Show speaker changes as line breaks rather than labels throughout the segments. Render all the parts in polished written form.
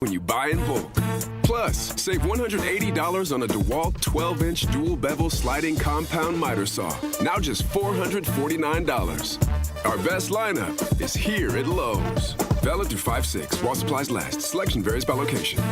when you buy in bulk. Plus, save $180 on a DeWalt 12-inch dual bevel sliding compound miter saw. Now just $449. Our best lineup is here at Lowe's. Valid through 5/6 while supplies last. Selection varies by location.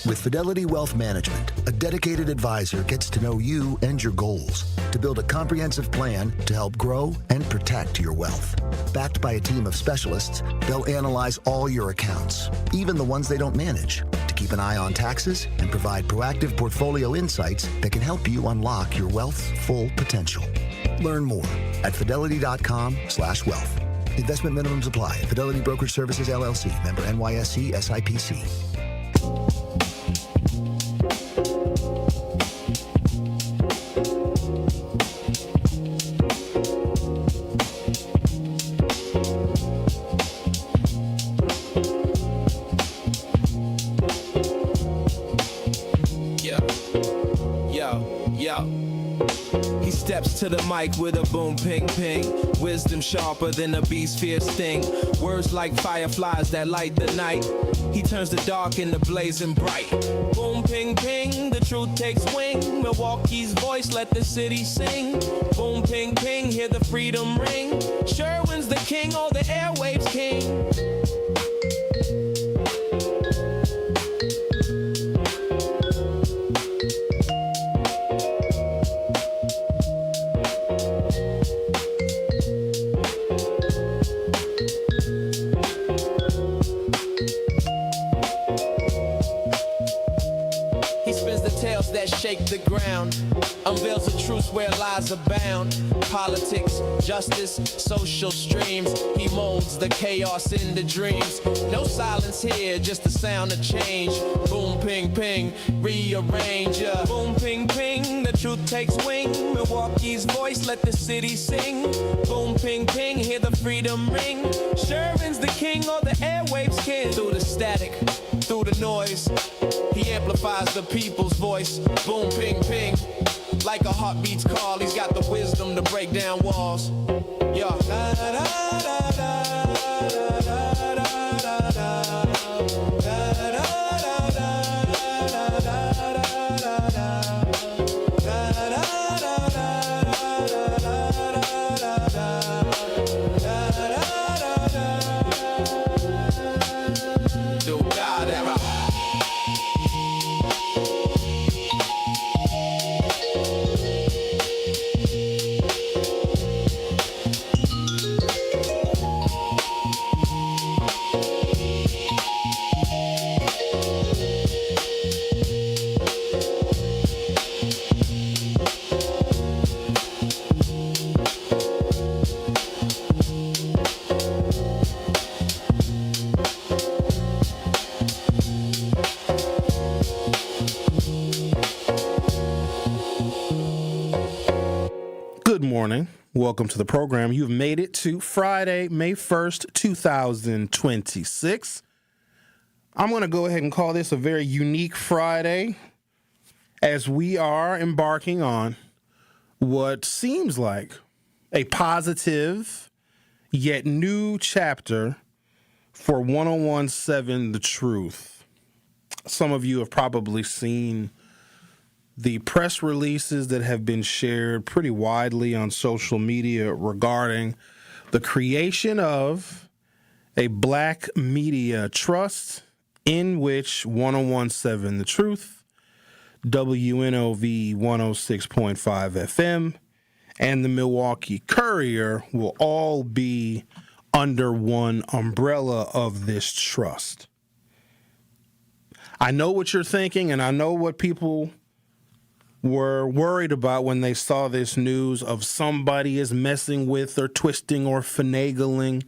With Fidelity Wealth Management, a dedicated advisor gets to know you and your goals to build a comprehensive plan to help grow and protect your wealth. Backed by a team of specialists, they'll analyze all your accounts, even the ones they don't manage, to keep an eye on taxes and provide proactive portfolio insights that can help you unlock your wealth's full potential. Learn more at fidelity.com/wealth. Investment minimums apply. Fidelity Brokerage Services, LLC. Member NYSE SIPC.
He steps to the mic with a boom, ping, ping. Wisdom sharper than a beast's fierce sting. Words like fireflies that light the night. He turns the dark into blazing bright. Boom, ping, ping, the truth takes wing. Milwaukee's voice, let the city sing. Boom, ping, ping, hear the freedom ring. Sherwin's the king, all the airwaves king. That shake the ground, unveils the truth where lies abound. Politics, justice, social streams. He molds the chaos into dreams. No silence here, just the sound of change. Boom, ping, ping, rearrange. Boom, ping, ping, the truth takes wing. Milwaukee's voice, let the city sing. Boom, ping, ping, hear the freedom ring. Sherwin's the king, all the airwaves king. Through the static, through the noise, he amplifies the people's voice. Boom, ping, ping, like a heartbeat's call. He's got the wisdom to break down walls. Yeah. Da, da, da, da, da, da, da, da, da,
Good morning. Welcome to the program. You've made it to Friday, May 1st, 2026. I'm going to go ahead and call this a very unique Friday as we are embarking on what seems like a positive yet new chapter for 1017 The Truth. Some of you have probably seen the press releases that have been shared pretty widely on social media regarding the creation of a black media trust in which 1017 The Truth, WNOV 106.5 FM, and the Milwaukee Courier will all be under one umbrella of this trust. I know what you're thinking, and I know what people were worried about when they saw this news of somebody is messing with or twisting or finagling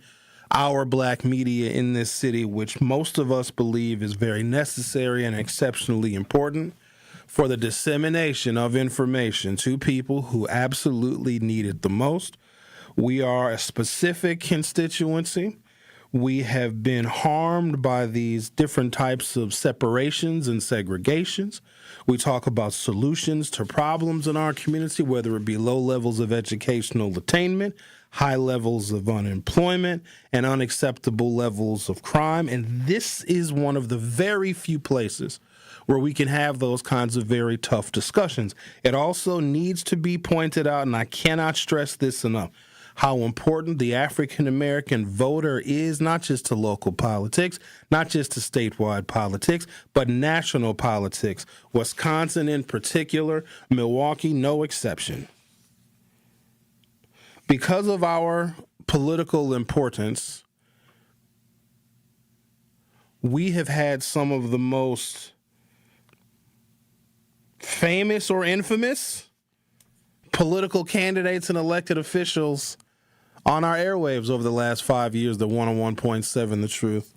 our black media in this city, which most of us believe is very necessary and exceptionally important for the dissemination of information to people who absolutely need it the most. We are a specific constituency. We have been harmed by these different types of separations and segregations. We talk about solutions to problems in our community, whether it be low levels of educational attainment, high levels of unemployment, and unacceptable levels of crime. And this is one of the very few places where we can have those kinds of very tough discussions. It also needs to be pointed out, and I cannot stress this enough, how important the African American voter is, not just to local politics, not just to statewide politics, but national politics. Wisconsin in particular, Milwaukee, no exception. Because of our political importance, we have had some of the most famous or infamous political candidates and elected officials on our airwaves over the last 5 years. The 101.7 The Truth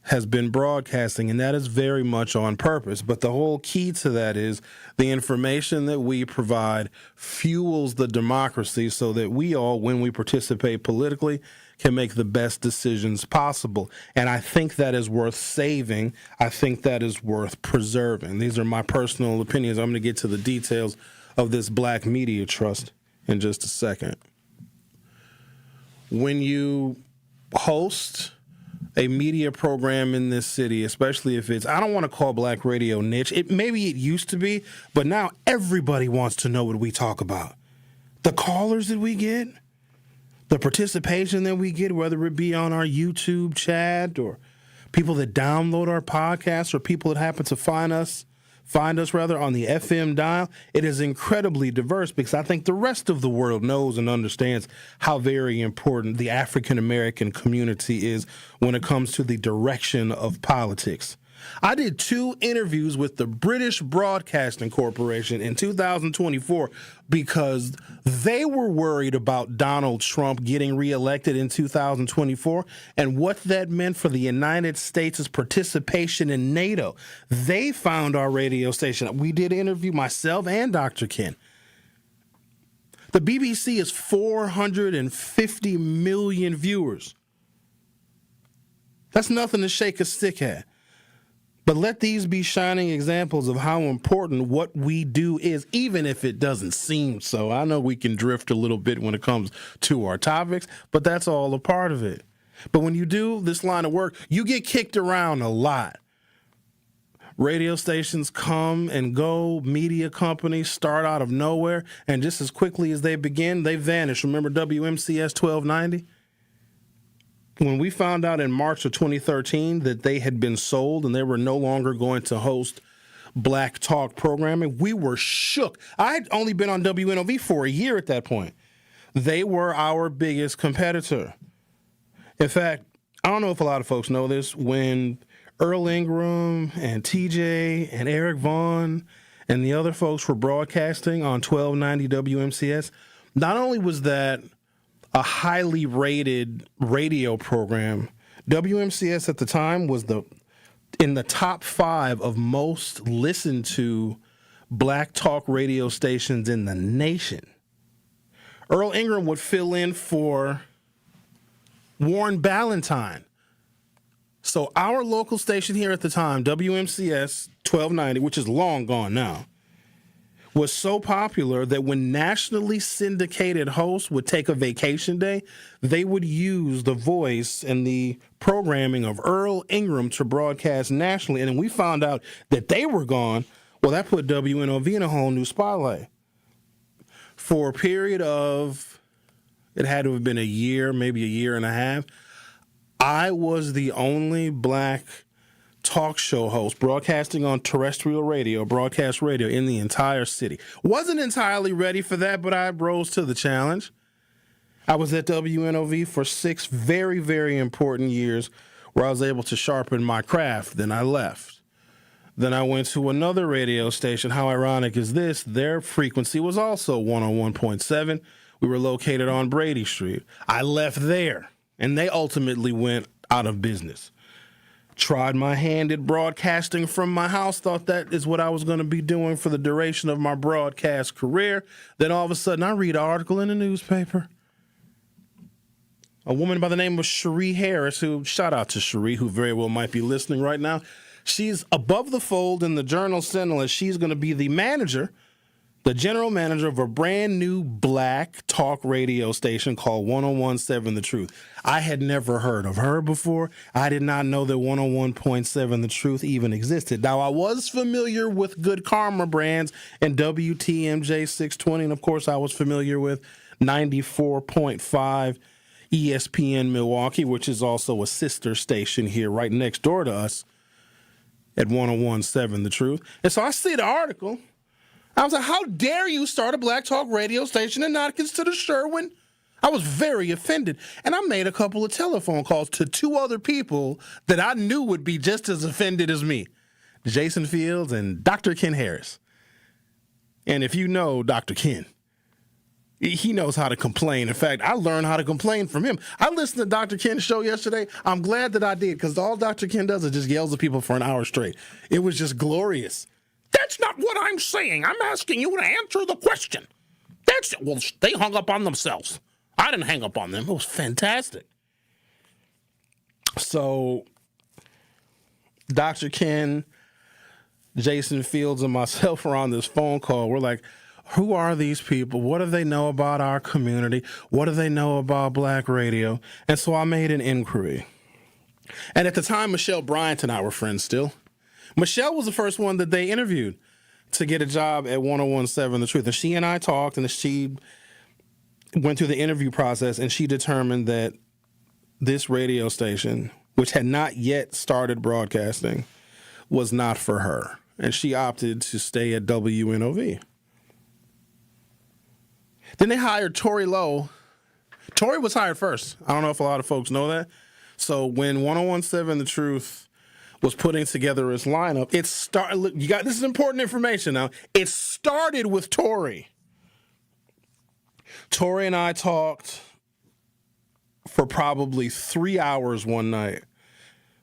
has been broadcasting, and that is very much on purpose. But the whole key to that is the information that we provide fuels the democracy so that we all, when we participate politically, can make the best decisions possible. And I think that is worth saving. I think that is worth preserving. These are my personal opinions. I'm going to get to the details of this Black Media Trust in just a second. When you host a media program in this city, especially if it's, I don't want to call Black radio niche. Maybe it used to be, but now everybody wants to know what we talk about. The callers that we get, the participation that we get, whether it be on our YouTube chat or people that download our podcasts or people that happen to find us on the FM dial, it is incredibly diverse because I think the rest of the world knows and understands how very important the African American community is when it comes to the direction of politics. I did 2 interviews with the British Broadcasting Corporation in 2024 because they were worried about Donald Trump getting reelected in 2024 and what that meant for the United States' participation in NATO. They found our radio station. We did interview myself and Dr. Ken. The BBC is 450 million viewers. That's nothing to shake a stick at. But let these be shining examples of how important what we do is, even if it doesn't seem so. I know we can drift a little bit when it comes to our topics, but that's all a part of it. But when you do this line of work, you get kicked around a lot. Radio stations come and go. Media companies start out of nowhere, and just as quickly as they begin, they vanish. Remember WMCS 1290? When we found out in March of 2013 that they had been sold and they were no longer going to host Black Talk programming, we were shook. I had only been on WNOV for a year at that point. They were our biggest competitor. In fact, I don't know if a lot of folks know this, when Earl Ingram and TJ and Eric Vaughn and the other folks were broadcasting on 1290 WMCS, not only was that a highly rated radio program, WMCS at the time was in the top 5 of most listened to Black Talk radio stations in the nation. Earl Ingram would fill in for Warren Ballentine. So our local station here at the time, WMCS 1290, which is long gone now, was so popular that when nationally syndicated hosts would take a vacation day, they would use the voice and the programming of Earl Ingram to broadcast nationally. And then we found out that they were gone. Well, that put WNOV in a whole new spotlight. For a period of, it had to have been a year, maybe a year and a half, I was the only Black talk show host broadcasting on terrestrial radio, broadcast radio in the entire city. Wasn't entirely ready for that, but I rose to the challenge. I was at WNOV for 6 very, very important years where I was able to sharpen my craft. Then I left. Then I went to another radio station. How ironic is this? Their frequency was also 101.7. We were located on Brady Street. I left there, and they ultimately went out of business. Tried my hand at broadcasting from my house, thought that is what I was going to be doing for the duration of my broadcast career. Then all of a sudden, I read an article in the newspaper. A woman by the name of Cherie Harris, who, shout out to Cherie, who very well might be listening right now. She's above the fold in the Journal Sentinel, as she's going to be the manager the general manager of a brand new black talk radio station called 101.7 The Truth. I had never heard of her before. I did not know that 101.7 The Truth even existed. Now, I was familiar with Good Karma Brands and WTMJ 620, and of course, I was familiar with 94.5 ESPN Milwaukee, which is also a sister station here right next door to us at 101.7 The Truth. And so I see the article. I was like, how dare you start a black talk radio station and not consider Sherwin? I was very offended. And I made a couple of telephone calls to two other people that I knew would be just as offended as me, Jason Fields and Dr. Ken Harris. And if you know Dr. Ken, he knows how to complain. In fact, I learned how to complain from him. I listened to Dr. Ken's show yesterday. I'm glad that I did, because all Dr. Ken does is just yells at people for an hour straight. It was just glorious. That's not what I'm saying. I'm asking you to answer the question. That's it. Well, they hung up on themselves. I didn't hang up on them. It was fantastic. So, Dr. Ken, Jason Fields, and myself were on this phone call. We're like, who are these people? What do they know about our community? What do they know about black radio? And so I made an inquiry. And at the time, Michelle Bryant and I were friends still. Michelle was the first one that they interviewed to get a job at 101.7 The Truth. And she and I talked, and she went through the interview process, and she determined that this radio station, which had not yet started broadcasting, was not for her. And she opted to stay at WNOV. Then they hired Tori Lowe. Tori was hired first. I don't know if a lot of folks know that. So when 101.7 The Truth was putting together its lineup, this is important information now. It started with Tori. Tori and I talked for probably 3 hours one night,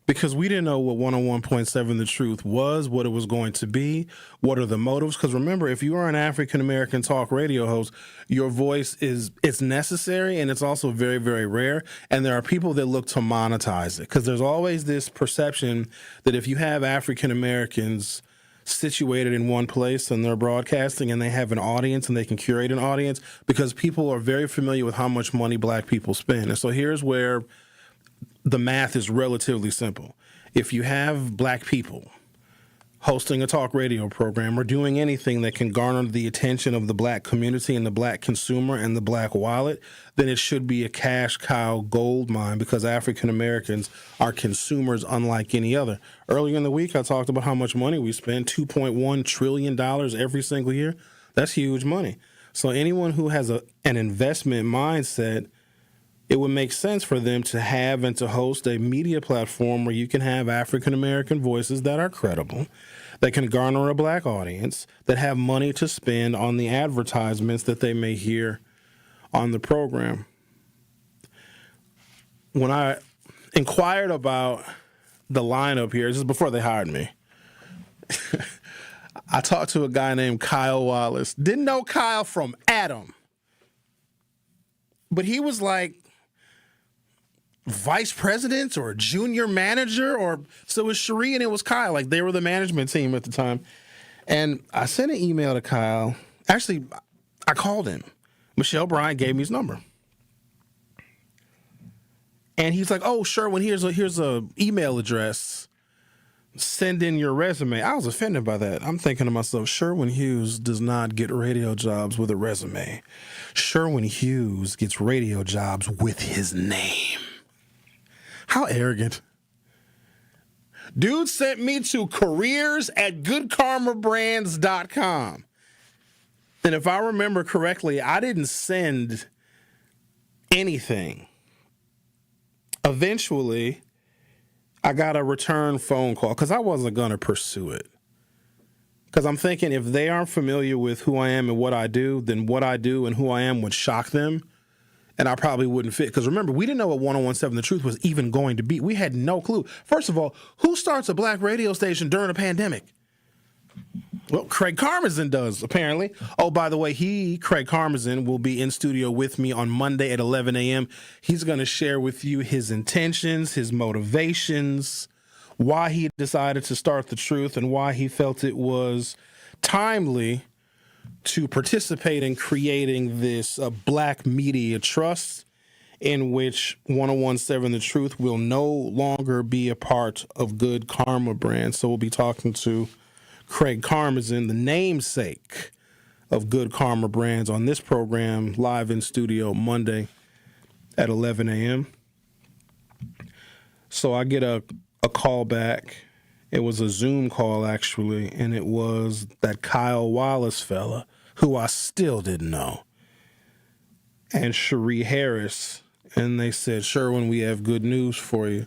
because we didn't know what 101.7 The Truth was, what it was going to be, what are the motives. Because remember, if you are an African-American talk radio host, your voice it's necessary, and it's also very, very rare. And there are people that look to monetize it, because there's always this perception that if you have African-Americans situated in one place and they're broadcasting and they have an audience and they can curate an audience, because people are very familiar with how much money black people spend. And so here's where the math is relatively simple. If you have black people hosting a talk radio program or doing anything that can garner the attention of the black community and the black consumer and the black wallet, then it should be a cash cow gold mine, because African Americans are consumers unlike any other. Earlier in the week, I talked about how much money we spend, $2.1 trillion every single year. That's huge money. So anyone who has an investment mindset, it would make sense for them to have and to host a media platform where you can have African-American voices that are credible, that can garner a black audience, that have money to spend on the advertisements that they may hear on the program. When I inquired about the lineup here, this is before they hired me, I talked to a guy named Kyle Wallace. Didn't know Kyle from Adam, but he was like vice president or junior manager, so it was Cherie and it was Kyle. Like, they were the management team at the time. And I sent an email to Kyle. Actually, I called him. Michelle Bryant gave me his number. And he's like, oh, Sherwin, here's a email address. Send in your resume. I was offended by that. I'm thinking to myself, Sherwin Hughes does not get radio jobs with a resume. Sherwin Hughes gets radio jobs with his name. How arrogant. Dude sent me to careers@goodkarmabrands.com. And if I remember correctly, I didn't send anything. Eventually, I got a return phone call because I wasn't going to pursue it. Because I'm thinking, if they aren't familiar with who I am and what I do, then what I do and who I am would shock them. And I probably wouldn't fit. Because remember, we didn't know what 101.7 The Truth was even going to be. We had no clue. First of all, who starts a black radio station during a pandemic? Well, Craig Karmazin does, apparently. Oh, by the way, Craig Karmazin, will be in studio with me on Monday at 11 a.m. He's going to share with you his intentions, his motivations, why he decided to start The Truth, and why he felt it was timely to participate in creating this black media trust in which 1017 The Truth will no longer be a part of Good Karma brand. So we'll be talking to Craig Karmazin, the namesake of Good Karma Brands, on this program live in studio Monday at 11 a.m. So I get a call back. It was a Zoom call, actually, and it was that Kyle Wallace fella, who I still didn't know, and Cherie Harris. And they said, Sherwin, we have good news for you.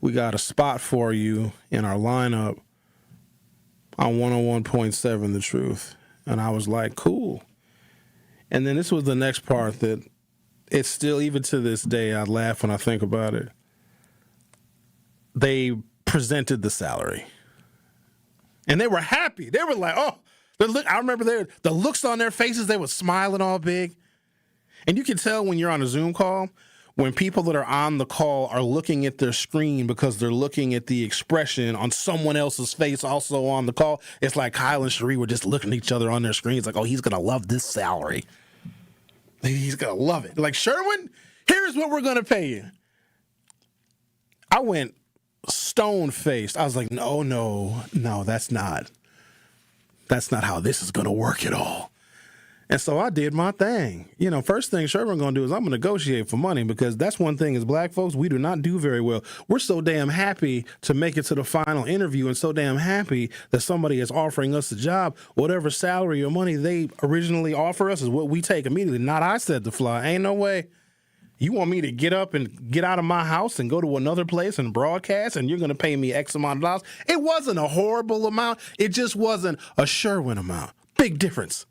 We got a spot for you in our lineup on 101.7 The Truth. And I was like, cool. And then this was the next part that it's still, even to this day, I laugh when I think about it. They presented the salary. And they were happy. They were like, oh, I remember the looks on their faces, they were smiling all big. And you can tell when you're on a Zoom call, when people that are on the call are looking at their screen because they're looking at the expression on someone else's face also on the call. It's like Kyle and Cherie were just looking at each other on their screens like, oh, he's going to love this salary. He's going to love it. Like, Sherwin, here's what we're going to pay you. I went stone-faced. I was like, no, that's not how this is going to work at all. And so I did my thing. You know, first thing Sherwin going to do is I'm going to negotiate for money, because that's one thing as black folks, we do not do very well. We're so damn happy to make it to the final interview and so damn happy that somebody is offering us a job. Whatever salary or money they originally offer us is what we take immediately. Not I said to fly. Ain't no way. You want me to get up and get out of my house and go to another place and broadcast, and you're going to pay me X amount of dollars? It wasn't a horrible amount. It just wasn't a Sherwin amount. Big difference.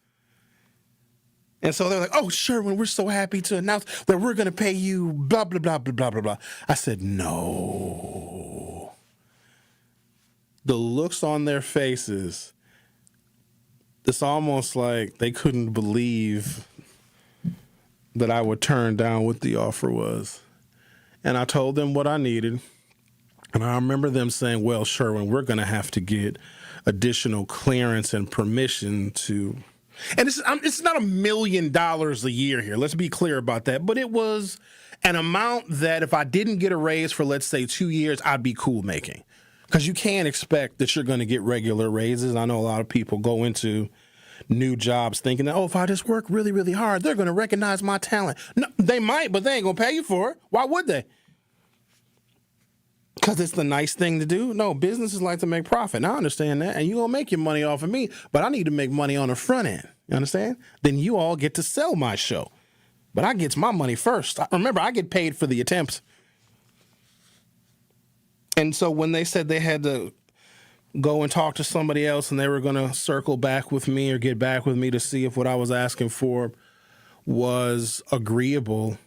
And so they're like, oh, Sherwin, we're so happy to announce that we're going to pay you blah, blah, blah, blah, blah, blah, blah. I said, no. The looks on their faces, it's almost like they couldn't believe that I would turn down what the offer was. And I told them what I needed. And I remember them saying, well, Sherwin, we're going to have to get additional clearance and permission to... And it's not $1 million a year here. Let's be clear about that. But it was an amount that if I didn't get a raise for, let's say, 2 years, I'd be cool making. Because you can't expect that you're going to get regular raises. I know a lot of people go into new jobs thinking that, oh, if I just work really, really hard, they're going to recognize my talent. No, they might, but they ain't going to pay you for it. Why would they? Because it's the nice thing to do? No, businesses like to make profit. And I understand that. And you're going to make your money off of me, but I need to make money on the front end. You understand? Then you all get to sell my show. But I get my money first. Remember, I get paid for the attempts. And so when they said they had to go and talk to somebody else and they were going to circle back with me or get back with me to see if what I was asking for was agreeable,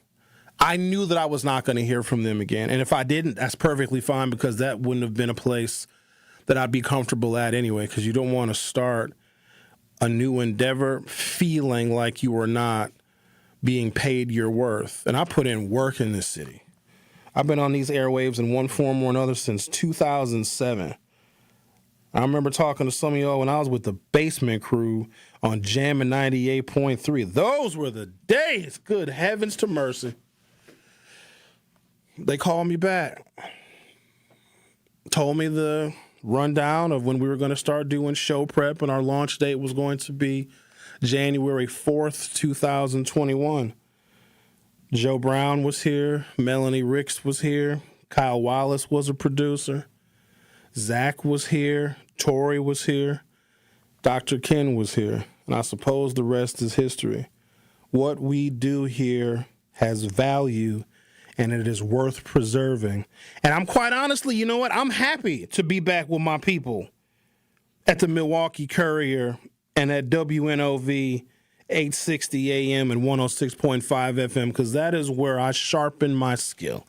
I knew that I was not going to hear from them again. And if I didn't, that's perfectly fine, because that wouldn't have been a place that I'd be comfortable at anyway, because you don't want to start a new endeavor feeling like you are not being paid your worth. And I put in work in this city. I've been on these airwaves in one form or another since 2007. I remember talking to some of y'all when I was with the Basement Crew on Jammin' 98.3. Those were the days. Good heavens to mercy. They called me back, told me the rundown of when we were going to start doing show prep, and our launch date was going to be January 4th, 2021. Joe Brown was here. Melanie Ricks was here. Kyle Wallace was a producer. Zach was here. Tori was here. Dr. Ken was here. And I suppose the rest is history. What we do here has value, and it is worth preserving. And I'm quite honestly, you know what? I'm happy to be back with my people at the Milwaukee Courier and at WNOV 860 AM and 106.5 FM, because that is where I sharpen my skill.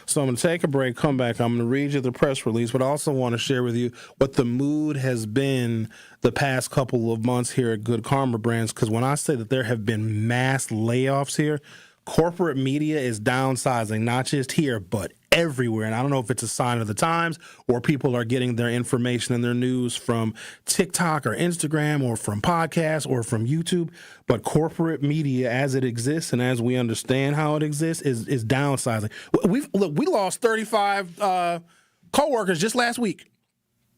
So I'm going to take a break, come back. I'm going to read you the press release, but I also want to share with you what the mood has been the past couple of months here at Good Karma Brands, because when I say that there have been mass layoffs here, corporate media is downsizing, not just here, but everywhere. And I don't know if it's a sign of the times or people are getting their information and their news from TikTok or Instagram or from podcasts or from YouTube. But corporate media as it exists and as we understand how it exists is downsizing. We lost 35 coworkers just last week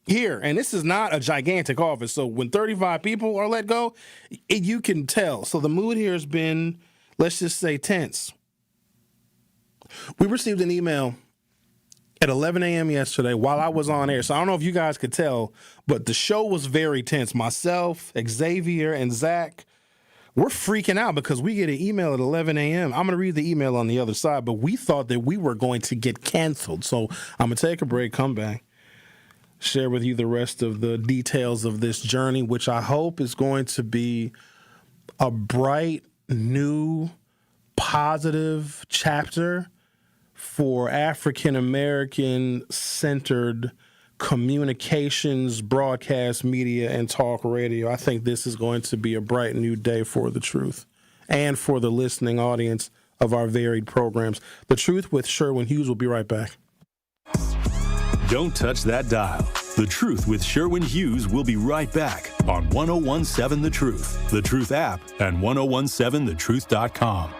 here. And this is not a gigantic office. So when 35 people are let go, you can tell. So the mood here has been, let's just say, tense. We received an email at 11 a.m. yesterday while I was on air. So I don't know if you guys could tell, but the show was very tense. Myself, Xavier, and Zech, we're freaking out because we get an email at 11 a.m. I'm going to read the email on the other side, but we thought that we were going to get canceled. So I'm going to take a break, come back, share with you the rest of the details of this journey, which I hope is going to be a bright, new, positive chapter for African-American centered communications, broadcast media, and talk radio. I think this is going to be a bright new day for The Truth and for the listening audience of our varied programs. The Truth with Sherwin Hughes will be right back.
Don't touch that dial. The Truth with Sherwin Hughes will be right back on 1017 The Truth, The Truth app, and 1017thetruth.com.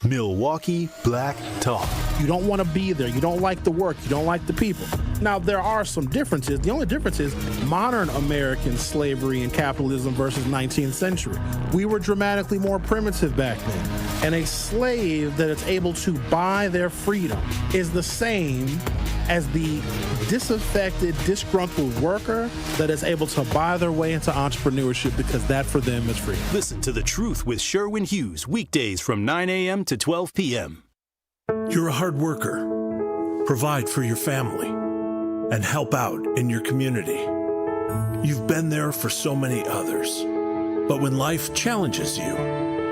Milwaukee Black Talk.
You don't want to be there. You don't like the work. You don't like the people. Now, there are some differences. The only difference is modern American slavery and capitalism versus 19th century. We were dramatically more primitive back then. And a slave that is able to buy their freedom is the same as the disaffected, disgruntled worker that is able to buy their way into entrepreneurship because that for them is free.
Listen to The Truth with Sherwin Hughes weekdays from 9 a.m. to 12 p.m.
You're a hard worker. Provide for your family and help out in your community. You've been there for so many others. But when life challenges you,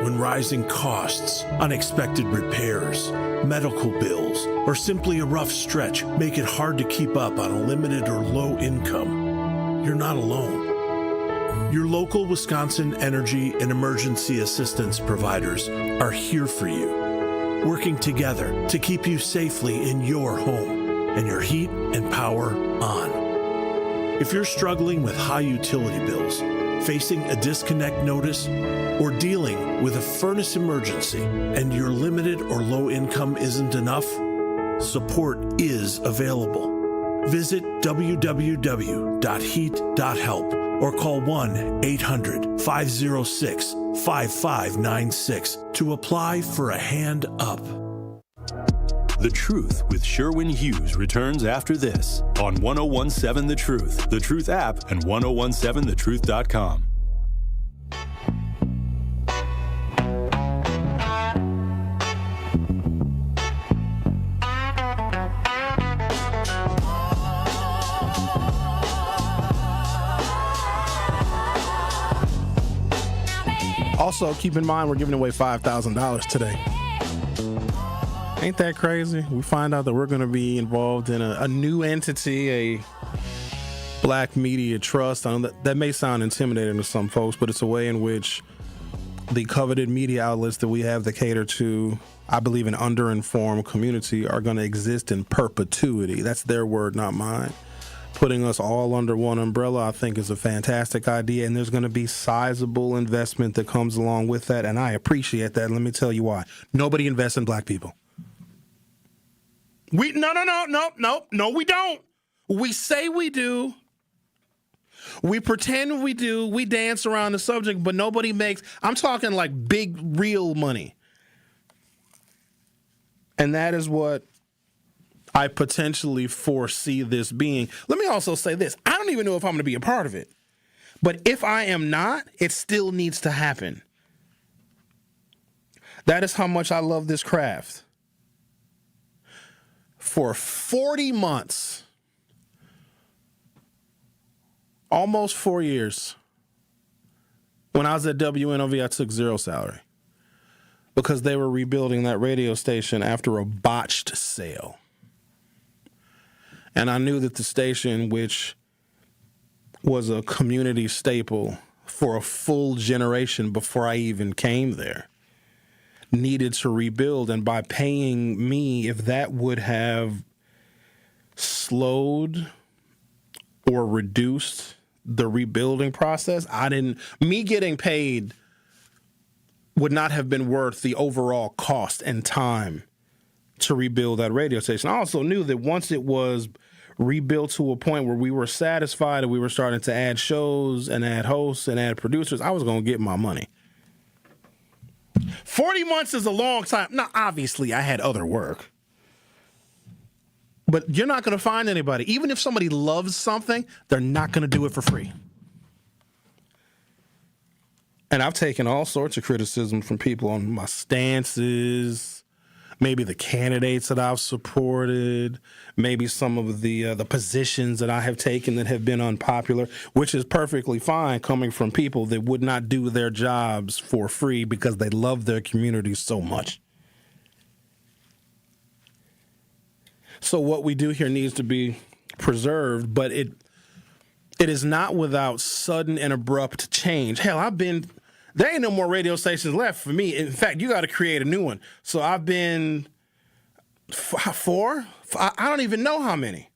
when rising costs, unexpected repairs, medical bills, or simply a rough stretch make it hard to keep up on a limited or low income, you're not alone. Your local Wisconsin energy and emergency assistance providers are here for you, working together to keep you safely in your home and your heat and power on. If you're struggling with high utility bills, facing a disconnect notice, or dealing with a furnace emergency and your limited or low income isn't enough, support is available. Visit www.heat.help or call 1-800-506-5596 to apply for a hand up.
The Truth with Sherwin Hughes returns after this on 1017 The Truth, The Truth app, and 1017thetruth.com.
Also, keep in mind, we're giving away $5,000 today. Ain't that crazy? We find out that we're going to be involved in a new entity, a black media trust. I know that may sound intimidating to some folks, but it's a way in which the coveted media outlets that we have that cater to, I believe, an underinformed community are going to exist in perpetuity. That's their word, not mine. Putting us all under one umbrella, I think, is a fantastic idea, and there's going to be sizable investment that comes along with that, and I appreciate that. Let me tell you why. Nobody invests in black people. No, we don't. We say we do. We pretend we do. We dance around the subject, but nobody makes, I'm talking like big, real money. And that is what I potentially foresee this being. Let me also say this. I don't even know if I'm going to be a part of it. But if I am not, it still needs to happen. That is how much I love this craft. For 40 months, almost 4 years, when I was at WNOV, I took zero salary because they were rebuilding that radio station after a botched sale. And I knew that the station, which was a community staple for a full generation before I even came there, needed to rebuild. And by paying me, if that would have slowed or reduced the rebuilding process, me getting paid would not have been worth the overall cost and time to rebuild that radio station. I also knew that once it was rebuilt to a point where we were satisfied and we were starting to add shows and add hosts and add producers, I was going to get my money. 40 months is a long time. Now, obviously, I had other work. But you're not going to find anybody. Even if somebody loves something, they're not going to do it for free. And I've taken all sorts of criticism from people on my stances, maybe the candidates that I've supported, maybe some of the positions that I have taken that have been unpopular, which is perfectly fine coming from people that would not do their jobs for free because they love their community so much. So what we do here needs to be preserved, but it is not without sudden and abrupt change. Hell, there ain't no more radio stations left for me. In fact, you got to create a new one. So I've been four? I don't even know how many.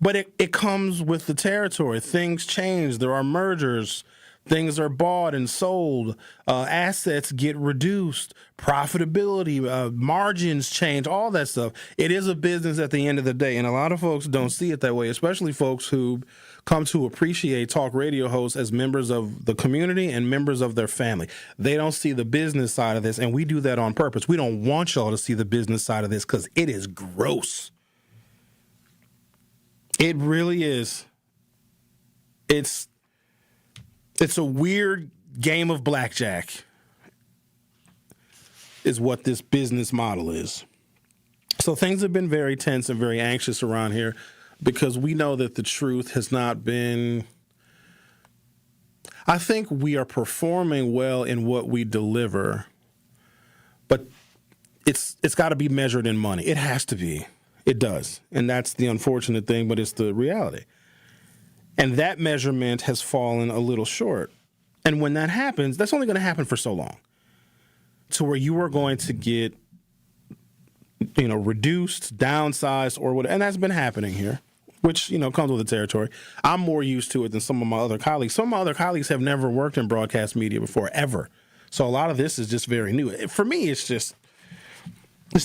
But it comes with the territory. Things change. There are mergers. Things are bought and sold. Assets get reduced. Profitability, margins change, all that stuff. It is a business at the end of the day, and a lot of folks don't see it that way, especially folks who come to appreciate talk radio hosts as members of the community and members of their family. They don't see the business side of this, and we do that on purpose. We don't want y'all to see the business side of this because it is gross. It really is. It's a weird game of blackjack is what this business model is. So things have been very tense and very anxious around here because we know that the truth has not been... I think we are performing well in what we deliver, but it's got to be measured in money. It has to be. It does. And that's the unfortunate thing, but it's the reality. And that measurement has fallen a little short. And when that happens, that's only going to happen for so long. To where you are going to get, reduced, downsized, or whatever. And that's been happening here, which, comes with the territory. I'm more used to it than some of my other colleagues. Some of my other colleagues have never worked in broadcast media before, ever. So a lot of this is just very new. For me, it's just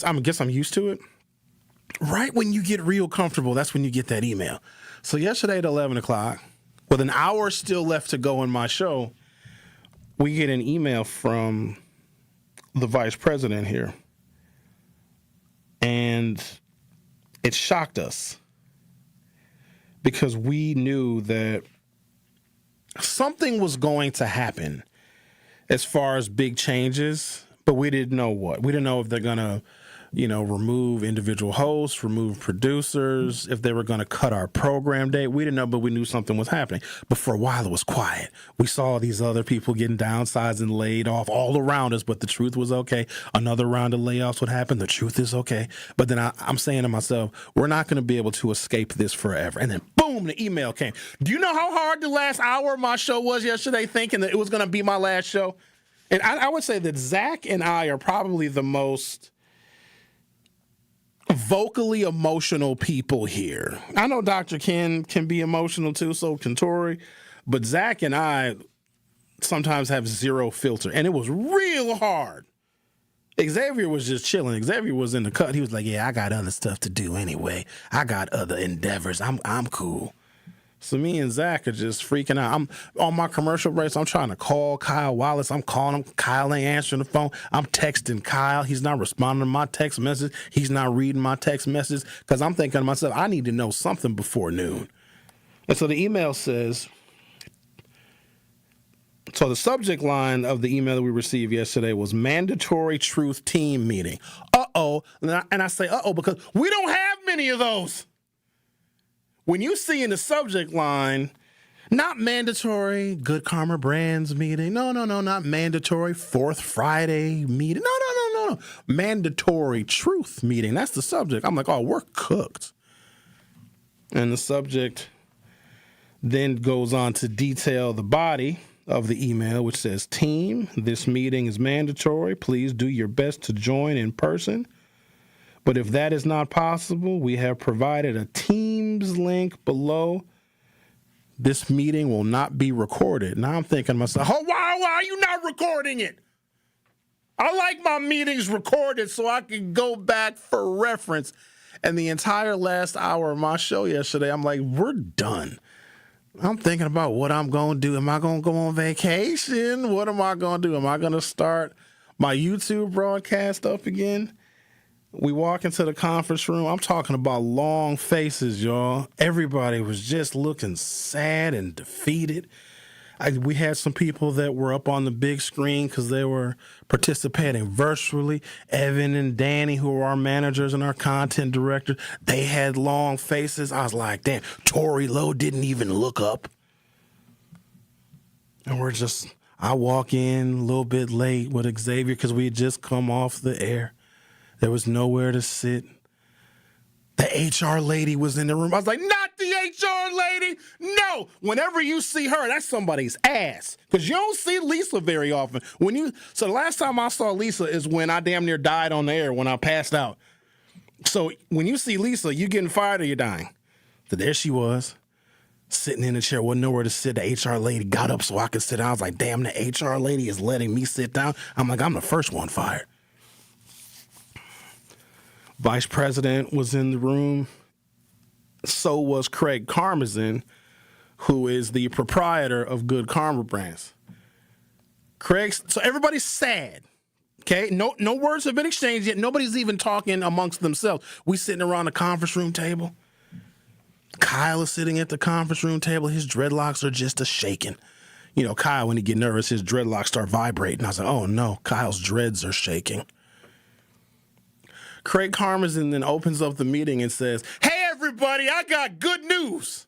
I guess I'm used to it. Right when you get real comfortable, that's when you get that email. So yesterday at 11 o'clock, with an hour still left to go in my show, we get an email from the vice president here. And it shocked us because we knew that something was going to happen as far as big changes, but we didn't know what. We didn't know if they're going to remove individual hosts, remove producers, if they were going to cut our program date. We didn't know, but we knew something was happening. But for a while, it was quiet. We saw these other people getting downsized and laid off all around us, but the truth was okay. Another round of layoffs would happen. The truth is okay. But then I'm saying to myself, we're not going to be able to escape this forever. And then, boom, the email came. Do you know how hard the last hour of my show was yesterday, thinking that it was going to be my last show? And I would say that Zach and I are probably the most vocally emotional people here. I know Dr. Ken can be emotional too, so can Tori, but Zach and I sometimes have zero filter, and it was real hard. Xavier was just chilling. Xavier was in the cut. He was like, yeah, I got other stuff to do anyway. I got other endeavors. I'm cool. So me and Zach are just freaking out. I'm on my commercial breaks. I'm trying to call Kyle Wallace. I'm calling him. Kyle ain't answering the phone. I'm texting Kyle. He's not responding to my text message. He's not reading my text message because I'm thinking to myself, I need to know something before noon. And so the email says, so the subject line of the email that we received yesterday was mandatory truth team meeting. Uh-oh. And I say, uh-oh, because we don't have many of those. When you see in the subject line, not mandatory Good Karma Brands meeting. No, not mandatory Fourth Friday meeting. No. Mandatory truth meeting. That's the subject. I'm like, oh, we're cooked. And the subject then goes on to detail the body of the email, which says, "Team, this meeting is mandatory. Please do your best to join in person. But if that is not possible, we have provided a Teams link below. This meeting will not be recorded." Now I'm thinking to myself, oh, why are you not recording it? I like my meetings recorded so I can go back for reference. And the entire last hour of my show yesterday, I'm like, we're done. I'm thinking about what I'm going to do. Am I going to go on vacation? What am I going to do? Am I going to start my YouTube broadcast up again? We walk into the conference room. I'm talking about long faces, y'all. Everybody was just looking sad and defeated. We had some people that were up on the big screen because they were participating virtually. Evan and Danny, who are our managers and our content directors, they had long faces. I was like, damn, Tori Lowe didn't even look up. And I walk in a little bit late with Xavier because we had just come off the air. There was nowhere to sit. The HR lady was in the room. I was like, not the HR lady. No. Whenever you see her, that's somebody's ass. Because you don't see Lisa very often. So the last time I saw Lisa is when I damn near died on the air, when I passed out. So when you see Lisa, you getting fired or you're dying. So there she was, sitting in the chair, wasn't nowhere to sit. The HR lady got up so I could sit down. I was like, damn, the HR lady is letting me sit down. I'm like, I'm the first one fired. Vice President was in the room. So was Craig Karmazin, who is the proprietor of Good Karma Brands. So everybody's sad. Okay, no words have been exchanged yet. Nobody's even talking amongst themselves. We sitting around the conference room table. Kyle is sitting at the conference room table. His dreadlocks are just a shaking. You know, Kyle, when he get nervous, his dreadlocks start vibrating. I was like, oh no, Kyle's dreads are shaking. Craig Karmazin then opens up the meeting and says, "Hey, everybody, I got good news."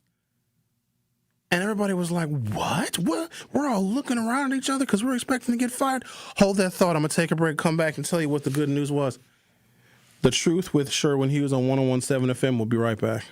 And everybody was like, what? We're all looking around at each other because we're expecting to get fired. Hold that thought. I'm going to take a break, come back, and tell you what the good news was. The Truth with Sherwin Hughes on 101.7 FM. We'll be right back.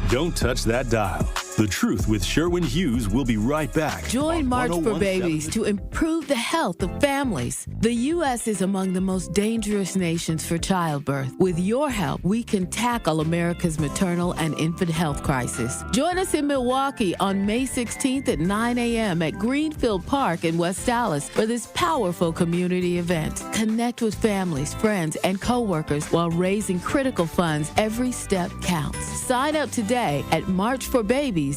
Don't touch that dial. The Truth with Sherwin Hughes will be right back.
Join March for Babies to improve the health of families. The U.S. is among the most dangerous nations for childbirth. With your help, we can tackle America's maternal and infant health crisis. Join us in Milwaukee on May 16th at 9 a.m. at Greenfield Park in West Dallas for this powerful community event. Connect with families, friends, and coworkers while raising critical funds. Every step counts. Sign up today at marchforbabies.org.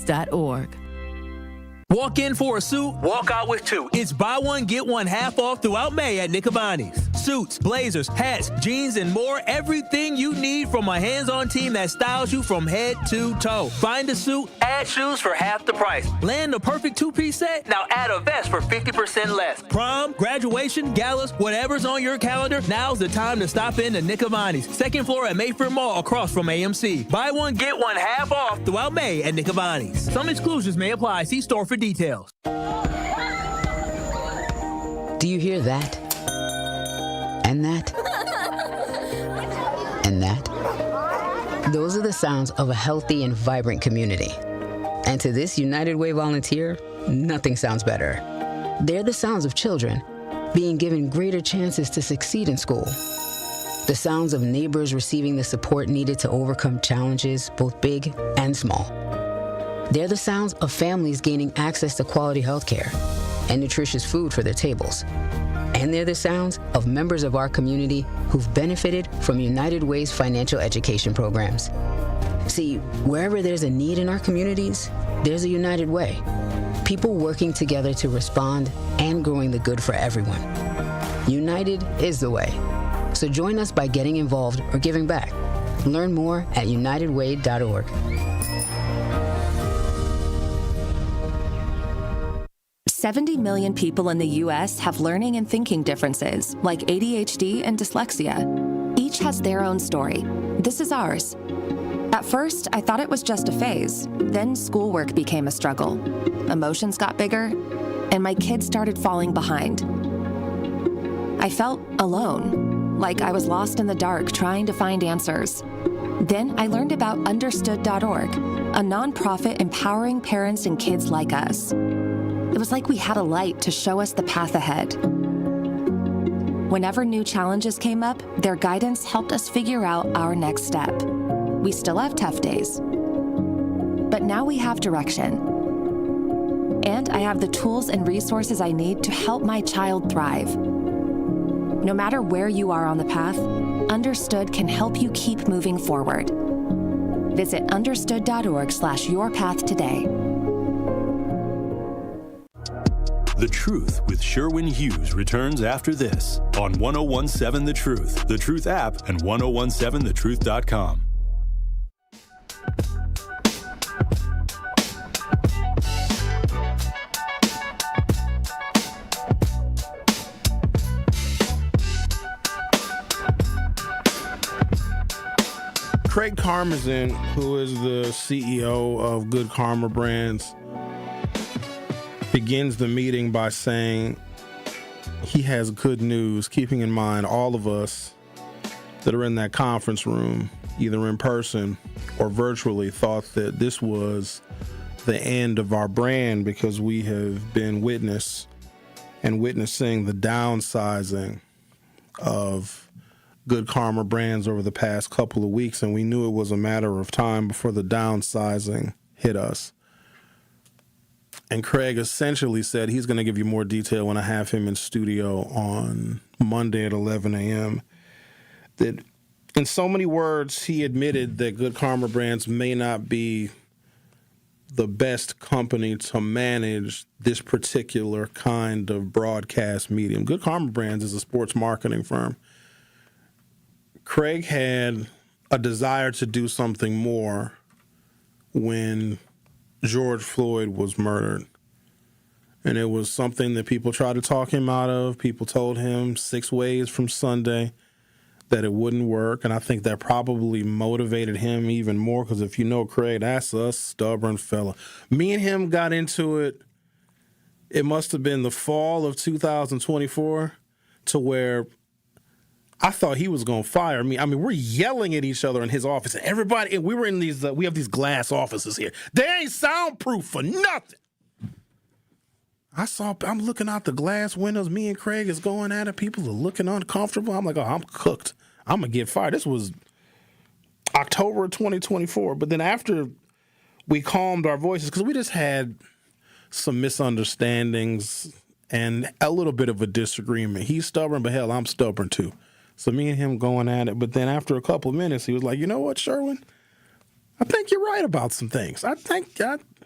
Walk in for a suit, walk out with two. It's buy one, get one half off throughout May at Nicobani's. Suits, blazers, hats, jeans, and more. Everything you need from a hands-on team that styles you from head to toe. Find a suit, add shoes for half the price. Land the perfect two-piece set, now add a vest for 50% less. Prom, graduation, galas, whatever's on your calendar, now's the time to stop in to Nicobani's. Second floor at Mayfair Mall across from AMC. Buy one, get one half off throughout May at Nicobani's. Some exclusions may apply. See store for details.
Do you hear that? And that? And that? Those are the sounds of a healthy and vibrant community. And to this United Way volunteer, nothing sounds better. They're the sounds of children being given greater chances to succeed in school. The sounds of neighbors receiving the support needed to overcome challenges, both big and small. They're the sounds of families gaining access to quality health care and nutritious food for their tables. And they're the sounds of members of our community who've benefited from United Way's financial education programs. See, wherever there's a need in our communities, there's a United Way. People working together to respond and growing the good for everyone. United is the way. So join us by getting involved or giving back. Learn more at unitedway.org.
70 million people in the U.S. have learning and thinking differences, like ADHD and dyslexia. Each has their own story. This is ours. At first, I thought it was just a phase. Then schoolwork became a struggle. Emotions got bigger, and my kids started falling behind. I felt alone, like I was lost in the dark trying to find answers. Then I learned about Understood.org, a nonprofit empowering parents and kids like us. It was like we had a light to show us the path ahead. Whenever new challenges came up, their guidance helped us figure out our next step. We still have tough days, but now we have direction. And I have the tools and resources I need to help my child thrive. No matter where you are on the path, Understood can help you keep moving forward. Visit understood.org/yourpath today.
The Truth with Sherwin Hughes returns after this on 1017 The Truth, The Truth app, and 1017thetruth.com.
Craig Karmazin, who is the CEO of Good Karma Brands, begins the meeting by saying he has good news, keeping in mind all of us that are in that conference room, either in person or virtually, thought that this was the end of our brand because we have been witnessing the downsizing of Good Karma Brands over the past couple of weeks, and we knew it was a matter of time before the downsizing hit us. And Craig essentially said he's going to give you more detail when I have him in studio on Monday at 11 a.m. That in so many words, he admitted that Good Karma Brands may not be the best company to manage this particular kind of broadcast medium. Good Karma Brands is a sports marketing firm. Craig had a desire to do something more when George Floyd was murdered. And it was something that people tried to talk him out of. People told him 6 ways from Sunday that it wouldn't work. And I think that probably motivated him even more because if you know Craig, that's a stubborn fella. Me and him got into it, it must have been the fall of 2024 to where I thought he was going to fire me. I mean, we're yelling at each other in his office. And everybody, we were in these, we have these glass offices here. They ain't soundproof for nothing. I'm looking out the glass windows. Me and Craig is going at it. People are looking uncomfortable. I'm like, oh, I'm cooked. I'm going to get fired. This was October of 2024. But then after we calmed our voices, because we just had some misunderstandings and a little bit of a disagreement. He's stubborn, but hell, I'm stubborn too. So me and him going at it. But then after a couple of minutes, he was like, you know what, Sherwin? I think you're right about some things. I think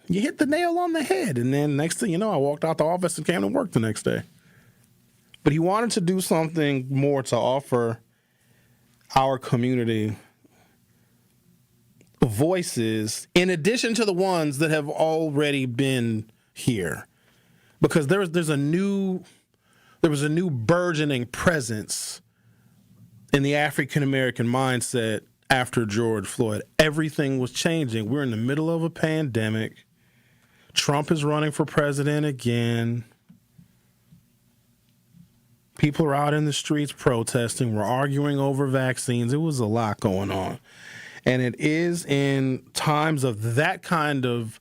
you hit the nail on the head. And then next thing you know, I walked out the office and came to work the next day. But he wanted to do something more to offer our community voices in addition to the ones that have already been here. Because there was a new burgeoning presence in the African-American mindset after George Floyd. Everything was changing. We're in the middle of a pandemic. Trump is running for president again. People are out in the streets protesting. We're arguing over vaccines. It was a lot going on. And it is in times of that kind of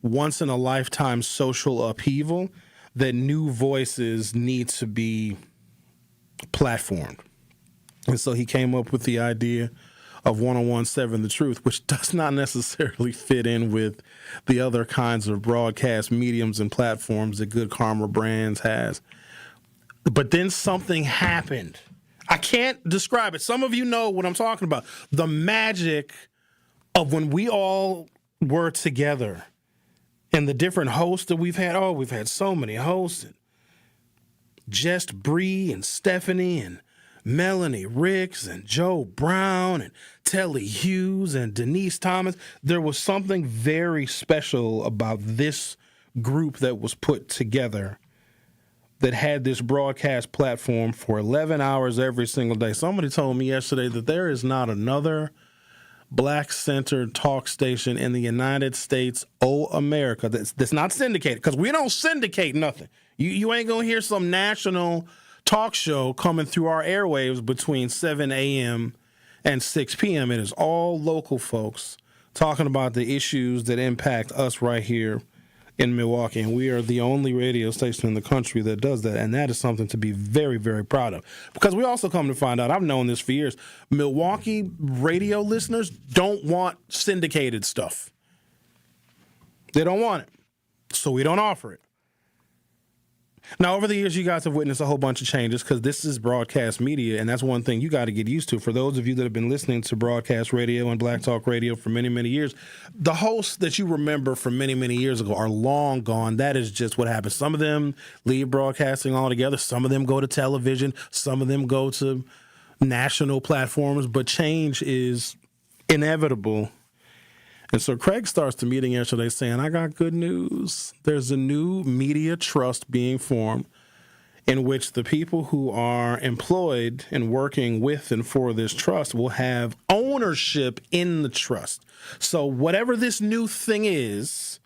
once-in-a-lifetime social upheaval that new voices need to be platformed. And so he came up with the idea of 1017 The Truth, which does not necessarily fit in with the other kinds of broadcast mediums and platforms that Good Karma Brands has. But then something happened. I can't describe it. Some of you know what I'm talking about. The magic of when we all were together and the different hosts that we've had. Oh, we've had so many hosts. Just Bree and Stephanie and Melanie Ricks and Joe Brown and Telly Hughes and Denise Thomas. There was something very special about this group that was put together that had this broadcast platform for 11 hours every single day. Somebody told me yesterday that there is not another black-centered talk station in the United States, America, that's not syndicated, because we don't syndicate nothing. You ain't going to hear some national talk show coming through our airwaves between 7 a.m. and 6 p.m. It is all local folks talking about the issues that impact us right here in Milwaukee, and we are the only radio station in the country that does that, and that is something to be very, very proud of. Because we also come to find out, I've known this for years, Milwaukee radio listeners don't want syndicated stuff. They don't want it, so we don't offer it. Now, over the years, you guys have witnessed a whole bunch of changes because this is broadcast media, and that's one thing you got to get used to. For those of you that have been listening to broadcast radio and Black Talk Radio for many, many years, the hosts that you remember from many, many years ago are long gone. That is just what happens. Some of them leave broadcasting altogether. Some of them go to television. Some of them go to national platforms. But change is inevitable. And so Craig starts the meeting yesterday saying, I got good news. There's a new media trust being formed in which the people who are employed and working with and for this trust will have ownership in the trust. So whatever this new thing is,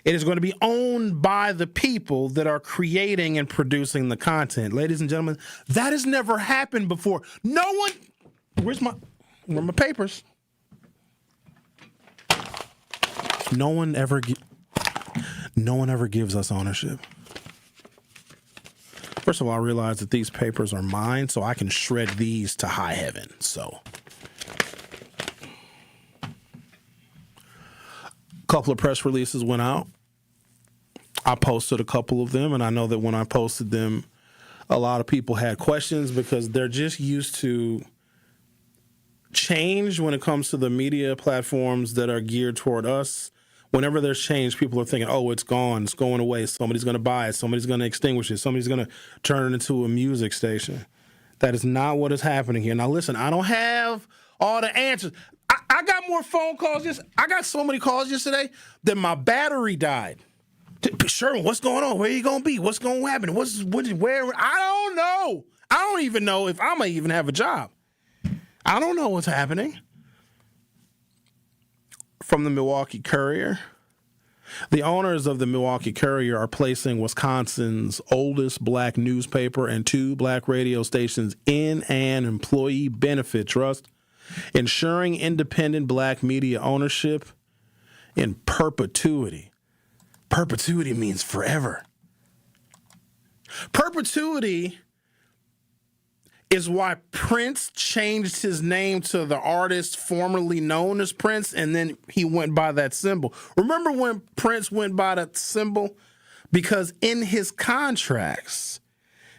it is going to be owned by the people that are creating and producing the content. Ladies and gentlemen, that has never happened before. No one, where are my papers? No one ever gives us ownership. First of all, I realize that these papers are mine, so I can shred these to high heaven. So, a couple of press releases went out. I posted a couple of them, and I know that when I posted them, a lot of people had questions because they're just used to change when it comes to the media platforms that are geared toward us. Whenever there's change, people are thinking, oh, it's gone, it's going away, somebody's going to buy it, somebody's going to extinguish it, somebody's going to turn it into a music station. That is not what is happening here. Now, listen, I don't have all the answers. I got more phone calls. I got so many calls yesterday that my battery died. Sherwin, what's going on? Where are you going to be? What's going to happen? Where? I don't know. I don't even know if I'm going to even have a job. I don't know what's happening. From the Milwaukee Courier. The owners of the Milwaukee Courier are placing Wisconsin's oldest black newspaper and 2 black radio stations in an employee benefit trust, ensuring independent black media ownership in perpetuity. Perpetuity means forever. Perpetuity is why Prince changed his name to the artist formerly known as Prince, and then he went by that symbol. Remember when Prince went by that symbol? Because in his contracts,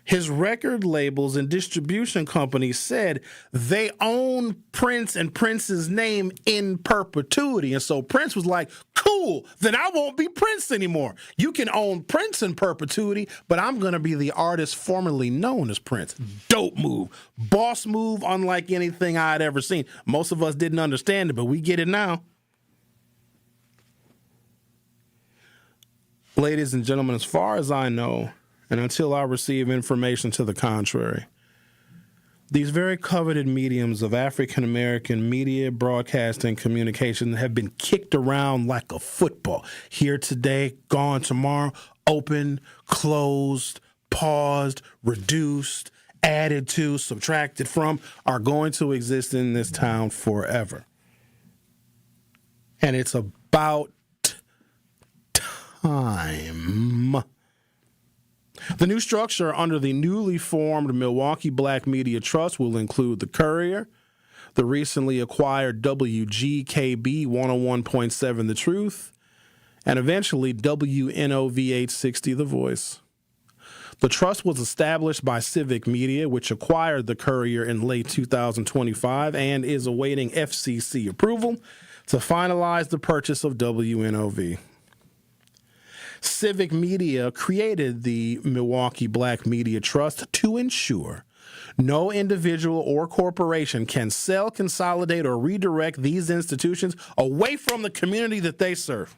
his record labels and distribution companies said they own Prince and Prince's name in perpetuity. And so Prince was like, cool, then I won't be Prince anymore. You can own Prince in perpetuity, but I'm going to be the artist formerly known as Prince. Dope move. Boss move, unlike anything I had ever seen. Most of us didn't understand it, but we get it now. Ladies and gentlemen, as far as I know, and until I receive information to the contrary, these very coveted mediums of African-American media, broadcasting, communication have been kicked around like a football. Here today, gone tomorrow, open, closed, paused, reduced, added to, subtracted from, are going to exist in this town forever. And it's about time. The new structure under the newly formed Milwaukee Black Media Trust will include the Courier, the recently acquired WGKB 101.7 The Truth, and eventually WNOV 860 The Voice. The trust was established by Civic Media, which acquired the Courier in late 2025 and is awaiting FCC approval to finalize the purchase of WNOV. Civic Media created the Milwaukee Black Media Trust to ensure no individual or corporation can sell, consolidate, or redirect these institutions away from the community that they serve.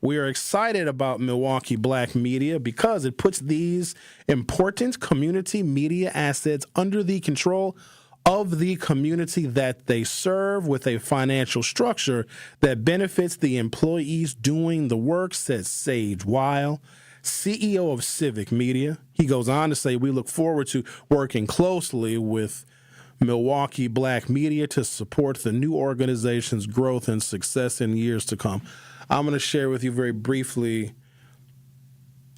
We are excited about Milwaukee Black Media because it puts these important community media assets under the control of the community that they serve with a financial structure that benefits the employees doing the work, says Sage Weil, CEO of Civic Media. He goes on to say, we look forward to working closely with Milwaukee Black media to support the new organization's growth and success in years to come. I'm going to share with you very briefly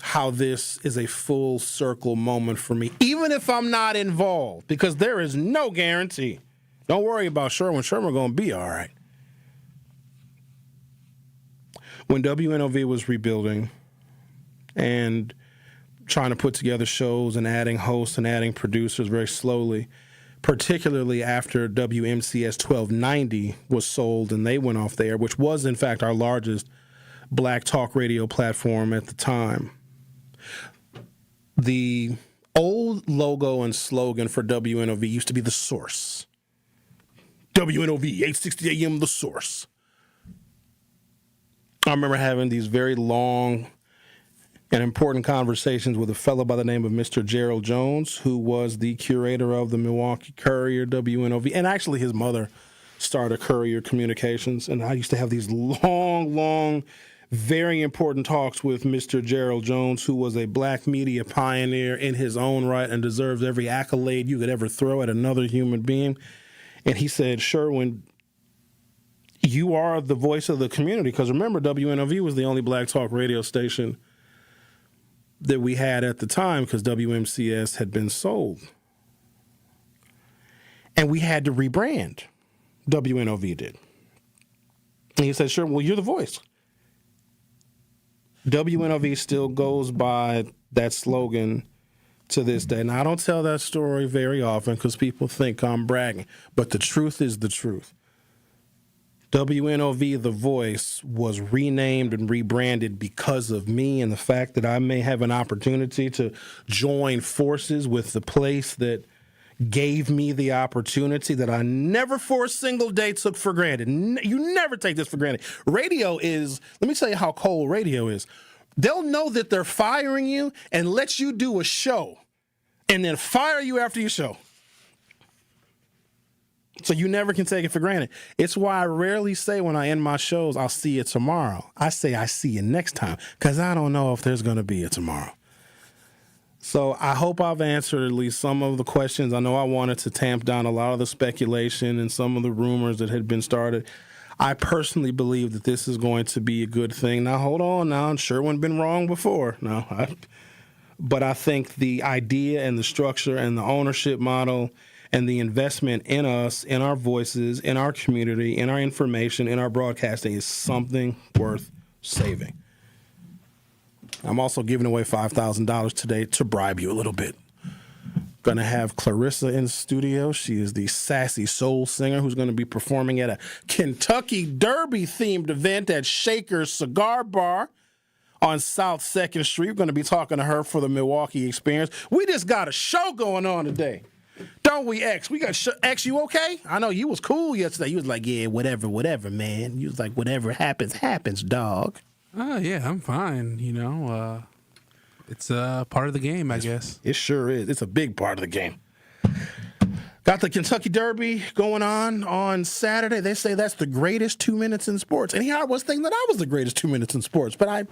how this is a full circle moment for me, even if I'm not involved, because there is no guarantee. Don't worry about Sherwin. Sherwin going to be all right. When WNOV was rebuilding and trying to put together shows and adding hosts and adding producers very slowly, particularly after WMCS 1290 was sold and they went off the air, which was, in fact, our largest black talk radio platform at the time. The old logo and slogan for WNOV used to be The Source. WNOV, 860 AM, The Source. I remember having these very long and important conversations with a fellow by the name of Mr. Gerald Jones, who was the curator of the Milwaukee Courier, WNOV, and actually his mother started Courier Communications. And I used to have these long, very important talks with Mr. Gerald Jones, who was a black media pioneer in his own right and deserves every accolade you could ever throw at another human being. And he said, Sherwin, you are the voice of the community, because remember, WNOV was the only black talk radio station that we had at the time because WMCS had been sold. And we had to rebrand. WNOV did. And he said, sure, well, you're the voice. WNOV still goes by that slogan to this day. Now, I don't tell that story very often because people think I'm bragging, but the truth is the truth. WNOV, The Voice, was renamed and rebranded because of me and the fact that I may have an opportunity to join forces with the place that gave me the opportunity that I never for a single day took for granted. You never take this for granted. Radio is, let me tell you how cold radio is. They'll know that they're firing you and let you do a show and then fire you after your show. So you never can take it for granted. It's why I rarely say when I end my shows, I'll see you tomorrow. I say I see you next time because I don't know if there's going to be a tomorrow. So I hope I've answered at least some of the questions. I know I wanted to tamp down a lot of the speculation and some of the rumors that had been started. I personally believe that this is going to be a good thing. Now, hold on now. I'm sure Sherwin been wrong before. But I think the idea and the structure and the ownership model and the investment in us, in our voices, in our community, in our information, in our broadcasting is something worth saving. I'm also giving away $5,000 today to bribe you a little bit. Going to have Clarissa in the studio. She is the sassy soul singer who's going to be performing at a Kentucky Derby-themed event at Shaker's Cigar Bar on South 2nd Street. We're going to be talking to her for the Milwaukee experience. We just got a show going on today. Don't we, X? We got X, you okay? I know you was cool yesterday. You was like, yeah, whatever, man. You was like, whatever happens, dog.
Yeah, I'm fine. You know, it's part of the game, I guess.
It sure is. It's a big part of the game. Got the Kentucky Derby going on Saturday. They say that's the greatest 2 minutes in sports. And here I was thinking that I was the greatest 2 minutes in sports. But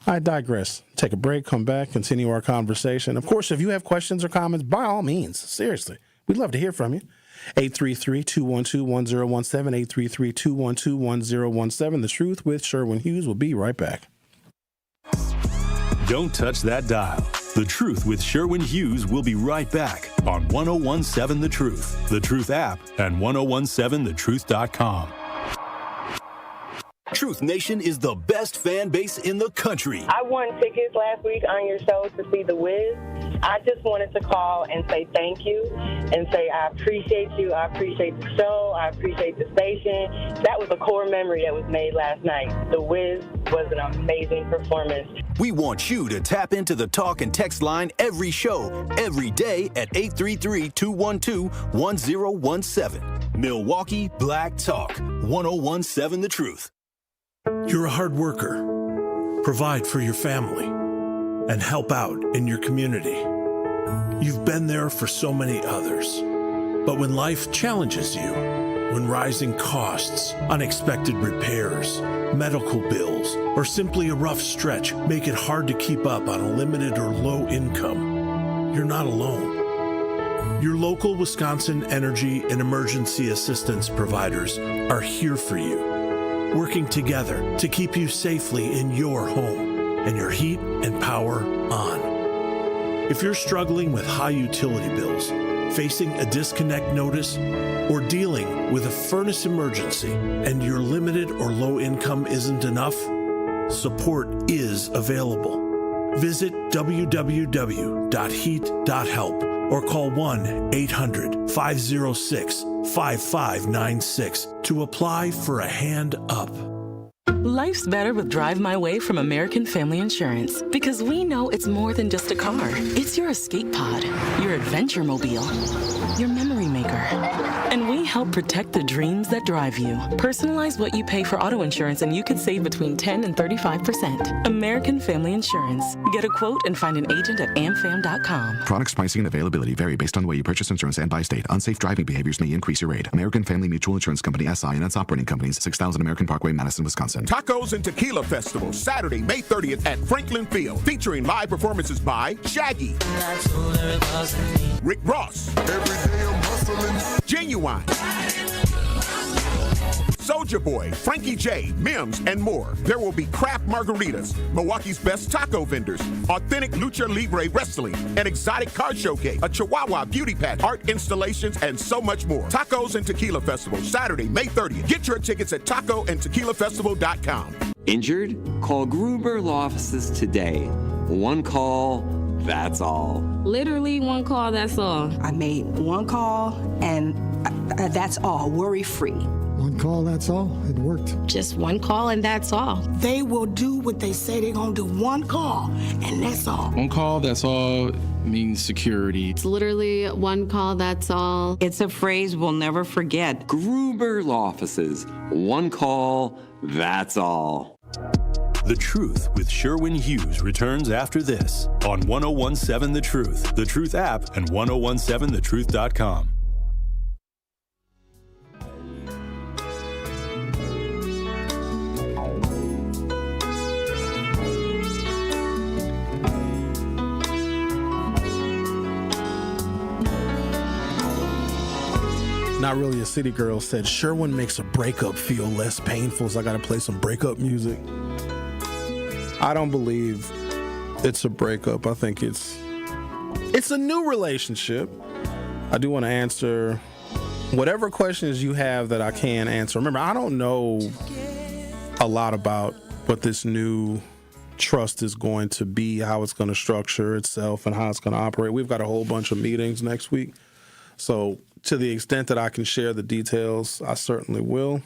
I digress. Take a break, come back, continue our conversation. Of course, if you have questions or comments, by all means, seriously, we'd love to hear from you. 833-212-1017, 833-212-1017. The Truth with Sherwin Hughes. Will be right back.
Don't touch that dial. The Truth with Sherwin Hughes will be right back on 1017 The Truth, The Truth app, and 1017thetruth.com.
Truth Nation is the best fan base in the country.
I won tickets last week on your show to see The Wiz. I just wanted to call and say thank you and say I appreciate you. I appreciate the show. I appreciate the station. That was a core memory that was made last night. The Wiz was an amazing performance.
We want you to tap into the talk and text line every show, every day at 833-212-1017. Milwaukee Black Talk, 1017 The Truth.
You're a hard worker. Provide for your family and help out in your community. You've been there for so many others. But when life challenges you, when rising costs, unexpected repairs, medical bills, or simply a rough stretch make it hard to keep up on a limited or low income, you're not alone. Your local Wisconsin energy and emergency assistance providers are here for you, working together to keep you safely in your home and your heat and power on. If you're struggling with high utility bills, facing a disconnect notice, or dealing with a furnace emergency and your limited or low income isn't enough, support is available. Visit www.heat.help or call 1-800-506-5596 to apply for a hand up.
Life's better with Drive My Way from American Family Insurance because we know it's more than just a car. It's your escape pod, your adventure mobile, your memory maker. And we help protect the dreams that drive you. Personalize what you pay for auto insurance and you could save between 10 and 35%. American Family Insurance. Get a quote and find an agent at amfam.com.
Products, pricing, and availability vary based on the way you purchase insurance and by state. Unsafe driving behaviors may increase your rate. American Family Mutual Insurance Company, SI, and its operating companies, 6000 American Parkway, Madison, Wisconsin.
Tacos and Tequila Festival, Saturday, May 30th at Franklin Field, featuring live performances by Shaggy, Rick Ross, Genuine, Soulja Boy, Frankie J, Mims, and more. There will be craft margaritas, Milwaukee's best taco vendors, authentic lucha libre wrestling, an exotic car showcase, a Chihuahua beauty patch, art installations, and so much more. Tacos and Tequila Festival, Saturday, May 30th. Get your tickets at tacoandtequilafestival.com.
Injured? Call Gruber Law Offices today. One call, that's all.
Literally one call, that's all.
I made one call, and that's all, worry-free.
One call, that's all. It worked.
Just one call and that's all.
They will do what they say they're going to do. One call and that's all.
One call, that's all means security.
It's literally one call, that's all.
It's a phrase we'll never forget.
Gruber Law Offices. One call, that's all.
The Truth with Sherwin Hughes returns after this on 1017 The Truth, The Truth app, and 1017thetruth.com.
Not Really a City Girl said, Sherwin makes a breakup feel less painful, so I gotta play some breakup music. I don't believe it's a breakup. I think it's a new relationship. I do want to answer whatever questions you have that I can answer. Remember, I don't know a lot about what this new trust is going to be, how it's going to structure itself, and how it's going to operate. We've got a whole bunch of meetings next week. So to the extent that I can share the details, I certainly will.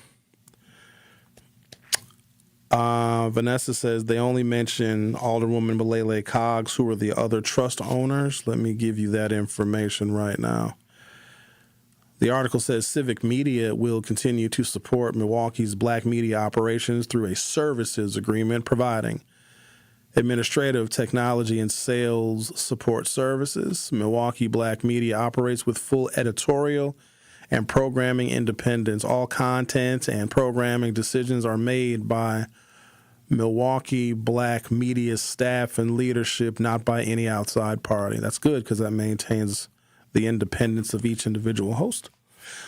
Vanessa says they only mention Alderwoman Malele Coggs, who are the other trust owners. Let me give you that information right now. The article says Civic Media will continue to support Milwaukee's black media operations through a services agreement providing administrative, technology, and sales support services. Milwaukee Black Media operates with full editorial and programming independence. All content and programming decisions are made by Milwaukee Black Media staff and leadership, not by any outside party. That's good because that maintains the independence of each individual host.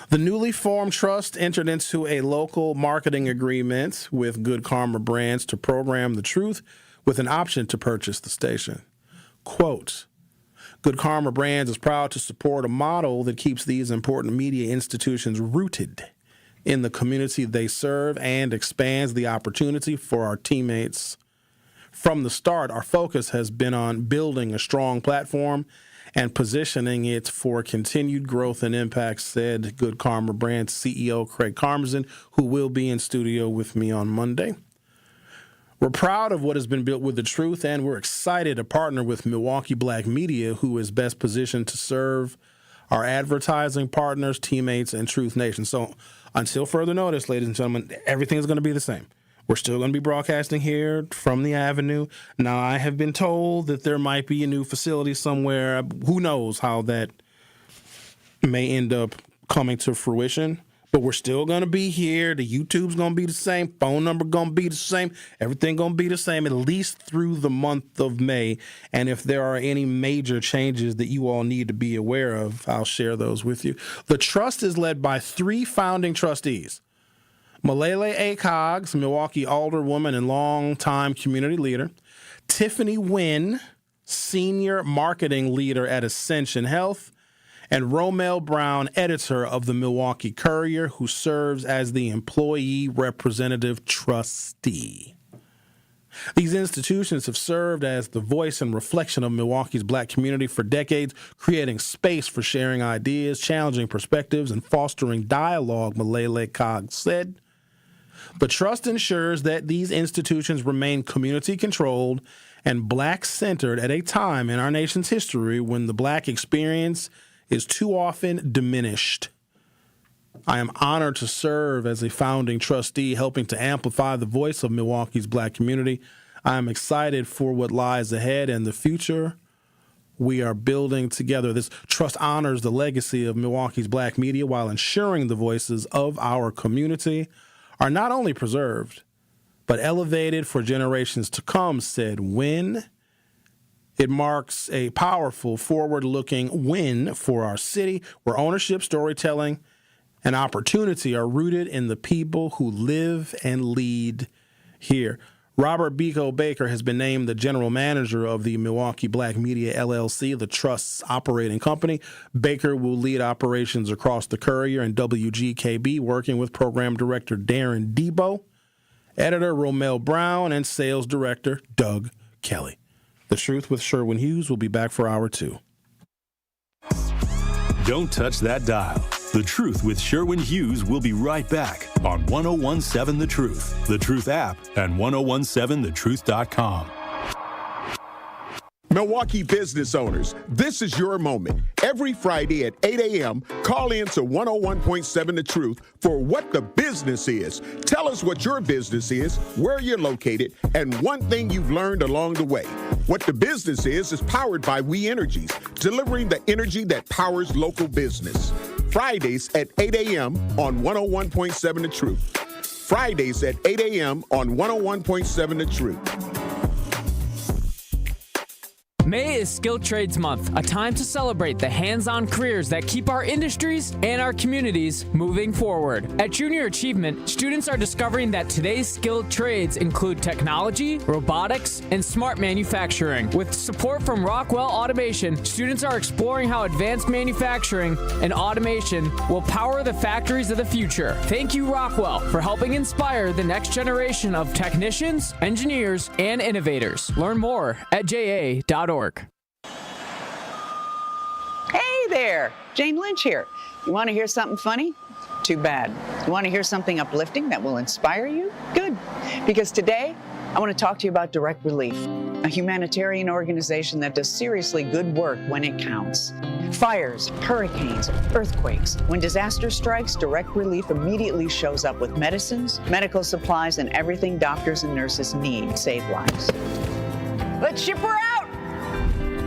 The newly formed trust entered into a local marketing agreement with Good Karma Brands to program The Truth with an option to purchase the station. Quote, Good Karma Brands is proud to support a model that keeps these important media institutions rooted in the community they serve and expands the opportunity for our teammates. From the start, our focus has been on building a strong platform and positioning it for continued growth and impact, said Good Karma Brands CEO Craig Karmazin, who will be in studio with me on Monday. We're proud of what has been built with The Truth, and we're excited to partner with Milwaukee Black Media, who is best positioned to serve our advertising partners, teammates, and Truth Nation. So until further notice, ladies and gentlemen, everything is going to be the same. We're still going to be broadcasting here from the Avenue. Now, I have been told that there might be a new facility somewhere. Who knows how that may end up coming to fruition. But we're still going to be here. The YouTube's going to be the same. Phone number going to be the same. Everything going to be the same, at least through the month of May. And if there are any major changes that you all need to be aware of, I'll share those with you. The trust is led by 3 founding trustees. Malele A. Coggs, Milwaukee alderwoman and longtime community leader. Tiffany Wynn, senior marketing leader at Ascension Health. And Romel Brown, editor of the Milwaukee Courier, who serves as the employee representative trustee. These institutions have served as the voice and reflection of Milwaukee's black community for decades, creating space for sharing ideas, challenging perspectives, and fostering dialogue, Malele Coggs said. The trust ensures that these institutions remain community-controlled and black-centered at a time in our nation's history when the black experience is too often diminished. I am honored to serve as a founding trustee, helping to amplify the voice of Milwaukee's black community. I am excited for what lies ahead and the future we are building together. This trust honors the legacy of Milwaukee's black media while ensuring the voices of our community are not only preserved, but elevated for generations to come, said Wynn. It marks a powerful, forward-looking win for our city, where ownership, storytelling, and opportunity are rooted in the people who live and lead here. Robert Biko Baker has been named the general manager of the Milwaukee Black Media LLC, the trust's operating company. Baker will lead operations across the Courier and WGKB, working with program director Darren Debo, editor Romel Brown, and sales director Doug Kelly. The Truth with Sherwin Hughes will be back for hour 2.
Don't touch that dial. The Truth with Sherwin Hughes will be right back on 1017 The Truth, The Truth app, and 1017thetruth.com.
Milwaukee business owners, this is your moment. Every Friday at 8 a.m., call in to 101.7 The Truth for What the Business Is. Tell us what your business is, where you're located, and one thing you've learned along the way. What the Business is powered by We Energies, delivering the energy that powers local business. Fridays at 8 a.m. on 101.7 The Truth. Fridays at 8 a.m. on 101.7 The Truth.
May is Skilled Trades Month, a time to celebrate the hands-on careers that keep our industries and our communities moving forward. At Junior Achievement, students are discovering that today's skilled trades include technology, robotics, and smart manufacturing. With support from Rockwell Automation, students are exploring how advanced manufacturing and automation will power the factories of the future. Thank you, Rockwell, for helping inspire the next generation of technicians, engineers, and innovators. Learn more at ja.org.
Hey there, Jane Lynch here. You want to hear something funny? Too bad. You want to hear something uplifting that will inspire you? Good. Because today, I want to talk to you about Direct Relief, a humanitarian organization that does seriously good work when it counts. Fires, hurricanes, earthquakes. When disaster strikes, Direct Relief immediately shows up with medicines, medical supplies, and everything doctors and nurses need to save lives. Let's ship her out!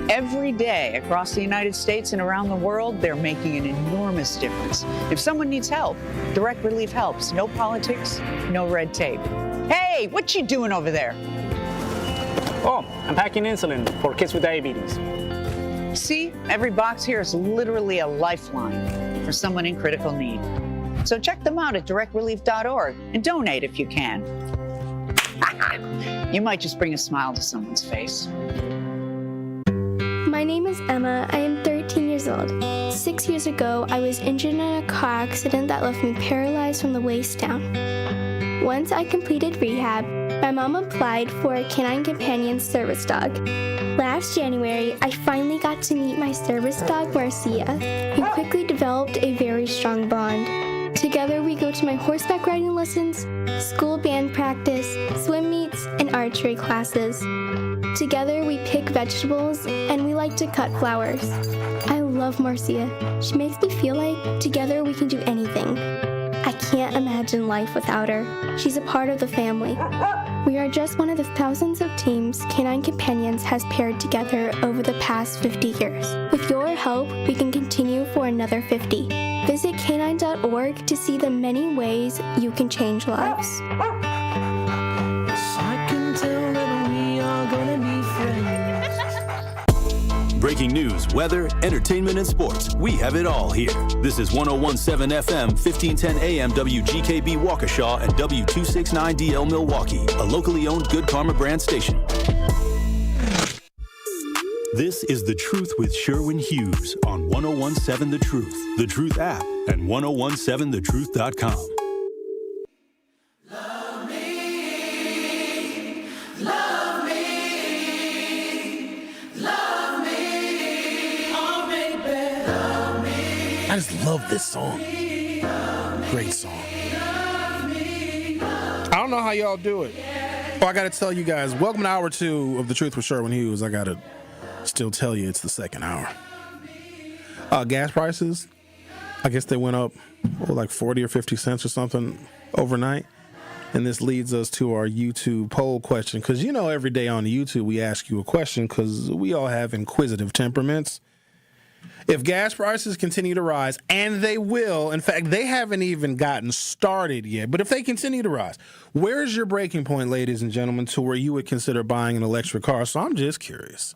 Every day across the United States and around the world, they're making an enormous difference. If someone needs help, Direct Relief helps. No politics, no red tape. Hey, what you doing over there?
Oh, I'm packing insulin for kids with diabetes.
See, every box here is literally a lifeline for someone in critical need. So check them out at directrelief.org and donate if you can. You might just bring a smile to someone's face.
My name is Emma. I am 13 years old. 6 years ago, I was injured in a car accident that left me paralyzed from the waist down. Once I completed rehab, my mom applied for a canine companion service dog. Last January, I finally got to meet my service dog, Marcia. We quickly developed a very strong bond. Together, we go to my horseback riding lessons, school band practice, swim meets, and archery classes. Together, we pick vegetables, and we like to cut flowers. I love Marcia. She makes me feel like together we can do anything. I can't imagine life without her. She's a part of the family. We are just one of the thousands of teams Canine Companions has paired together over the past 50 years. With your help, we can continue for another 50. Visit canine.org to see the many ways you can change lives.
Breaking news, weather, entertainment, and sports. We have it all here. This is 1017 FM, 1510 AM WGKB Waukesha and W269DL Milwaukee, a locally owned Good Karma brand station. This is The Truth with Sherwin Hughes on 1017 The Truth, The Truth app, and 1017thetruth.com.
I just love this song. Great song. I don't know how y'all do it. Oh, I got to tell you guys, welcome to hour 2 of The Truth with Sherwin Hughes. I got to still tell you it's the second hour. Gas prices, I guess they went up like 40 or 50 cents or something overnight. And this leads us to our YouTube poll question. Because, you know, every day on YouTube we ask you a question because we all have inquisitive temperaments. If gas prices continue to rise, and they will, in fact, they haven't even gotten started yet, but if they continue to rise, where's your breaking point, ladies and gentlemen, to where you would consider buying an electric car? So I'm just curious.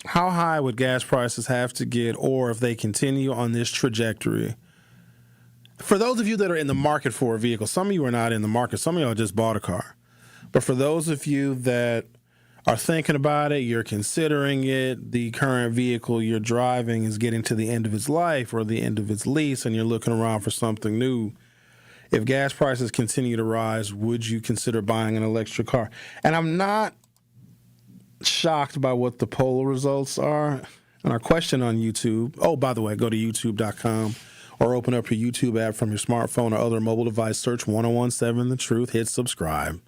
How high would gas prices have to get, or if they continue on this trajectory? For those of you that are in the market for a vehicle, some of you are not in the market, some of y'all just bought a car. But for those of you that are thinking about it, you're considering it, the current vehicle you're driving is getting to the end of its life or the end of its lease, and you're looking around for something new. If gas prices continue to rise, would you consider buying an electric car? And I'm not shocked by what the poll results are. And our question on YouTube, oh, by the way, go to youtube.com or open up your YouTube app from your smartphone or other mobile device, search 1017 The Truth, hit subscribe.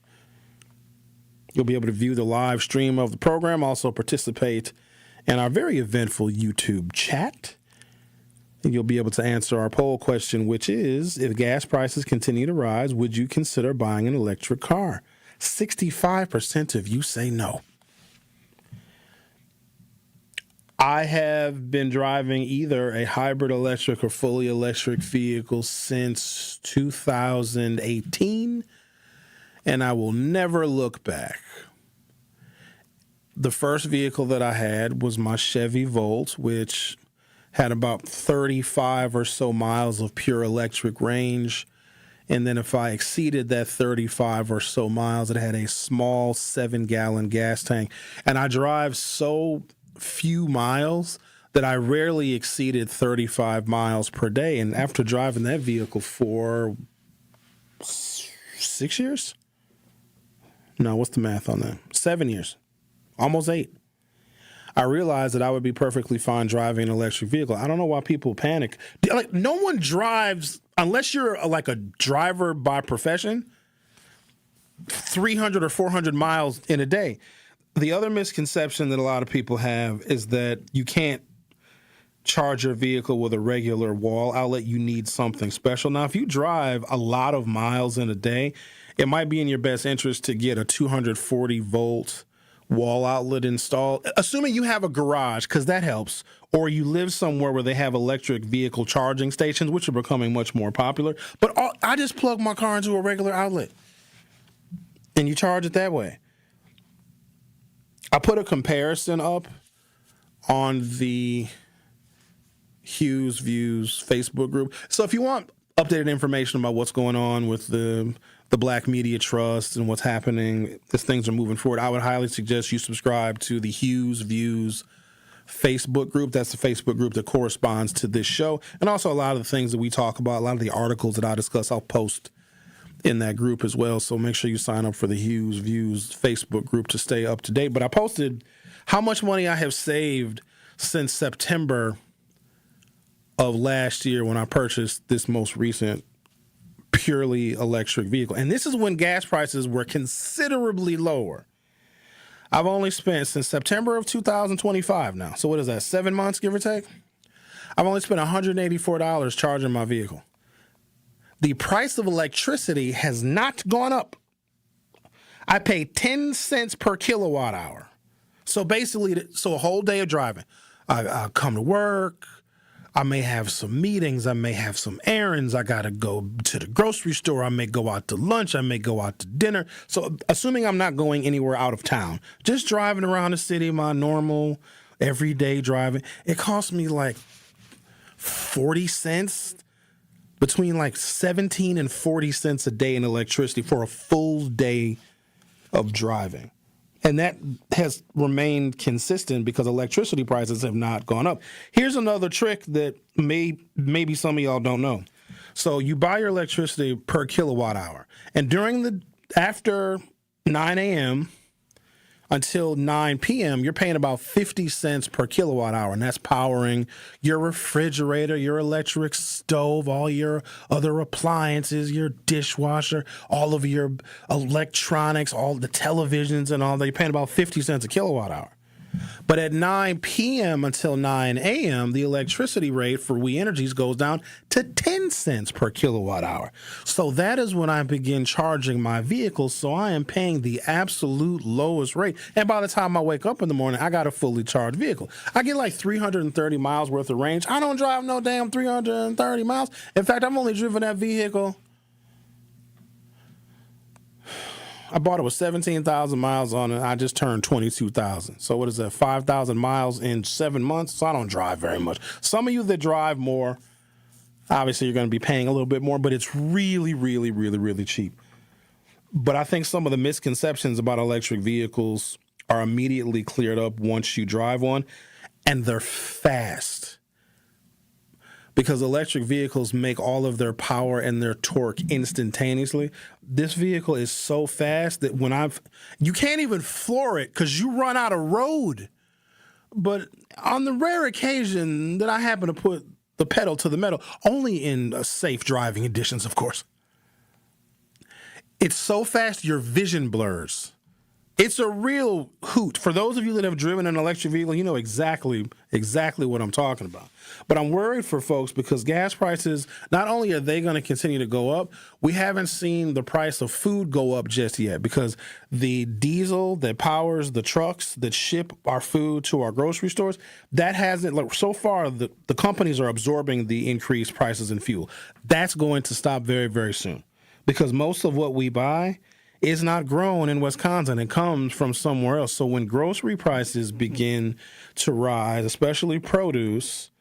You'll be able to view the live stream of the program, also participate in our very eventful YouTube chat. And you'll be able to answer our poll question, which is, if gas prices continue to rise, would you consider buying an electric car? 65% of you say no. I have been driving either a hybrid electric or fully electric vehicle since 2018. And I will never look back. The first vehicle that I had was my Chevy Volt, which had about 35 or so miles of pure electric range. And then if I exceeded that 35 or so miles, it had a small 7-gallon gas tank. And I drive so few miles that I rarely exceeded 35 miles per day. And after driving that vehicle for 6 years? No, what's the math on that? 7 years, almost 8. I realized that I would be perfectly fine driving an electric vehicle. I don't know why people panic. Like, no one drives, unless you're like a driver by profession, 300 or 400 miles in a day. The other misconception that a lot of people have is that you can't charge your vehicle with a regular wall outlet. You need something special. Now, if you drive a lot of miles in a day, it might be in your best interest to get a 240-volt wall outlet installed, assuming you have a garage, because that helps, or you live somewhere where they have electric vehicle charging stations, which are becoming much more popular. But I just plug my car into a regular outlet, and you charge it that way. I put a comparison up on the Hughes Views Facebook group. So if you want updated information about what's going on with the Black Media Trust and what's happening as things are moving forward, I would highly suggest you subscribe to the Hughes Views Facebook group. That's the Facebook group that corresponds to this show. And also a lot of the things that we talk about, a lot of the articles that I discuss, I'll post in that group as well. So make sure you sign up for the Hughes Views Facebook group to stay up to date. But I posted how much money I have saved since September of last year when I purchased this most recent purely electric vehicle. And this is when gas prices were considerably lower. I've only spent since September of 2025 now. So what is that, 7 months, give or take? I've only spent $184 charging my vehicle. The price of electricity has not gone up. I pay 10 cents per kilowatt hour. So basically, a whole day of driving. I come to work. I may have some meetings. I may have some errands. I got to go to the grocery store. I may go out to lunch. I may go out to dinner. So assuming I'm not going anywhere out of town, just driving around the city, my normal everyday driving, it costs me like 40 cents, between like 17 and 40 cents a day in electricity for a full day of driving. And that has remained consistent because electricity prices have not gone up. Here's another trick that maybe some of y'all don't know. So you buy your electricity per kilowatt hour. And after 9 a.m. until 9 p.m., you're paying about 50 cents per kilowatt hour. And that's powering your refrigerator, your electric stove, all your other appliances, your dishwasher, all of your electronics, all the televisions and all that. You're paying about 50 cents a kilowatt hour. But at 9 p.m. until 9 a.m., the electricity rate for We Energies goes down to 10 cents per kilowatt hour. So that is when I begin charging my vehicle. So I am paying the absolute lowest rate. And by the time I wake up in the morning, I got a fully charged vehicle. I get like 330 miles worth of range. I don't drive no damn 330 miles. In fact, I've only driven that vehicle. I bought it with 17,000 miles on it. I just turned 22,000. So what is that, 5,000 miles in 7 months? So I don't drive very much. Some of you that drive more, obviously you're going to be paying a little bit more, but it's really, really, really, really cheap. But I think some of the misconceptions about electric vehicles are immediately cleared up once you drive one, and they're fast. Because electric vehicles make all of their power and their torque instantaneously. This vehicle is so fast that you can't even floor it because you run out of road. But on the rare occasion that I happen to put the pedal to the metal, only in safe driving editions, of course, it's so fast your vision blurs. It's a real hoot. For those of you that have driven an electric vehicle, you know exactly what I'm talking about. But I'm worried for folks because gas prices, not only are they going to continue to go up, we haven't seen the price of food go up just yet because the diesel that powers the trucks that ship our food to our grocery stores, that hasn't, so far the companies are absorbing the increased prices in fuel. That's going to stop very, very soon because most of what we buy is not grown in Wisconsin. It comes from somewhere else. So when grocery prices begin to rise, especially produce,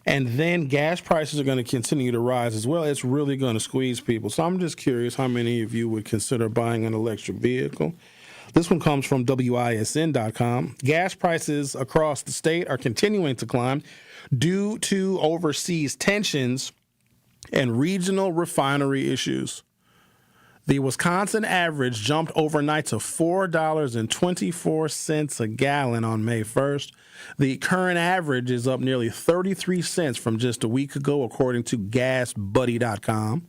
and then gas prices are going to continue to rise as well, it's really going to squeeze people. So I'm just curious how many of you would consider buying an electric vehicle. This one comes from WISN.com. Gas prices across the state are continuing to climb due to overseas tensions and regional refinery issues. The Wisconsin average jumped overnight to $4.24 a gallon on May 1st. The current average is up nearly 33 cents from just a week ago, according to GasBuddy.com.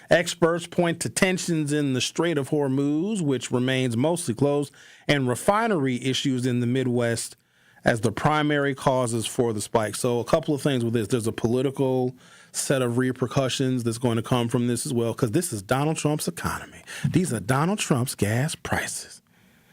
Experts point to tensions in the Strait of Hormuz, which remains mostly closed, and refinery issues in the Midwest as the primary causes for the spike. So a couple of things with this. There's a political set of repercussions that's going to come from this as well, because this is Donald Trump's economy. These are Donald Trump's gas prices.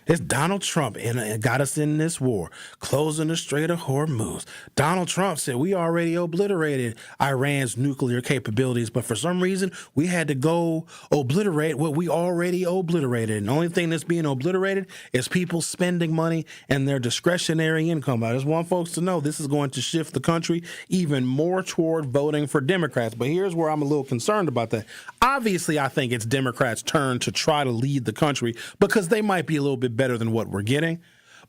It's Donald Trump and got us in this war, closing the Strait of Hormuz. Donald Trump said we already obliterated Iran's nuclear capabilities, but for some reason we had to go obliterate what we already obliterated. And the only thing that's being obliterated is people spending money and their discretionary income. I just want folks to know this is going to shift the country even more toward voting for Democrats. But here's where I'm a little concerned about that. Obviously, I think it's Democrats' turn to try to lead the country because they might be a little bit better than what we're getting.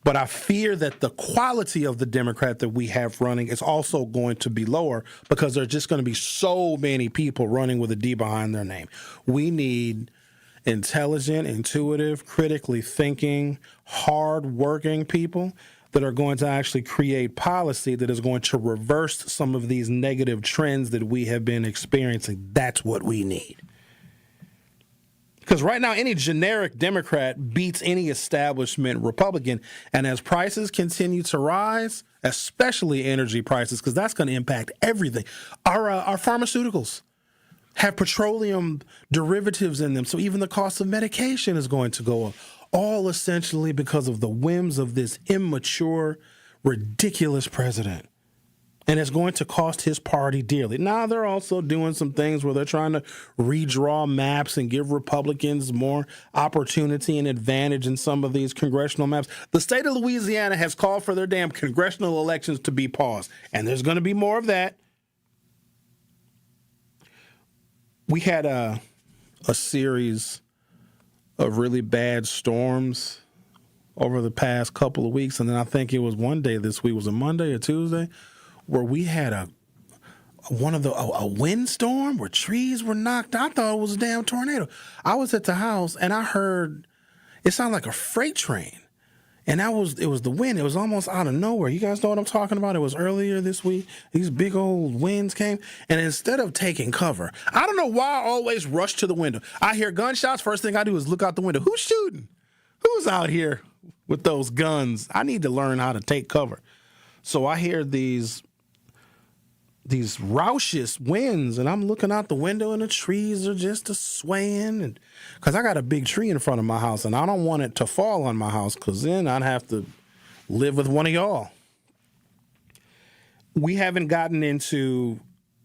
But I fear that the quality of the Democrat that we have running is also going to be lower because there's just going to be so many people running with a D behind their name. We need intelligent, intuitive, critically thinking, hard-working people that are going to actually create policy that is going to reverse some of these negative trends that we have been experiencing. That's what we need. Because right now, any generic Democrat beats any establishment Republican. And as prices continue to rise, especially energy prices, because that's going to impact everything. Our pharmaceuticals have petroleum derivatives in them. So even the cost of medication is going to go up. All essentially because of the whims of this immature, ridiculous president. And it's going to cost his party dearly. Now, they're also doing some things where they're trying to redraw maps and give Republicans more opportunity and advantage in some of these congressional maps. The state of Louisiana has called for their damn congressional elections to be paused. And there's going to be more of that. We had a series of really bad storms over the past couple of weeks. And then I think it was one day this week, was it Monday or Tuesday, where we had a windstorm where trees were knocked out. I thought it was a damn tornado. I was at the house and I heard it sounded like a freight train. And it was the wind. It was almost out of nowhere. You guys know what I'm talking about? It was earlier this week. These big old winds came. And instead of taking cover, I don't know why I always rush to the window. I hear gunshots. First thing I do is look out the window. Who's shooting? Who's out here with those guns? I need to learn how to take cover. So I hear these raucous winds, and I'm looking out the window, and the trees are just swaying. And because I got a big tree in front of my house, and I don't want it to fall on my house, because then I'd have to live with one of y'all. We haven't gotten into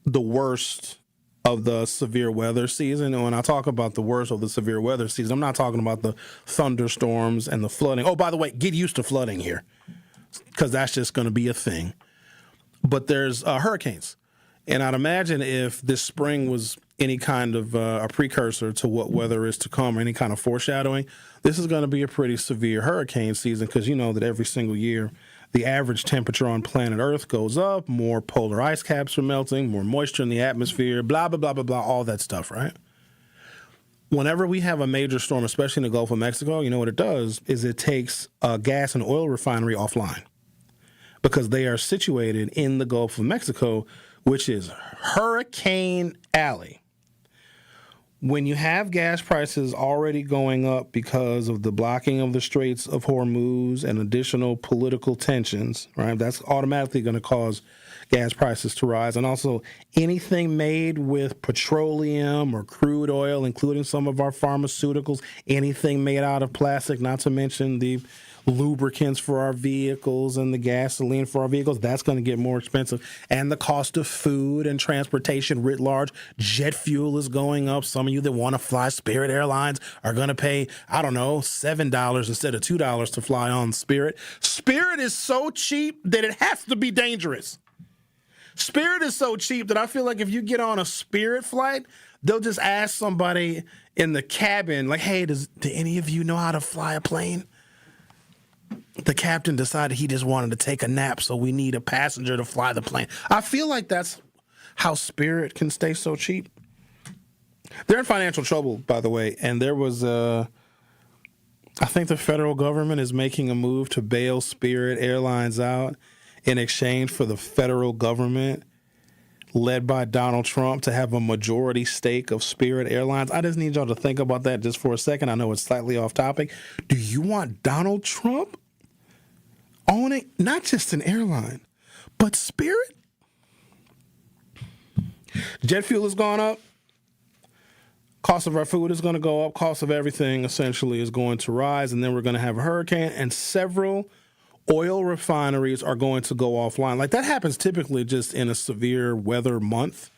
the worst of the severe weather season. And when I talk about the worst of the severe weather season, I'm not talking about the thunderstorms and the flooding. Oh, by the way, get used to flooding here, because that's just going to be a thing. But there's hurricanes. And I'd imagine if this spring was any kind of a precursor to what weather is to come, or any kind of foreshadowing, this is going to be a pretty severe hurricane season, because you know that every single year the average temperature on planet Earth goes up, more polar ice caps are melting, more moisture in the atmosphere, blah, blah, blah, blah, blah, all that stuff, right? Whenever we have a major storm, especially in the Gulf of Mexico, you know what it does is it takes a gas and oil refinery offline, because they are situated in the Gulf of Mexico, which is Hurricane Alley. When you have gas prices already going up because of the blocking of the Straits of Hormuz and additional political tensions, right, that's automatically going to cause gas prices to rise. And also anything made with petroleum or crude oil, including some of our pharmaceuticals, anything made out of plastic, not to mention the lubricants for our vehicles and the gasoline for our vehicles, that's going to get more expensive. And the cost of food and transportation writ large. Jet fuel is going up. Some of you that want to fly Spirit Airlines are going to pay, I don't know, $7 instead of $2 to fly on Spirit. Spirit is so cheap that it has to be dangerous. Spirit is so cheap that I feel like if you get on a Spirit flight, they'll just ask somebody in the cabin, like, hey, do any of you know how to fly a plane? The captain decided he just wanted to take a nap, so we need a passenger to fly the plane. I feel like that's how Spirit can stay so cheap. They're in financial trouble, by the way, and there was I think the federal government is making a move to bail Spirit Airlines out in exchange for the federal government, led by Donald Trump, to have a majority stake of Spirit Airlines. I just need y'all to think about that just for a second. I know it's slightly off topic. Do you want Donald Trump owning not just an airline, but Spirit? Jet fuel has gone up. Cost of our food is going to go up. Cost of everything essentially is going to rise. And then we're going to have a hurricane, and several oil refineries are going to go offline. Like, that happens typically just in a severe weather month.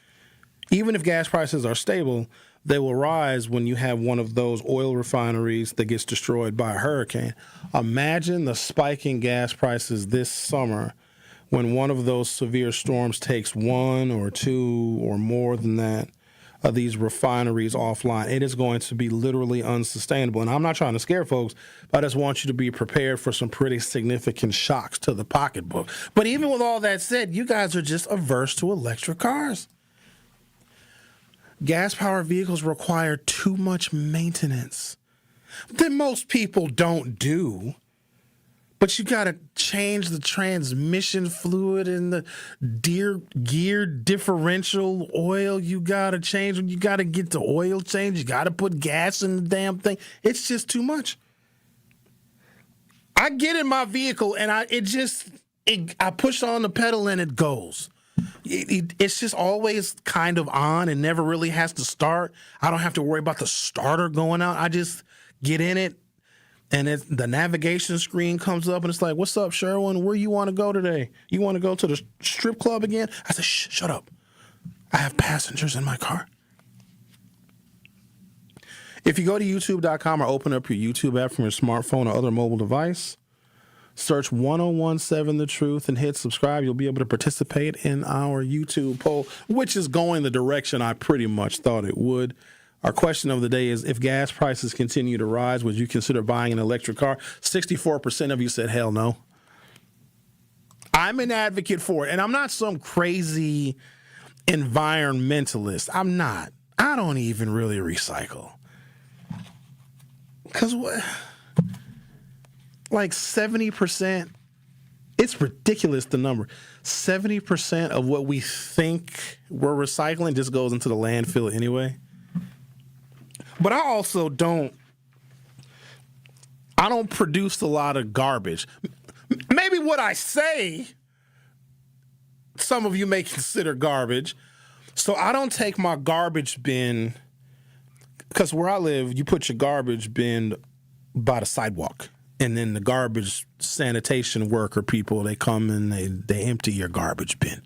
Even if gas prices are stable, they will rise when you have one of those oil refineries that gets destroyed by a hurricane. Imagine the spike in gas prices this summer when one of those severe storms takes one or two or more than that of these refineries offline. It is going to be literally unsustainable. And I'm not trying to scare folks, but I just want you to be prepared for some pretty significant shocks to the pocketbook. But even with all that said, you guys are just averse to electric cars. Gas-powered vehicles require too much maintenance that most people don't do. But you got to change the transmission fluid and the gear differential oil. You got to change. You got to get the oil change. You got to put gas in the damn thing. It's just too much. I get in my vehicle and I push on the pedal and it goes. It's just always kind of on and never really has to start. I don't have to worry about the starter going out. I just get in it. And the navigation screen comes up, and it's like, what's up, Sherwin? Where you want to go today? You want to go to the strip club again? I said, shh, shut up. I have passengers in my car. If you go to YouTube.com or open up your YouTube app from your smartphone or other mobile device, search 1017 The Truth and hit subscribe. You'll be able to participate in our YouTube poll, which is going the direction I pretty much thought it would. Our question of the day is, if gas prices continue to rise, would you consider buying an electric car? 64% of you said, hell no. I'm an advocate for it, and I'm not some crazy environmentalist. I'm not. I don't even really recycle. Because what? Like 70%, it's ridiculous, the number. 70% of what we think we're recycling just goes into the landfill anyway. But I also don't produce a lot of garbage. Maybe what I say, some of you may consider garbage. So I don't take my garbage bin, because where I live, you put your garbage bin by the sidewalk. And then the garbage sanitation worker people, they come and they empty your garbage bin.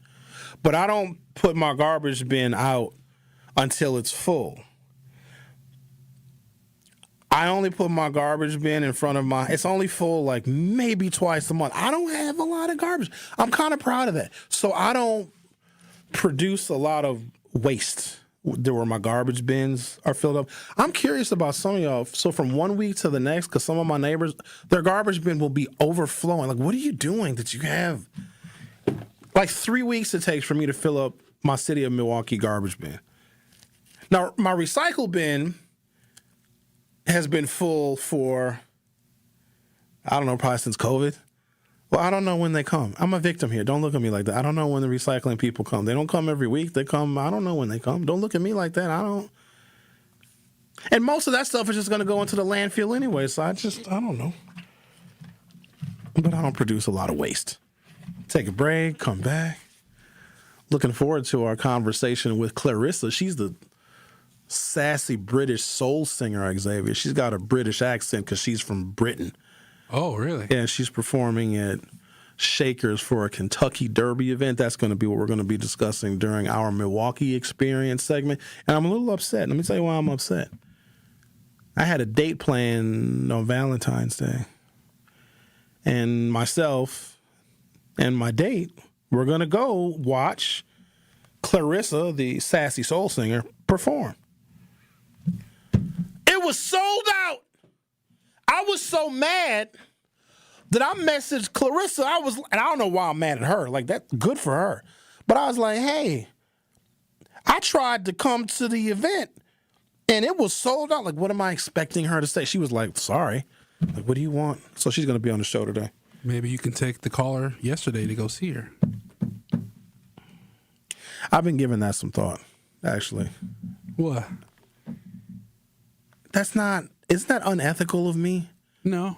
But I don't put my garbage bin out until it's full. I only put my garbage bin in front of it's only full like maybe twice a month. I don't have a lot of garbage. I'm kind of proud of that. So I don't produce a lot of waste where my garbage bins are filled up. I'm curious about some of y'all. So from one week to the next, because some of my neighbors, their garbage bin will be overflowing. Like, what are you doing that you have? Like 3 weeks it takes for me to fill up my city of Milwaukee garbage bin. Now, my recycle bin has been full for, I don't know, probably since COVID. Well, I don't know when they come. I'm a victim here. Don't look at me like that. I don't know when the recycling people come. They don't come every week. They come, I don't know when they come. Don't look at me like that. I don't. And most of that stuff is just going to go into the landfill anyway, so I don't know. But I don't produce a lot of waste. Take a break, come back. Looking forward to our conversation with Clarissa. She's the sassy British soul singer, Xavier. She's got a British accent because she's from Britain.
Oh, really?
Yeah, she's performing at Shakers for a Kentucky Derby event. That's going to be what we're going to be discussing during our Milwaukee Experience segment. And I'm a little upset. Let me tell you why I'm upset. I had a date planned on Valentine's Day. And myself and my date, we're going to go watch Clarissa, the sassy soul singer, perform. It was sold out. I was so mad that I messaged Clarissa. And I don't know why I'm mad at her. Like, that's good for her. But I was like, hey, I tried to come to the event and it was sold out. Like, what am I expecting her to say? She was like, sorry. Like, what do you want? So she's going to be on the show today.
Maybe you can take the caller yesterday to go see her.
I've been giving that some thought, actually.
What?
Isn't that unethical of me?
No.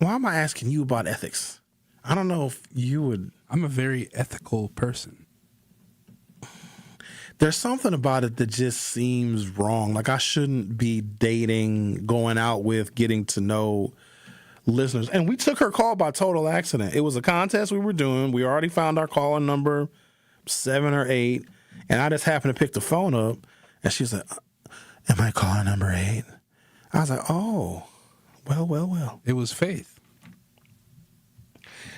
Why am I asking you about ethics? I don't know if you would.
I'm a very ethical person.
There's something about it that just seems wrong. Like, I shouldn't be dating, going out with, getting to know listeners. And we took her call by total accident. It was a contest we were doing. We already found our caller number 7 or 8. And I just happened to pick the phone up. And she's like, am I calling number 8? I was like, oh, well.
It was Faith.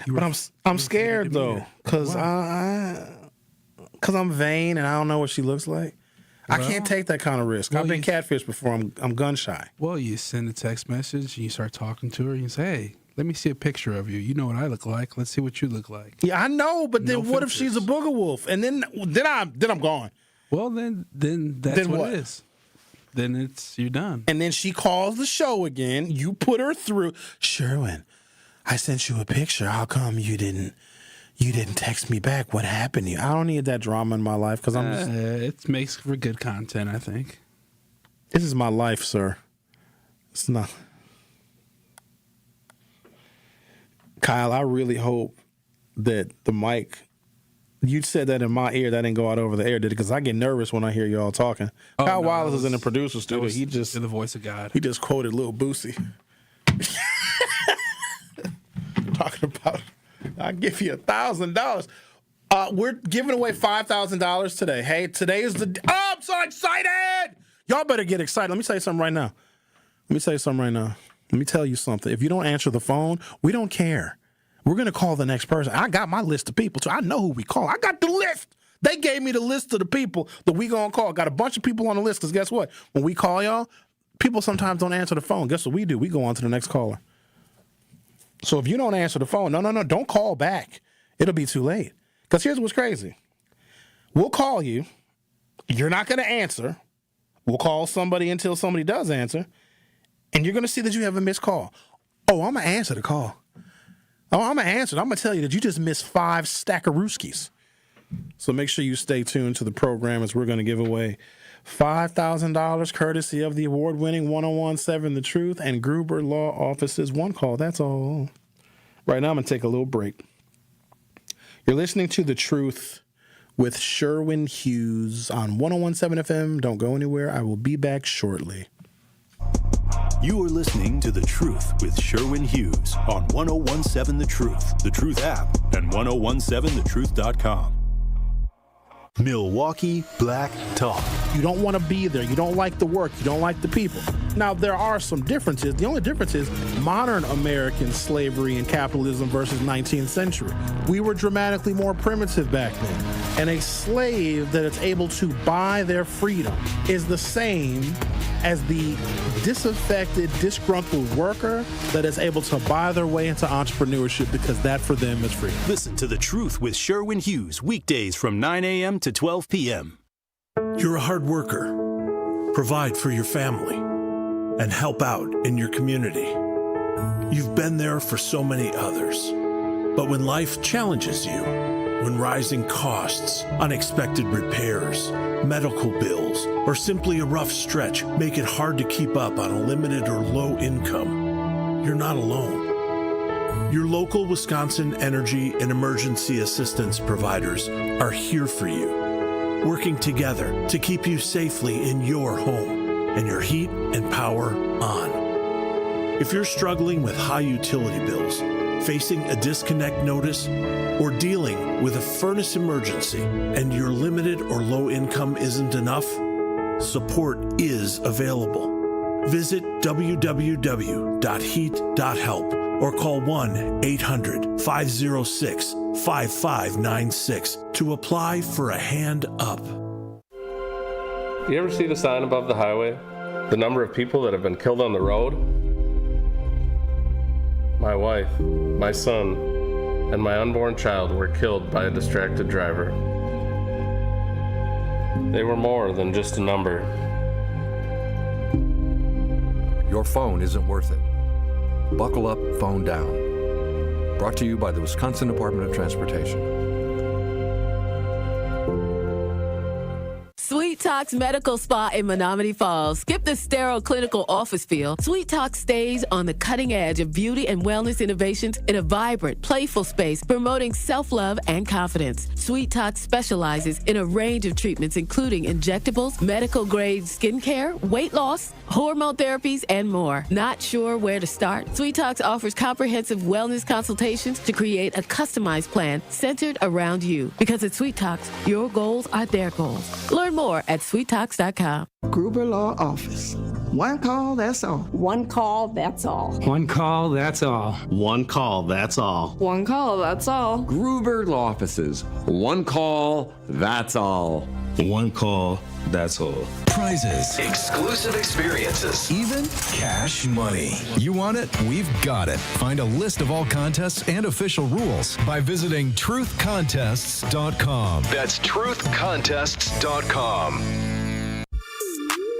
But I'm scared, though, because I'm vain and I don't know what she looks like. Well, I can't take that kind of risk. I've been catfished before. I'm gun shy.
Well, you send a text message and you start talking to her and you say, hey, let me see a picture of you. You know what I look like. Let's see what you look like.
Yeah, I know, but then what if she's a booger wolf? And then I'm gone.
Well, then that's what it is. Then you're done.
And then she calls the show again. You put her through. Sherwin, I sent you a picture. How come you didn't text me back? What happened to you? I don't need that drama in my life because I'm just...
It makes for good content, I think.
This is my life, sir. It's not... Kyle, I really hope that the mic... You said that in my ear. That didn't go out over the air, did it? Because I get nervous when I hear y'all talking. Kyle Wallace is in the producer studio. He just...
the voice of God.
He just quoted Lil Boosie. Talking about, I'll give you $1,000. We're giving away $5,000 today. Hey, today is the... Oh, I'm so excited! Y'all better get excited. Let me tell you something right now. Let me tell you something. If you don't answer the phone, we don't care. We're going to call the next person. I got my list of people, too. I know who we call. I got the list. They gave me the list of the people that we going to call. Got a bunch of people on the list because guess what? When we call y'all, people sometimes don't answer the phone. Guess what we do? We go on to the next caller. So if you don't answer the phone, no, don't call back. It'll be too late. Because here's what's crazy. We'll call you. You're not going to answer. We'll call somebody until somebody does answer. And you're going to see that you have a missed call. Oh, I'm going to answer the call. Oh, I'm going to answer it. I'm going to tell you that you just missed 5 Stackarooskies. So make sure you stay tuned to the program as we're going to give away $5,000 courtesy of the award-winning 1017 The Truth and Gruber Law Offices. One call, that's all. Right now, I'm going to take a little break. You're listening to The Truth with Sherwin Hughes on 1017 FM. Don't go anywhere. I will be back shortly.
You are listening to The Truth with Sherwin Hughes on 1017 The Truth app, and 1017thetruth.com. Milwaukee Black Talk.
You don't want to be there. You don't like the work. You don't like the people. Now, there are some differences. The only difference is modern American slavery and capitalism versus 19th century. We were dramatically more primitive back then. And a slave that is able to buy their freedom is the same as the disaffected, disgruntled worker that is able to buy their way into entrepreneurship because that for them is free.
Listen to The Truth with Sherwin Hughes weekdays from 9 a.m. to 12 p.m.
You're a hard worker. Provide for your family and help out in your community. You've been there for so many others. But when life challenges you, when rising costs, unexpected repairs, medical bills, or simply a rough stretch make it hard to keep up on a limited or low income, you're not alone. Your local Wisconsin energy and emergency assistance providers are here for you, working together to keep you safely in your home and your heat and power on. If you're struggling with high utility bills, facing a disconnect notice, or dealing with a furnace emergency and your limited or low income isn't enough, support is available. Visit www.heat.help or call 1-800-506-5596 to apply for a hand up.
You ever see the sign above the highway? The number of people that have been killed on the road? My wife, my son, and my unborn child were killed by a distracted driver. They were more than just a number.
Your phone isn't worth it. Buckle up, phone down. Brought to you by the Wisconsin Department of Transportation.
Sweet Talks Medical Spa in Menominee Falls. Skip the sterile clinical office feel. Sweet Talk stays on the cutting edge of beauty and wellness innovations in a vibrant, playful space promoting self-love and confidence. Sweet Talk specializes in a range of treatments including injectables, medical-grade skincare, weight loss, hormone therapies, and more. Not sure where to start? Sweet Talks offers comprehensive wellness consultations to create a customized plan centered around you. Because at Sweet Talks, your goals are their goals. Learn more at sweettalks.com.
Gruber Law Office. One call, that's all.
One call, that's all.
One call, that's all.
One call, that's all.
One call, that's all.
Gruber Law Offices. One call, that's all.
One call, that's all.
Prizes, exclusive experiences, even cash money. You want it? We've got it. Find a list of all contests and official rules by visiting truthcontests.com. That's truthcontests.com.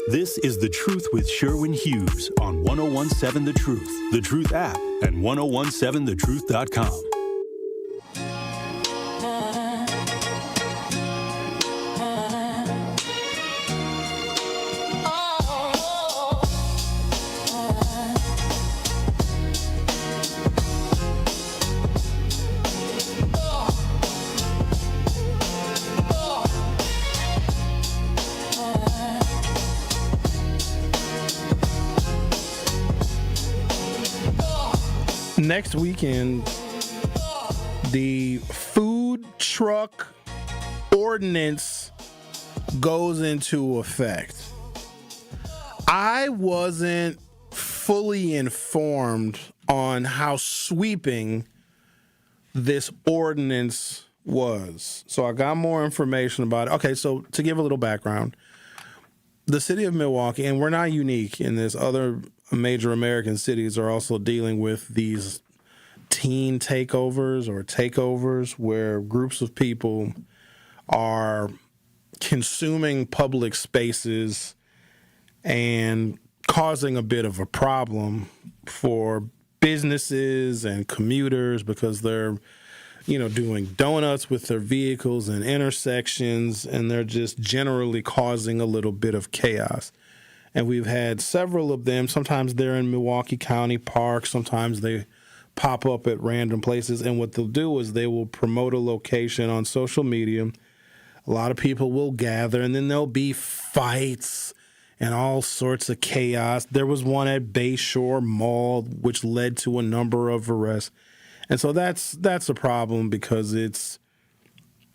This is The Truth with Sherwin Hughes on 1017 The Truth, The Truth app, and 1017thetruth.com.
Next weekend, the food truck ordinance goes into effect. I wasn't fully informed on how sweeping this ordinance was, so I got more information about it. Okay, so to give a little background, the city of Milwaukee, and we're not unique in this, other major American cities are also dealing with these teen takeovers or takeovers where groups of people are consuming public spaces and causing a bit of a problem for businesses and commuters because they're, doing donuts with their vehicles in intersections, and they're just generally causing a little bit of chaos. And we've had several of them. Sometimes they're in Milwaukee County Park. Sometimes they pop up at random places. And what they'll do is they will promote a location on social media. A lot of people will gather, and then there'll be fights and all sorts of chaos. There was one at Bayshore Mall, which led to a number of arrests. And so that's a problem because it's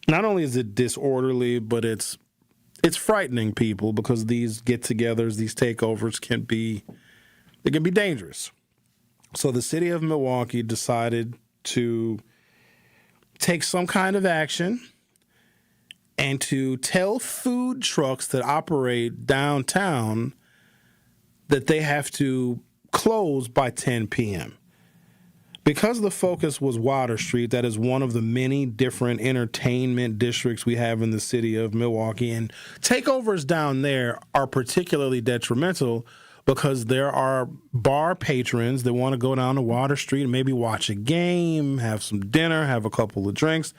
not only is it disorderly, but it's frightening people because these get-togethers, these takeovers can be dangerous. So the city of Milwaukee decided to take some kind of action and to tell food trucks that operate downtown that they have to close by 10 p.m. Because the focus was Water Street, that is one of the many different entertainment districts we have in the city of Milwaukee, and takeovers down there are particularly detrimental because there are bar patrons that want to go down to Water Street and maybe watch a game, have some dinner, have a couple of drinks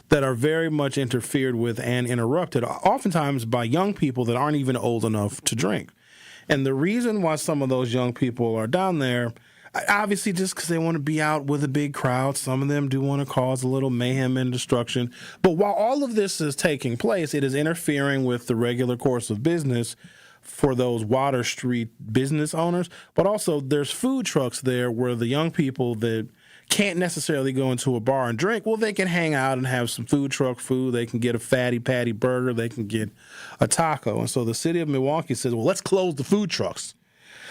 that are very much interfered with and interrupted, oftentimes by young people that aren't even old enough to drink. And the reason why some of those young people are down there, obviously just because they want to be out with a big crowd. Some of them do want to cause a little mayhem and destruction. But while all of this is taking place, it is interfering with the regular course of business for those Water Street business owners. But also there's food trucks there where the young people that can't necessarily go into a bar and drink, well, they can hang out and have some food truck food. They can get a fatty patty burger. They can get a taco. And so the city of Milwaukee says, well, let's close the food trucks.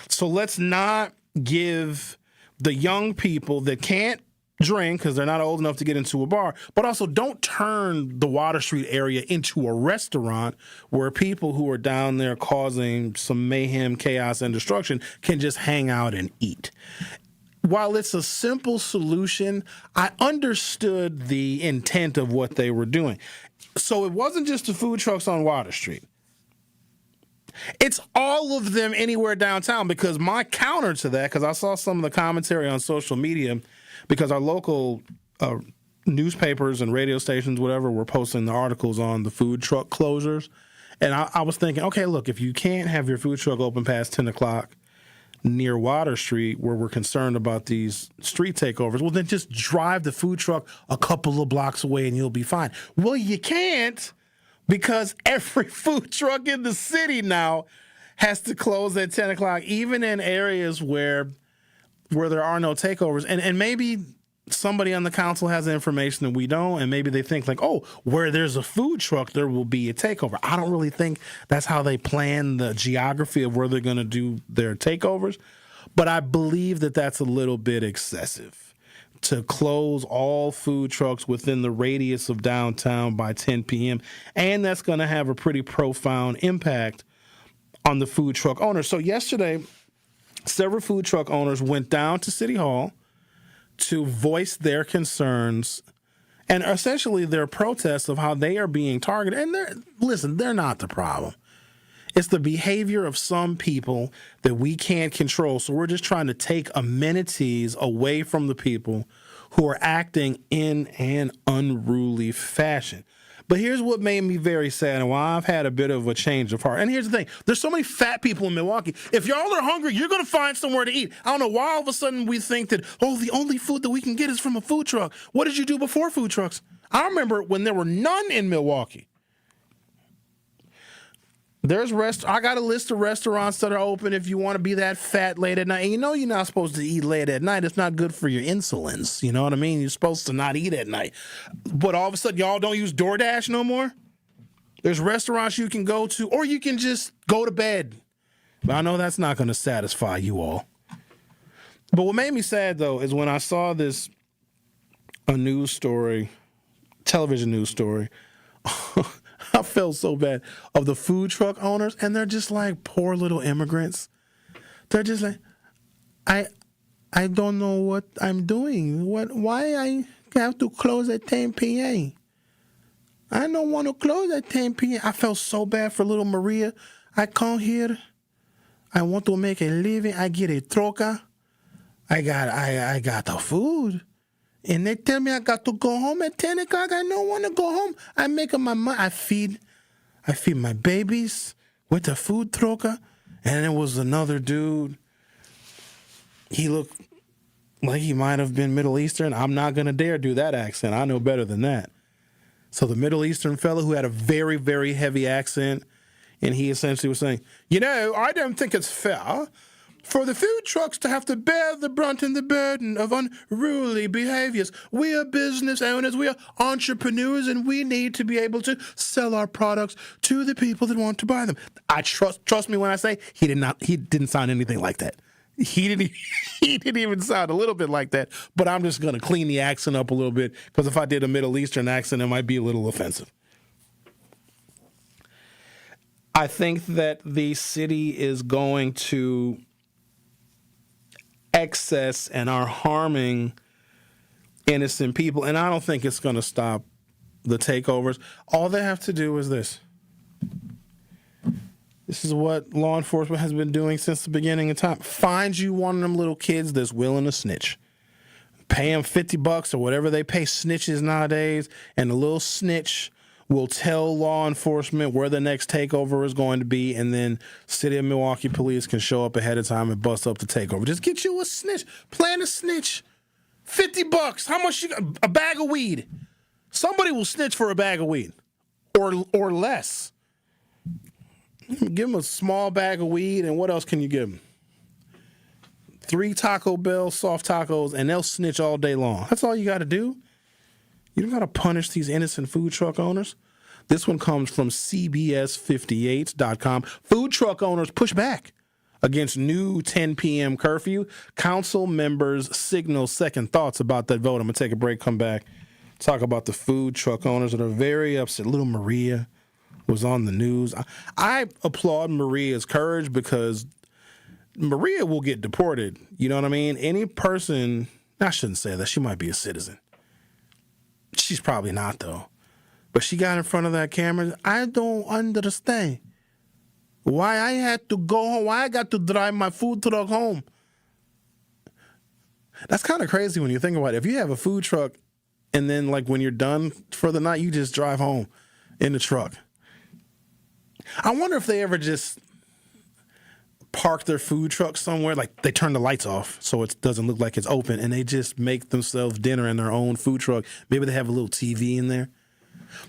So let's not give the young people that can't drink because they're not old enough to get into a bar, but also don't turn the Water Street area into a restaurant where people who are down there causing some mayhem, chaos, and destruction can just hang out and eat. While it's a simple solution, I understood the intent of what they were doing. So it wasn't just the food trucks on Water Street. It's all of them anywhere downtown, because my counter to that, because I saw some of the commentary on social media, because our local newspapers and radio stations, whatever, were posting the articles on the food truck closures. And I was thinking, okay, look, if you can't have your food truck open past 10 o'clock near Water Street, where we're concerned about these street takeovers, well, then just drive the food truck a couple of blocks away and you'll be fine. Well, you can't, because every food truck in the city now has to close at 10 o'clock, even in areas where there are no takeovers. And maybe somebody on the council has the information that we don't, and maybe they think like, oh, where there's a food truck, there will be a takeover. I don't really think that's how they plan the geography of where they're going to do their takeovers, but I believe that that's a little bit excessive to close all food trucks within the radius of downtown by 10 p.m., and that's going to have a pretty profound impact on the food truck owners. So yesterday, several food truck owners went down to City Hall to voice their concerns and essentially their protests of how they are being targeted. And they're not the problem. It's the behavior of some people that we can't control. So we're just trying to take amenities away from the people who are acting in an unruly fashion. But here's what made me very sad and why I've had a bit of a change of heart. And here's the thing. There's so many fat people in Milwaukee. If y'all are hungry, you're going to find somewhere to eat. I don't know why all of a sudden we think that, the only food that we can get is from a food truck. What did you do before food trucks? I remember when there were none in Milwaukee. I got a list of restaurants that are open if you want to be that fat late at night. And you know you're not supposed to eat late at night. It's not good for your insulins. You know what I mean? You're supposed to not eat at night. But all of a sudden, y'all don't use DoorDash no more? There's restaurants you can go to, or you can just go to bed. But I know that's not going to satisfy you all. But what made me sad, though, is when I saw a news story, television news story, I felt so bad of the food truck owners, and they're just like poor little immigrants. They're just like, I don't know what I'm doing. Why I have to close at 10 p.m. I don't want to close at 10 p.m. I felt so bad for little Maria. I come here. I want to make a living. I get a troca. I got the food. And they tell me I got to go home at 10 o'clock. I don't want to go home. I make up my mind. I feed my babies with the food troca. And it was another dude. He looked like he might have been Middle Eastern. I'm not going to dare do that accent. I know better than that. So the Middle Eastern fellow who had a very, very heavy accent, and he essentially was saying, I don't think it's fair for the food trucks to have to bear the brunt and the burden of unruly behaviors. We are business owners, we are entrepreneurs, and we need to be able to sell our products to the people that want to buy them. I trust me when I say he didn't sound anything like that. He didn't even sound a little bit like that, but I'm just going to clean the accent up a little bit, because if I did a Middle Eastern accent, it might be a little offensive. I think that the city is going to excess and are harming innocent people. And I don't think it's going to stop the takeovers. All they have to do is this. This is what law enforcement has been doing since the beginning of time. Find you one of them little kids that's willing to snitch. Pay them $50 or whatever they pay snitches nowadays, and the little snitch will tell law enforcement where the next takeover is going to be, and then City of Milwaukee police can show up ahead of time and bust up the takeover. Just get you a snitch. Plan a snitch. $50. How much you got? A bag of weed. Somebody will snitch for a bag of weed or less. Give them a small bag of weed, and what else can you give them? 3 Taco Bell soft tacos, and they'll snitch all day long. That's all you got to do. You don't got to punish these innocent food truck owners. This one comes from CBS58.com. Food truck owners push back against new 10 p.m. curfew. Council members signal second thoughts about that vote. I'm going to take a break, come back, talk about the food truck owners that are very upset. Little Maria was on the news. I applaud Maria's courage, because Maria will get deported. You know what I mean? Any person, I shouldn't say that. She might be a citizen. She's probably not, though. But she got in front of that camera. I don't understand why I had to go home, why I got to drive my food truck home. That's kind of crazy when you think about it. If you have a food truck and then, like, when you're done for the night, you just drive home in the truck. I wonder if they ever just park their food truck somewhere, like they turn the lights off so it doesn't look like it's open, and they just make themselves dinner in their own food truck. Maybe they have a little TV in there.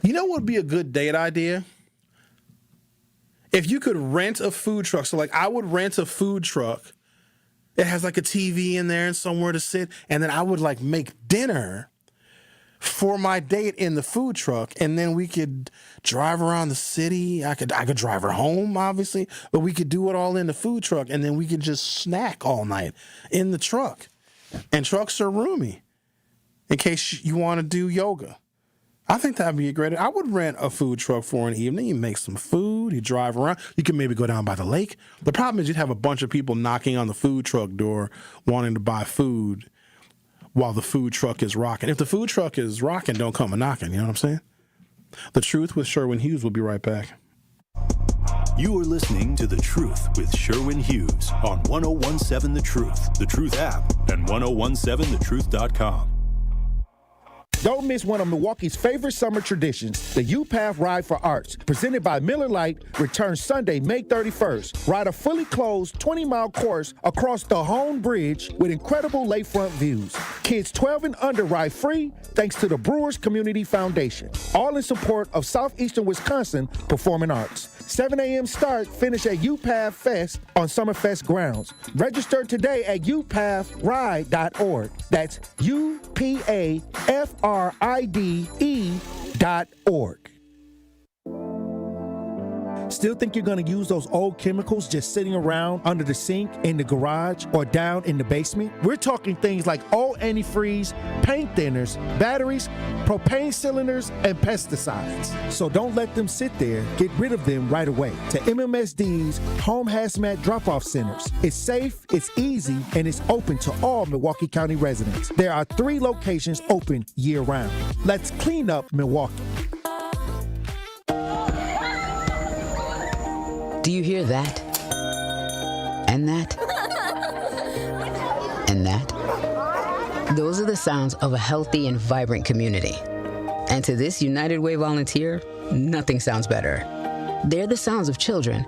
You know what would be a good date idea? If you could rent a food truck. So, like, I would rent a food truck. It has like a TV in there and somewhere to sit, and then I would like make dinner for my date in the food truck, and then we could drive around the city. I could drive her home, obviously, but we could do it all in the food truck, and then we could just snack all night in the truck. And trucks are roomy in case you want to do yoga. I think that'd be a great. I would rent a food truck for an evening. You make some food, you drive around. You can maybe go down by the lake. The problem is you'd have a bunch of people knocking on the food truck door wanting to buy food while the food truck is rocking. If the food truck is rocking, don't come a knocking. You know what I'm saying? The Truth with Sherwin Hughes will be right back.
You are listening to The Truth with Sherwin Hughes on 1017 The Truth, The Truth app, and 1017thetruth.com.
Don't miss one of Milwaukee's favorite summer traditions, the U-Path Ride for Arts, presented by Miller Lite, returns Sunday, May 31st. Ride a fully closed 20-mile course across the Hone Bridge with incredible lakefront views. Kids 12 and under ride free thanks to the Brewers Community Foundation. All in support of Southeastern Wisconsin Performing Arts. 7 a.m. start, finish at U-Path Fest on Summerfest grounds. Register today at upathride.org. That's UPAFRIDE.org. Still think you're going to use those old chemicals just sitting around under the sink, in the garage, or down in the basement? We're talking things like old antifreeze, paint thinners, batteries, propane cylinders, and pesticides. So don't let them sit there. Get rid of them right away. To MMSD's Home Hazmat Drop-Off Centers. It's safe, it's easy, and it's open to all Milwaukee County residents. There are 3 locations open year-round. Let's clean up Milwaukee.
Do you hear that? And that? And that? Those are the sounds of a healthy and vibrant community. And to this United Way volunteer, nothing sounds better. They're the sounds of children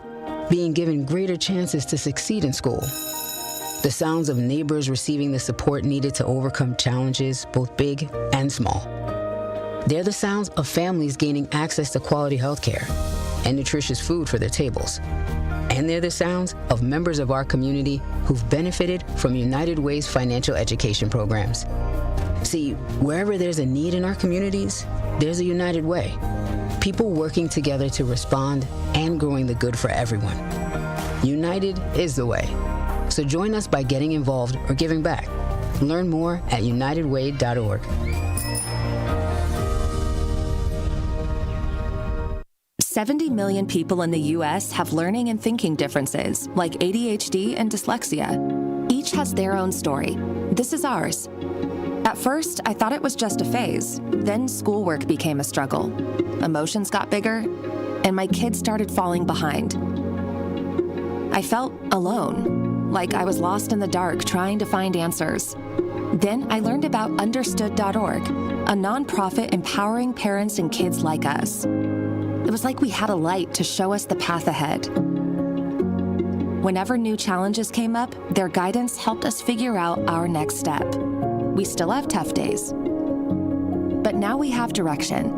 being given greater chances to succeed in school. The sounds of neighbors receiving the support needed to overcome challenges, both big and small. They're the sounds of families gaining access to quality health care and nutritious food for their tables. And they're the sounds of members of our community who've benefited from United Way's financial education programs. See, wherever there's a need in our communities, there's a United Way. People working together to respond and growing the good for everyone. United is the way. So join us by getting involved or giving back. Learn more at unitedway.org.
70 million people in the U.S. have learning and thinking differences, like ADHD and dyslexia. Each has their own story. This is ours. At first, I thought it was just a phase. Then schoolwork became a struggle. Emotions got bigger, and my kids started falling behind. I felt alone, like I was lost in the dark trying to find answers. Then I learned about Understood.org, a nonprofit empowering parents and kids like us. It was like we had a light to show us the path ahead. Whenever new challenges came up, their guidance helped us figure out our next step. We still have tough days, but now we have direction.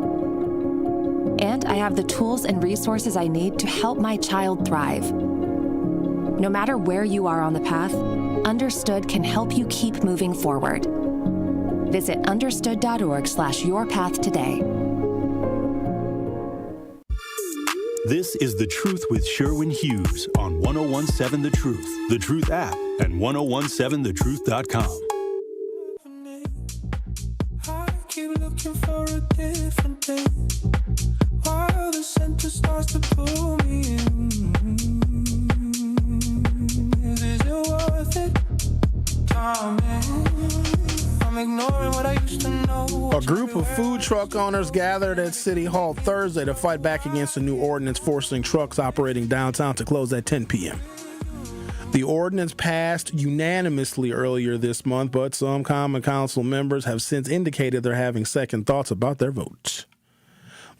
And I have the tools and resources I need to help my child thrive. No matter where you are on the path, Understood can help you keep moving forward. Visit understood.org/yourpath today.
This is The Truth with Sherwin Hughes on 1017 The Truth, The Truth app, and 1017thetruth.com.
I keep looking for a different day, while the center starts to pull me in. Is it worth it? I'm ignoring what I used to know.
A group of food truck owners gathered at City Hall Thursday to fight back against a new ordinance forcing trucks operating downtown to close at 10 p.m. The ordinance passed unanimously earlier this month, but some Common Council members have since indicated they're having second thoughts about their vote.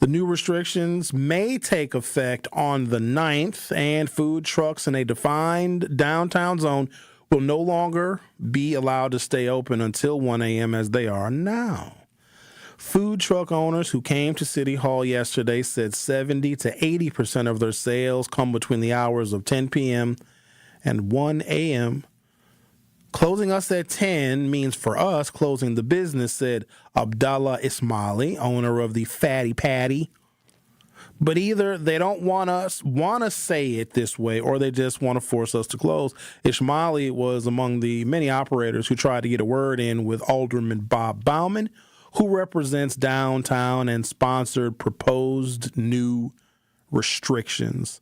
The new restrictions may take effect on the 9th, and food trucks in a defined downtown zone will no longer be allowed to stay open until 1 a.m. as they are now. Food truck owners who came to City Hall yesterday said 70 to 80% of their sales come between the hours of 10 p.m. and 1 a.m. Closing us at 10 means for us closing the business, said Abdallah Ismaili, owner of the Fatty Patty. But either they don't want to say it this way, or they just want to force us to close. Ismaili was among the many operators who tried to get a word in with Alderman Bob Bauman, who represents downtown and sponsored proposed new restrictions.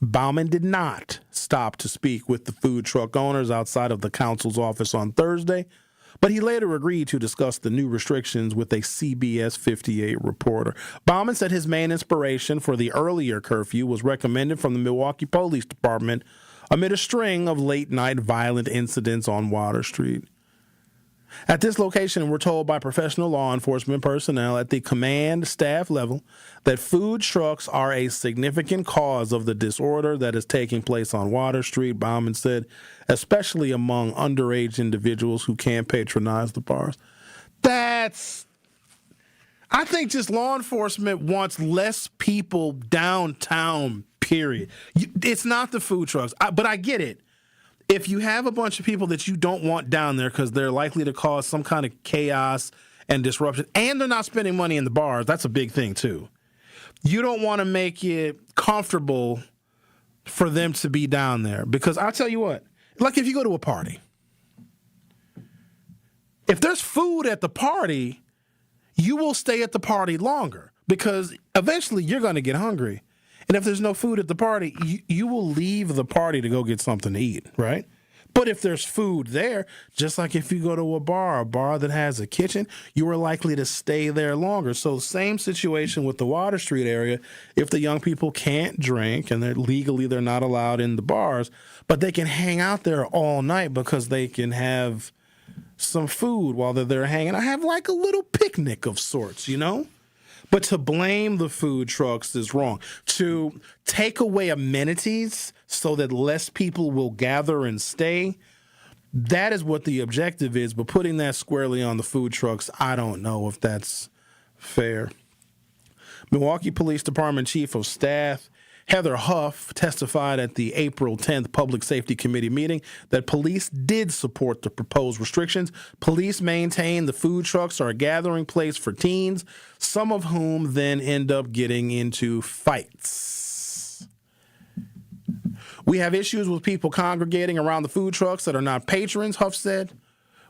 Bauman did not stop to speak with the food truck owners outside of the council's office on Thursday, But he later agreed to discuss the new restrictions with a CBS 58 reporter. Bauman said his main inspiration for the earlier curfew was recommended from the Milwaukee Police Department amid a string of late-night violent incidents on Water Street. At this location, we're told by professional law enforcement personnel at the command staff level that food trucks are a significant cause of the disorder that is taking place on Water Street, Bauman said, especially among underage individuals who can't patronize the bars. I think just law enforcement wants less people downtown, period. It's not the food trucks, but I get it. If you have a bunch of people that you don't want down there because they're likely to cause some kind of chaos and disruption, and they're not spending money in the bars, that's a big thing too. You don't want to make it comfortable for them to be down there because I'll tell you what, like if you go to a party, if there's food at the party, you will stay at the party longer because eventually you're going to get hungry. And if there's no food at the party, you will leave the party to go get something to eat, right? But if there's food there, just like if you go to a bar that has a kitchen, you are likely to stay there longer. So same situation with the Water Street area. If the young people can't drink and they're not allowed in the bars, but they can hang out there all night because they can have some food while they're there hanging. I have like a little picnic of sorts, you know? But to blame the food trucks is wrong. To take away amenities so that less people will gather and stay, that is what the objective is. But putting that squarely on the food trucks, I don't know if that's fair. Milwaukee Police Department Chief of Staff Heather Huff testified at the April 10th Public Safety Committee meeting that police did support the proposed restrictions. Police maintain the food trucks are a gathering place for teens, some of whom then end up getting into fights. We have issues with people congregating around the food trucks that are not patrons, Huff said.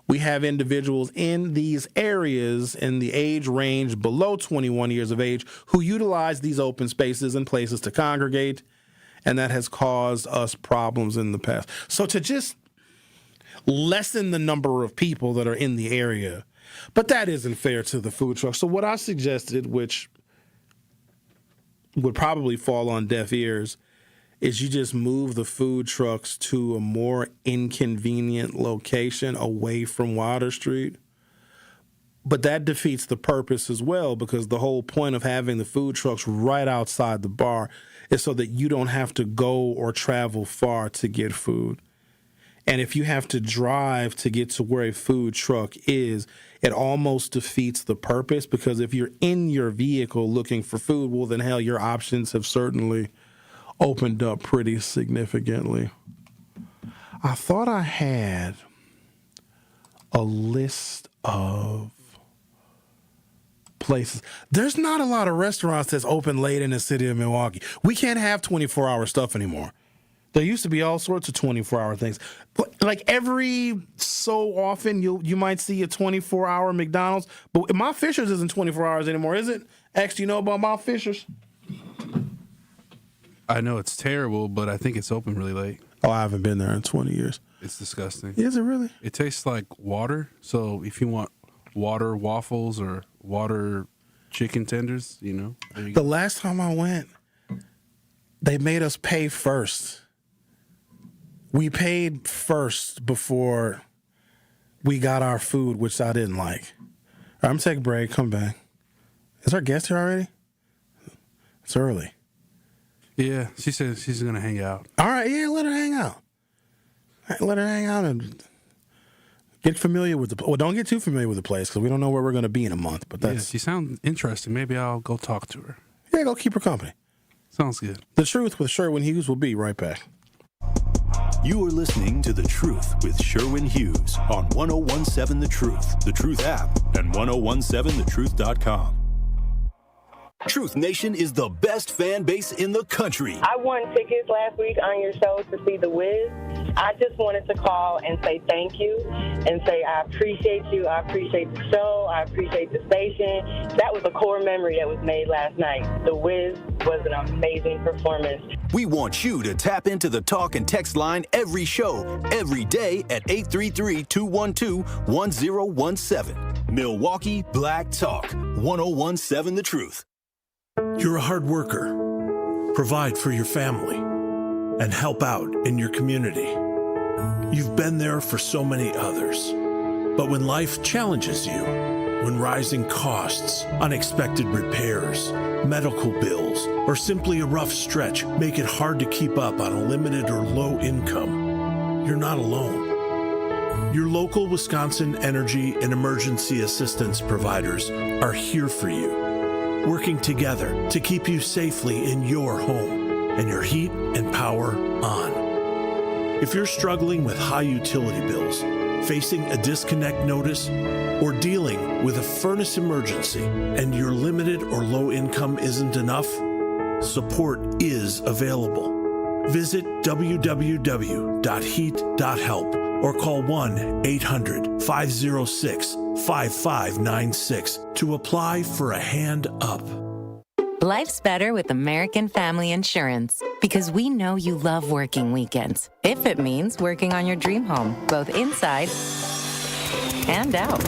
We have individuals in these areas in the age range below 21 years of age who utilize these open spaces and places to congregate, and that has caused us problems in the past. So to just lessen the number of people that are in the area, but that isn't fair to the food truck. So what I suggested, which would probably fall on deaf ears, is you just move the food trucks to a more inconvenient location away from Water Street. But that defeats the purpose as well, because the whole point of having the food trucks right outside the bar is so that you don't have to go or travel far to get food. And if you have to drive to get to where a food truck is, it almost defeats the purpose, because if you're in your vehicle looking for food, well, then hell, your options have certainly opened up pretty significantly. I thought I had a list of places. There's not a lot of restaurants that's open late in the city of Milwaukee. We can't have 24-hour stuff anymore. There used to be all sorts of 24-hour things. Like every so often, you might see a 24-hour McDonald's. But Mount Fisher's isn't 24 hours anymore, is it? X, do you know about Mount Fisher's?
I know it's terrible, but I think it's open really late.
Oh, I haven't been there in 20 years.
It's disgusting.
Is it really?
It tastes like water. So if you want water waffles or water chicken tenders, you know.
The last time I went, they made us pay first. We paid first before we got our food, which I didn't like. All right, I'm going to take a break. Come back. Is our guest here already? It's early.
Yeah, she said she's going to hang out.
All right, yeah, let her hang out. Let her hang out and get familiar with the... Well, don't get too familiar with the place, because we don't know where we're going to be in a month. But that's...
Yeah, she sounds interesting. Maybe I'll go talk to her.
Yeah, go keep her company.
Sounds good.
The Truth with Sherwin Hughes will be right back.
You are listening to The Truth with Sherwin Hughes on 1017 The Truth, The Truth app, and 1017thetruth.com. Truth Nation is the best fan base in the country.
I won tickets last week on your show to see The Wiz. I just wanted to call and say thank you and say I appreciate you. I appreciate the show. I appreciate the station. That was a core memory that was made last night. The Wiz was an amazing performance.
We want you to tap into the talk and text line every show, every day at 833-212-1017. Milwaukee Black Talk, 1017 The Truth.
You're a hard worker. Provide for your family and help out in your community. You've been there for so many others. But when life challenges you, when rising costs, unexpected repairs, medical bills, or simply a rough stretch make it hard to keep up on a limited or low income, you're not alone. Your local Wisconsin energy and emergency assistance providers are here for you, working together to keep you safely in your home and your heat and power on. If you're struggling with high utility bills, facing a disconnect notice, or dealing with a furnace emergency and your limited or low income isn't enough, support is available. Visit www.heat.help or call 1-800-506-5596 to apply for a hand up.
Life's better with American Family Insurance because we know you love working weekends. If it means working on your dream home, both inside and out.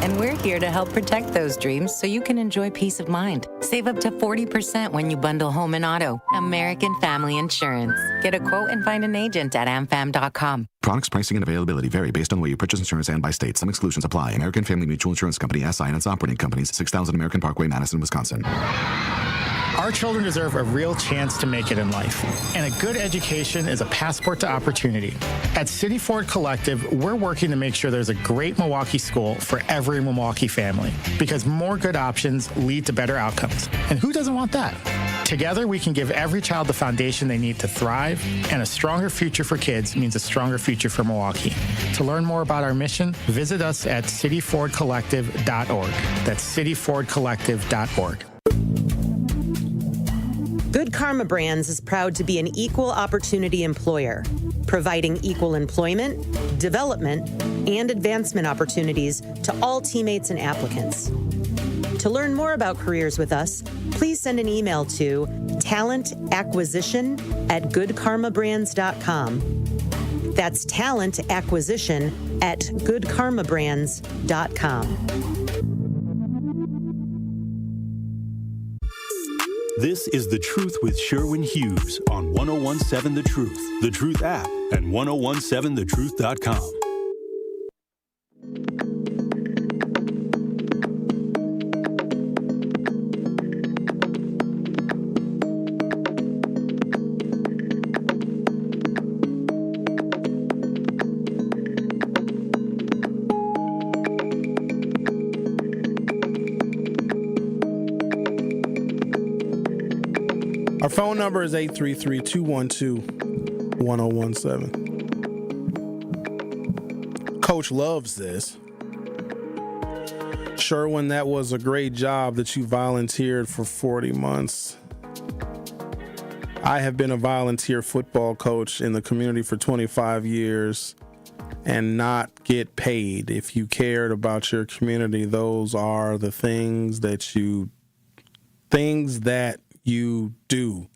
And we're here to help protect those dreams so you can enjoy peace of mind. Save up to 40% when you bundle home and auto. American Family Insurance. Get a quote and find an agent at amfam.com.
Products, pricing, and availability vary based on where you purchase insurance and by state. Some exclusions apply. American Family Mutual Insurance Company, SI, and its operating companies, 6000 American Parkway, Madison, Wisconsin.
Our children deserve a real chance to make it in life, and a good education is a passport to opportunity. At City Ford Collective, we're working to make sure there's a great Milwaukee school for every Milwaukee family, because more good options lead to better outcomes. And who doesn't want that? Together, we can give every child the foundation they need to thrive, and a stronger future for kids means a stronger future for Milwaukee. To learn more about our mission, visit us at cityfordcollective.org. That's cityfordcollective.org.
Good Karma Brands is proud to be an equal opportunity employer, providing equal employment, development, and advancement opportunities to all teammates and applicants. To learn more about careers with us, please send an email to talentacquisition@goodkarmabrands.com. That's talentacquisition@goodkarmabrands.com.
This is The Truth with Sherwin Hughes on 1017 The Truth, The Truth app, and 1017thetruth.com.
Our phone number is 833-212-1017. Coach loves this. Sherwin, that was a great job that you volunteered for 40 months. I have been a volunteer football coach in the community for 25 years and not get paid. If you cared about your community, those are the things that you do.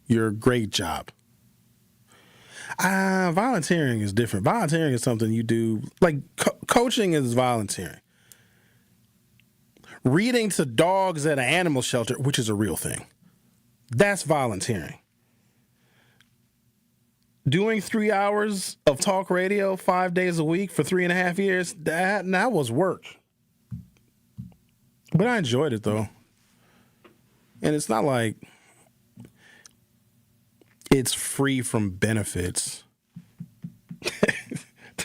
Your great job. Volunteering is different. Volunteering is something you do, like coaching is volunteering. Reading to dogs at an animal shelter, which is a real thing, that's volunteering. Doing 3 hours of talk radio 5 days a week for 3.5 years, that was work. But I enjoyed it though. And it's not like it's free from benefits.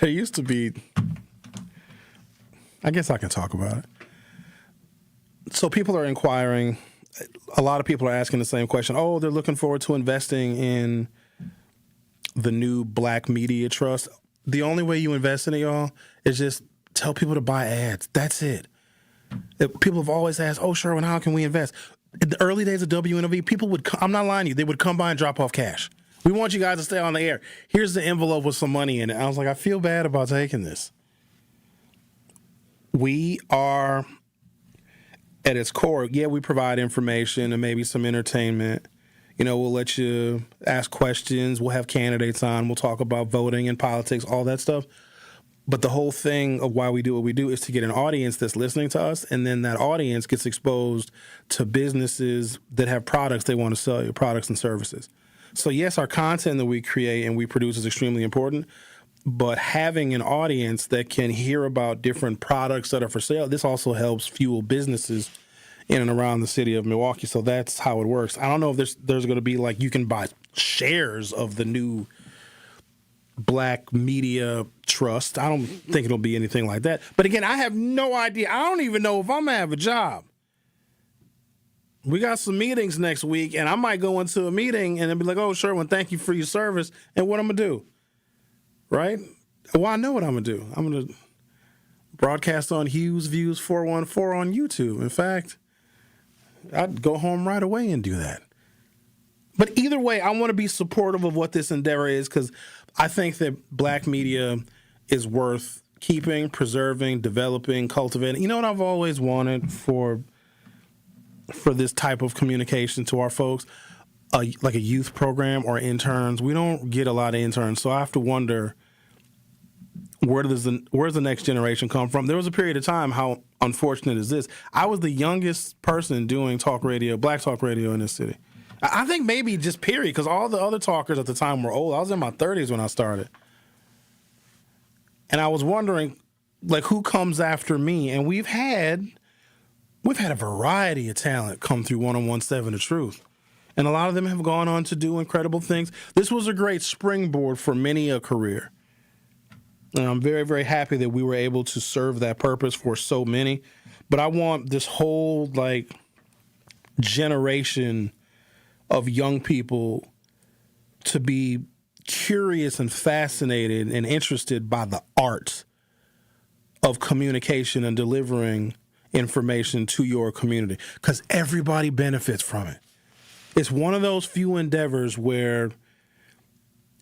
There used to be, I guess I can talk about it. So people are inquiring, a lot of people are asking the same question. Oh, they're looking forward to investing in the new Black Media Trust. The only way you invest in it, y'all, is just tell people to buy ads. That's it. People have always asked, oh, Sherwin, how can we invest? In the early days of WNOV, people would, I'm not lying to you, they would come by and drop off cash. We want you guys to stay on the air. Here's the envelope with some money in it. I was like, I feel bad about taking this. We are, at its core, yeah, we provide information and maybe some entertainment. We'll let you ask questions. We'll have candidates on. We'll talk about voting and politics, all that stuff. But the whole thing of why we do what we do is to get an audience that's listening to us, and then that audience gets exposed to businesses that have products they want to sell you, products and services. So yes, our content that we create and we produce is extremely important, but having an audience that can hear about different products that are for sale, this also helps fuel businesses in and around the city of Milwaukee. So that's how it works. I don't know if there's going to be like you can buy shares of the new Black Media Trust. I don't think it'll be anything like that. But again, I have no idea. I don't even know if I'm going to have a job. We got some meetings next week, and I might go into a meeting and then be like, oh, Sherwin, thank you for your service. And what I'm going to do, right? Well, I know what I'm going to do. I'm going to broadcast on Hughes Views 414 on YouTube. In fact, I'd go home right away and do that. But either way, I want to be supportive of what this endeavor is because I think that Black media is worth keeping, preserving, developing, cultivating. You know what I've always wanted for this type of communication to our folks? Like a youth program or interns. We don't get a lot of interns, so I have to wonder where's the next generation come from? There was a period of time, how unfortunate is this? I was the youngest person doing talk radio, Black talk radio in this city. I think maybe just period, because all the other talkers at the time were old. I was in my 30s when I started. And I was wondering, like, who comes after me? And we've had a variety of talent come through 101.7 The Truth. And a lot of them have gone on to do incredible things. This was a great springboard for many a career. And I'm very, very happy that we were able to serve that purpose for so many. But I want this whole, like, generation of young people to be curious and fascinated and interested by the art of communication and delivering information to your community, because everybody benefits from it. It's one of those few endeavors where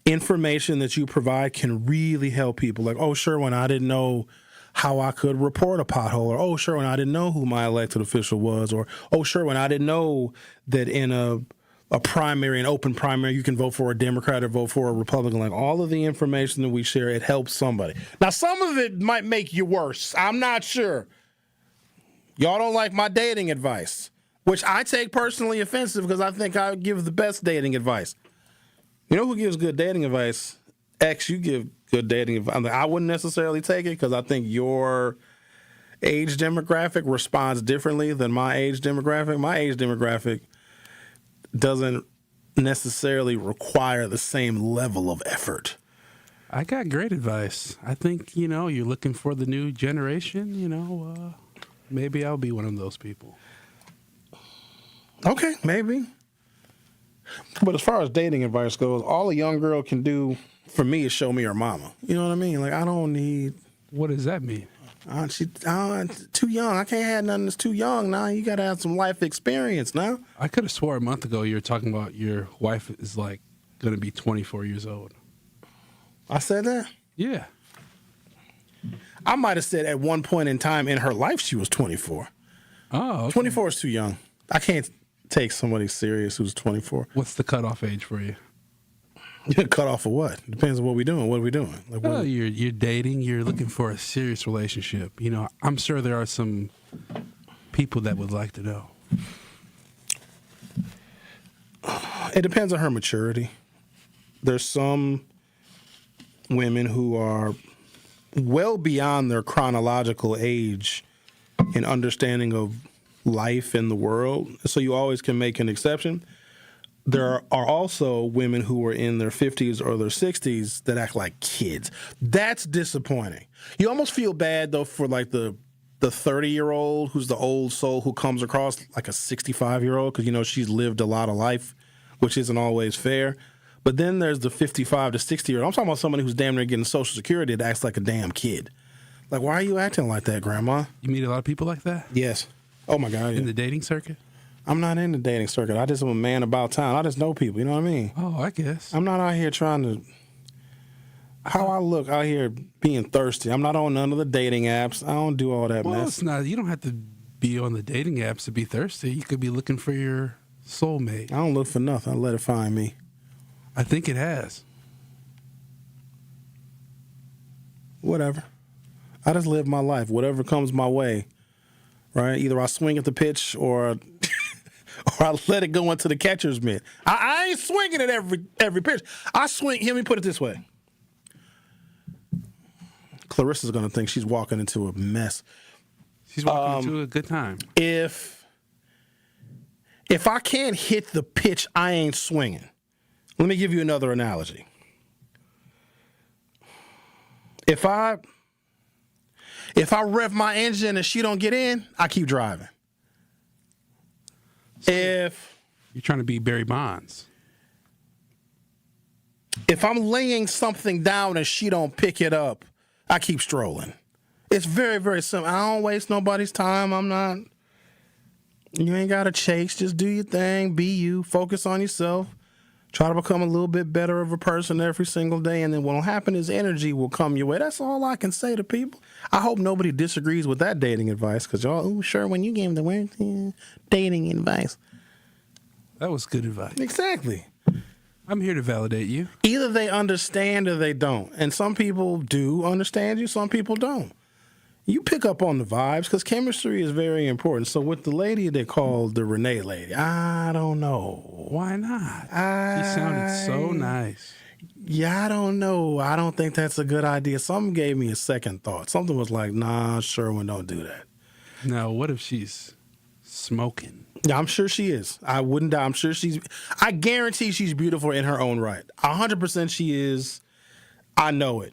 information that you provide can really help people. Like, oh, Sherwin, I didn't know how I could report a pothole, or oh, Sherwin, I didn't know who my elected official was, or oh, Sherwin, I didn't know that in a primary, an open primary, you can vote for a Democrat or vote for a Republican. Like, all of the information that we share, it helps somebody. Now, some of it might make you worse. I'm not sure. Y'all don't like my dating advice, which I take personally offensive because I think I give the best dating advice. You know who gives good dating advice? X, you give good dating advice. I wouldn't necessarily take it because I think your age demographic responds differently than my age demographic. My age demographic doesn't necessarily require the same level of effort.
I got great advice. I think, you're looking for the new generation, maybe I'll be one of those people.
Okay, maybe. But as far as dating advice goes, all a young girl can do for me is show me her mama. You know what I mean? Like, I don't need...
What does that mean?
She's too young. I can't have nothing that's too young now. You got to have some life experience now.
I could have swore a month ago you were talking about your wife is like going to be 24 years old.
I said that?
Yeah.
I might have said at one point in time in her life she was 24.
Oh, okay.
24 is too young. I can't take somebody serious who's 24.
What's the cutoff age for you?
Cut off of what? Depends on what we're doing. What are we doing? Like,
you're dating. You're looking for a serious relationship. I'm sure there are some people that would like to know.
It depends on her maturity. There's some women who are well beyond their chronological age in understanding of life in the world, so you always can make an exception. There are also women who are in their 50s or their 60s that act like kids. That's disappointing. You almost feel bad, though, for like the 30-year-old who's the old soul who comes across like a 65-year-old because, she's lived a lot of life, which isn't always fair. But then there's the 55 to 60-year-old. I'm talking about somebody who's damn near getting Social Security that acts like a damn kid. Like, why are you acting like that, Grandma?
You meet a lot of people like that?
Yes. Oh, my God. Yeah.
In the dating circuit?
I'm not in the dating circuit. I just am a man about town. I just know people. You know what I mean?
Oh, I guess.
I'm not out here trying to... How I look out here being thirsty. I'm not on none of the dating apps. I don't do all that mess.
It's not. You don't have to be on the dating apps to be thirsty. You could be looking for your Soulmate.
I don't look for nothing. I let it find me.
I think it has.
Whatever. I just live my life. Whatever comes my way, right? Either I swing at the pitch or or I let it go into the catcher's mitt. I ain't swinging at every pitch. I swing. Let me put it this way. Clarissa's going to think she's walking into a mess.
She's walking into a good time.
If I can't hit the pitch, I ain't swinging. Let me give you another analogy. If I rev my engine and she don't get in, I keep driving. If
you're trying to be Barry Bonds.
If I'm laying something down and she don't pick it up, I keep strolling. It's very, very simple. I don't waste nobody's time. You ain't got to chase. Just do your thing. Be you. Focus on yourself. Try to become a little bit better of a person every single day. And then what'll happen is energy will come your way. That's all I can say to people. I hope nobody disagrees with that dating advice because y'all, Sherwin, you gave the weird dating advice.
That was good advice.
Exactly.
I'm here to validate you.
Either they understand or they don't. And some people do understand you, some people don't. You pick up on the vibes because chemistry is very important. So with the lady they called the Renee lady, I don't know.
Why not? She sounded so nice.
Yeah, I don't know. I don't think that's a good idea. Something gave me a second thought. Something was like, nah, Sherwin, don't do that.
Now, what if she's smoking?
Yeah, I'm sure she is. I wouldn't doubt. I guarantee she's beautiful in her own right. 100% she is. I know it.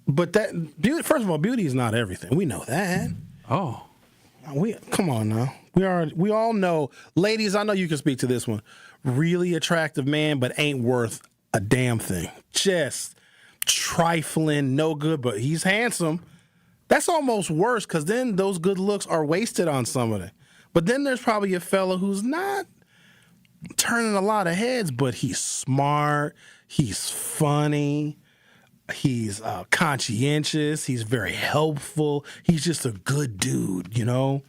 But beauty, first of all, beauty is not everything. We know that.
Oh.
Come on now. We all know. Ladies, I know you can speak to this one. Really attractive man, but ain't worth a damn thing. Just trifling, no good, but he's handsome. That's almost worse because then those good looks are wasted on somebody. But then there's probably a fella who's not turning a lot of heads, but he's smart, he's funny, he's conscientious, he's very helpful, he's just a good dude, you know?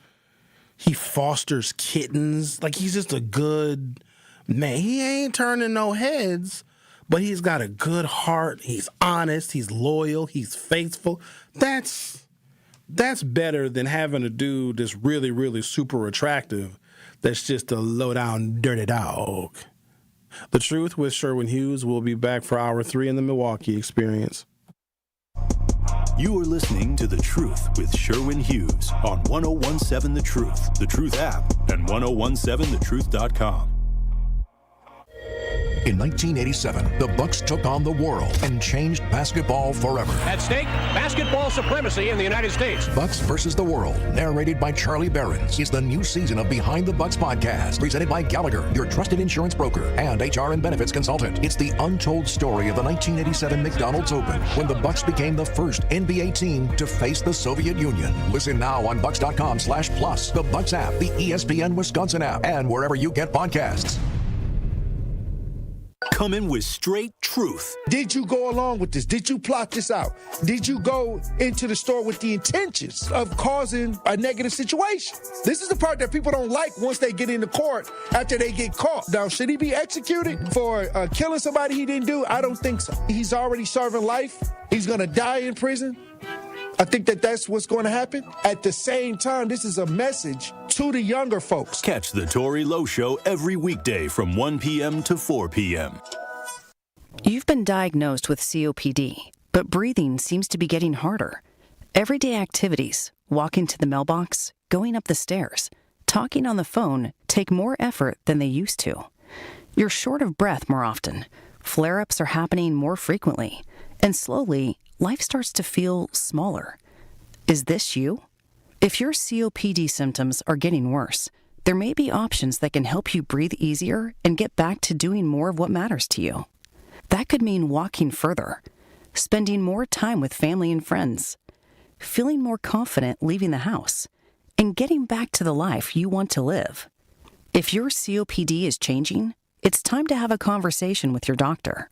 He fosters kittens. Like, he's just a good man. He ain't turning no heads, but he's got a good heart, he's honest, he's loyal, he's faithful. That's better than having a dude that's really, really super attractive that's just a low-down, dirty dog. The Truth with Sherwin Hughes will be back for Hour 3 in the Milwaukee Experience.
You are listening to The Truth with Sherwin Hughes on 1017 The Truth, The Truth app, and 1017thetruth.com.
In 1987, the Bucks took on the world and changed basketball forever.
At stake, basketball supremacy in the United States.
Bucks versus the World, narrated by Charlie Behrens, is the new season of Behind the Bucks podcast, presented by Gallagher, your trusted insurance broker and HR and benefits consultant. It's the untold story of the 1987 McDonald's Open, when the Bucks became the first NBA team to face the Soviet Union. Listen now on Bucks.com/plus, the Bucks app, the ESPN Wisconsin app, and wherever you get podcasts.
Coming with straight truth.
Did you go along with this? Did you plot this out? Did you go into the store with the intentions of causing a negative situation? This is the part that people don't like once they get into court after they get caught. Now, should he be executed for killing somebody he didn't do? I don't think so. He's already serving life. He's going to die in prison. I think that's what's going to happen. At the same time, this is a message to the younger folks.
Catch the Tory Lowe Show every weekday from 1 p.m. to 4 p.m.
You've been diagnosed with COPD, but breathing seems to be getting harder. Everyday activities, walking to the mailbox, going up the stairs, talking on the phone take more effort than they used to. You're short of breath more often. Flare-ups are happening more frequently. And slowly, life starts to feel smaller. Is this you? If your COPD symptoms are getting worse, there may be options that can help you breathe easier and get back to doing more of what matters to you. That could mean walking further, spending more time with family and friends, feeling more confident leaving the house, and getting back to the life you want to live. If your COPD is changing, it's time to have a conversation with your doctor.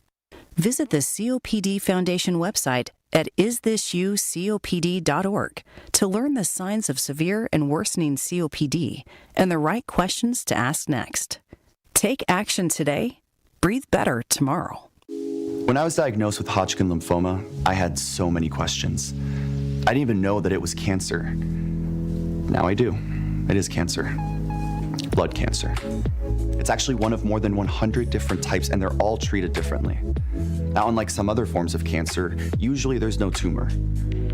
Visit the COPD Foundation website at isthisyoucopd.org to learn the signs of severe and worsening COPD and the right questions to ask next. Take action today. Breathe better tomorrow.
When I was diagnosed with Hodgkin lymphoma, I had so many questions. I didn't even know that it was cancer. Now I do. It is cancer. Blood cancer. It's actually one of more than 100 different types, and they're all treated differently. Now, unlike some other forms of cancer, usually there's no tumor.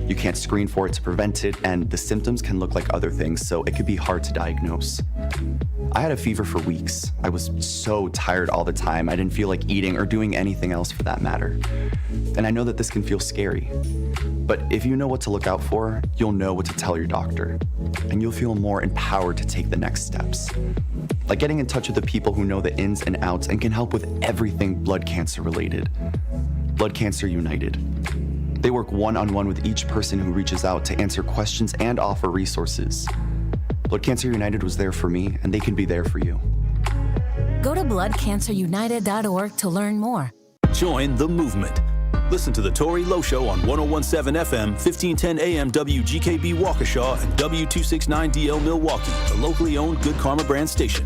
You can't screen for it to prevent it, and the symptoms can look like other things, so it could be hard to diagnose. I had a fever for weeks. I was so tired all the time. I didn't feel like eating or doing anything else for that matter. And I know that this can feel scary. But if you know what to look out for, you'll know what to tell your doctor. And you'll feel more empowered to take the next steps. Like getting in touch with the people who know the ins and outs and can help with everything blood cancer related. Blood Cancer United. They work one-on-one with each person who reaches out to answer questions and offer resources. Blood Cancer United was there for me, and they can be there for you.
Go to bloodcancerunited.org to learn more.
Join the movement. Listen to the Tori Lowe Show on 101.7 FM, 1510 AM WGKB Waukesha and W269DL Milwaukee, the locally owned Good Karma brand station.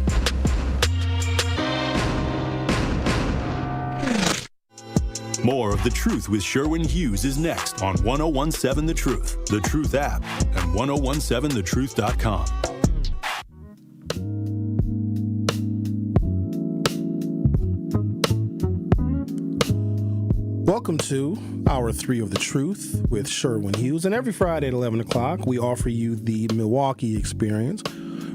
More of The Truth with Sherwin Hughes is next on 101.7 The Truth, The Truth app, and 1017thetruth.com.
Welcome to Hour 3 of The Truth with Sherwin Hughes. And every Friday at 11 o'clock, we offer you the Milwaukee Experience,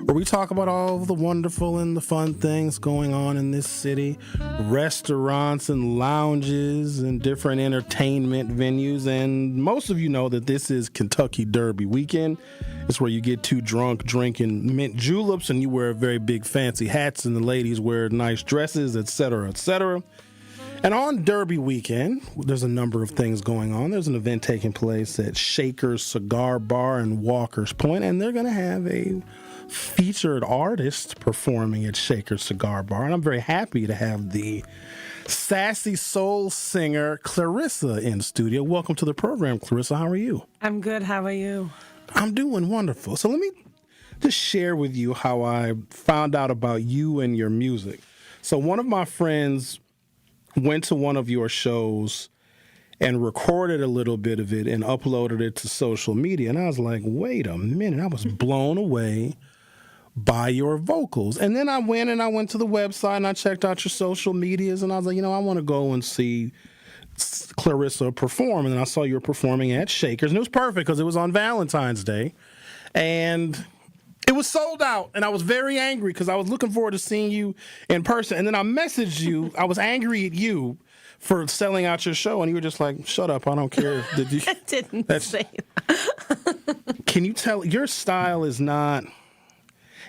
where we talk about all of the wonderful and the fun things going on in this city, restaurants and lounges and different entertainment venues. And most of you know that this is Kentucky Derby weekend. It's where you get too drunk drinking mint juleps and you wear very big fancy hats and the ladies wear nice dresses, etc., etc. And on Derby weekend, there's a number of things going on. There's an event taking place at Shaker's Cigar Bar in Walker's Point, and they're going to have a featured artist performing at Shaker's Cigar Bar. And I'm very happy to have the sassy soul singer Clarissa in studio. Welcome to the program, Clarissa. How are you?
I'm good. How are you?
I'm doing wonderful. So let me just share with you how I found out about you and your music. So one of my friends went to one of your shows and recorded a little bit of it and uploaded it to social media. And I was like, wait a minute. I was blown away by your vocals. And then I went to the website and I checked out your social medias and I was like, I want to go and see Clarissa perform. And then I saw you were performing at Shaker's. And it was perfect because it was on Valentine's Day. And it was sold out, and I was very angry because I was looking forward to seeing you in person. And then I messaged you. I was angry at you for selling out your show, and you were just like, shut up, I don't care. Did you?
I didn't say that.
Can you tell, your style is not,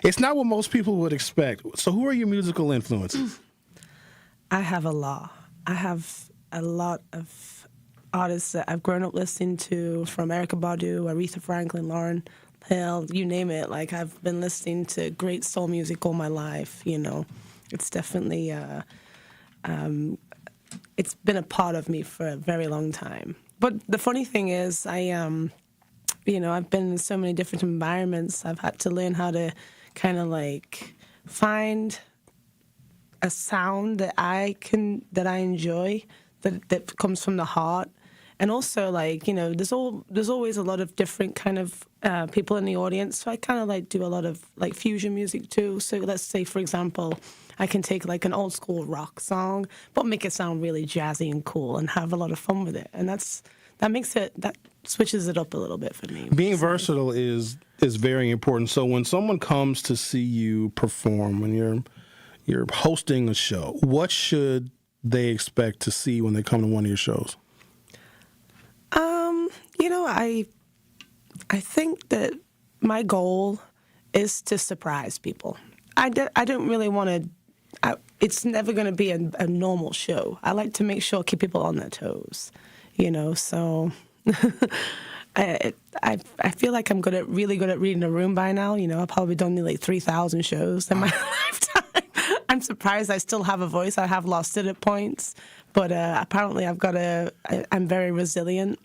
it's not what most people would expect. So who are your musical influences?
I have a lot. I have a lot of artists that I've grown up listening to, from Erykah Badu, Aretha Franklin, Lauryn Hill, you name it. Like, I've been listening to great soul music all my life, It's definitely, it's been a part of me for a very long time. But the funny thing is, I've been in so many different environments. I've had to learn how to kind of like find a sound that I enjoy, that comes from the heart. And also, there's always a lot of different kind of people in the audience. So I kind of do a lot of fusion music too. So let's say, for example, I can take an old school rock song, but make it sound really jazzy and cool, and have a lot of fun with it. And that switches it up a little bit for me.
Being versatile is very important. So when someone comes to see you perform, when you're hosting a show, what should they expect to see when they come to one of your shows?
I think that my goal is to surprise people. I don't really want to. It's never going to be a normal show. I like to make sure keep people on their toes, So I feel like I'm really good at reading a room by now. I've probably done nearly 3,000 shows in my lifetime. I'm surprised I still have a voice. I have lost it at points, but apparently I'm very resilient.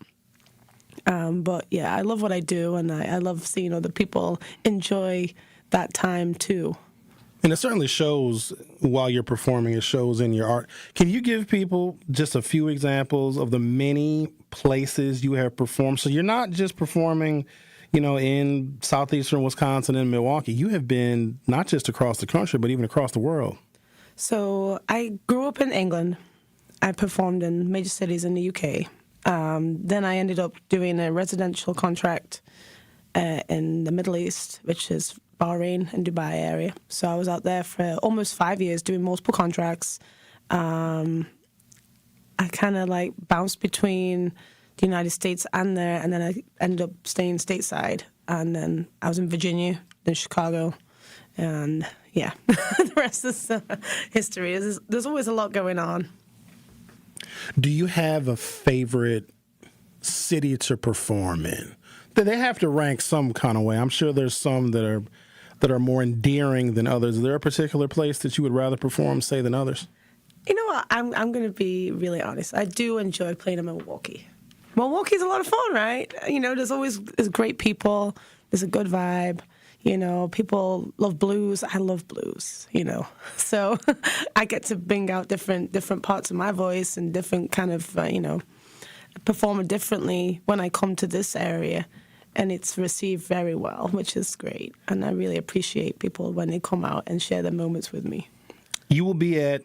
But yeah, I love what I do, and I love seeing other people enjoy that time too.
And it certainly shows while you're performing. It shows in your art. Can you give people just a few examples of the many places you have performed? So you're not just performing, in southeastern Wisconsin and Milwaukee. You have been not just across the country, but even across the world.
So I grew up in England. I performed in major cities in the UK. Then I ended up doing a residential contract in the Middle East, which is Bahrain and Dubai area. So I was out there for almost 5 years doing multiple contracts. I kind of like bounced between the United States and there, and then I ended up staying stateside. And then I was in Virginia, then Chicago, and yeah, the rest is history. There's always a lot going on.
Do you have a favorite city to perform in? They have to rank some kind of way. I'm sure there's some that are more endearing than others. Is there a particular place that you would rather perform, say, than others?
You know what? I'm going to be really honest. I do enjoy playing in Milwaukee. Milwaukee's a lot of fun, right? There's great people. There's a good vibe. People love blues. I love blues, So I get to bring out different parts of my voice and different kind of, perform differently when I come to this area. And it's received very well, which is great. And I really appreciate people when they come out and share their moments with me.
You will be at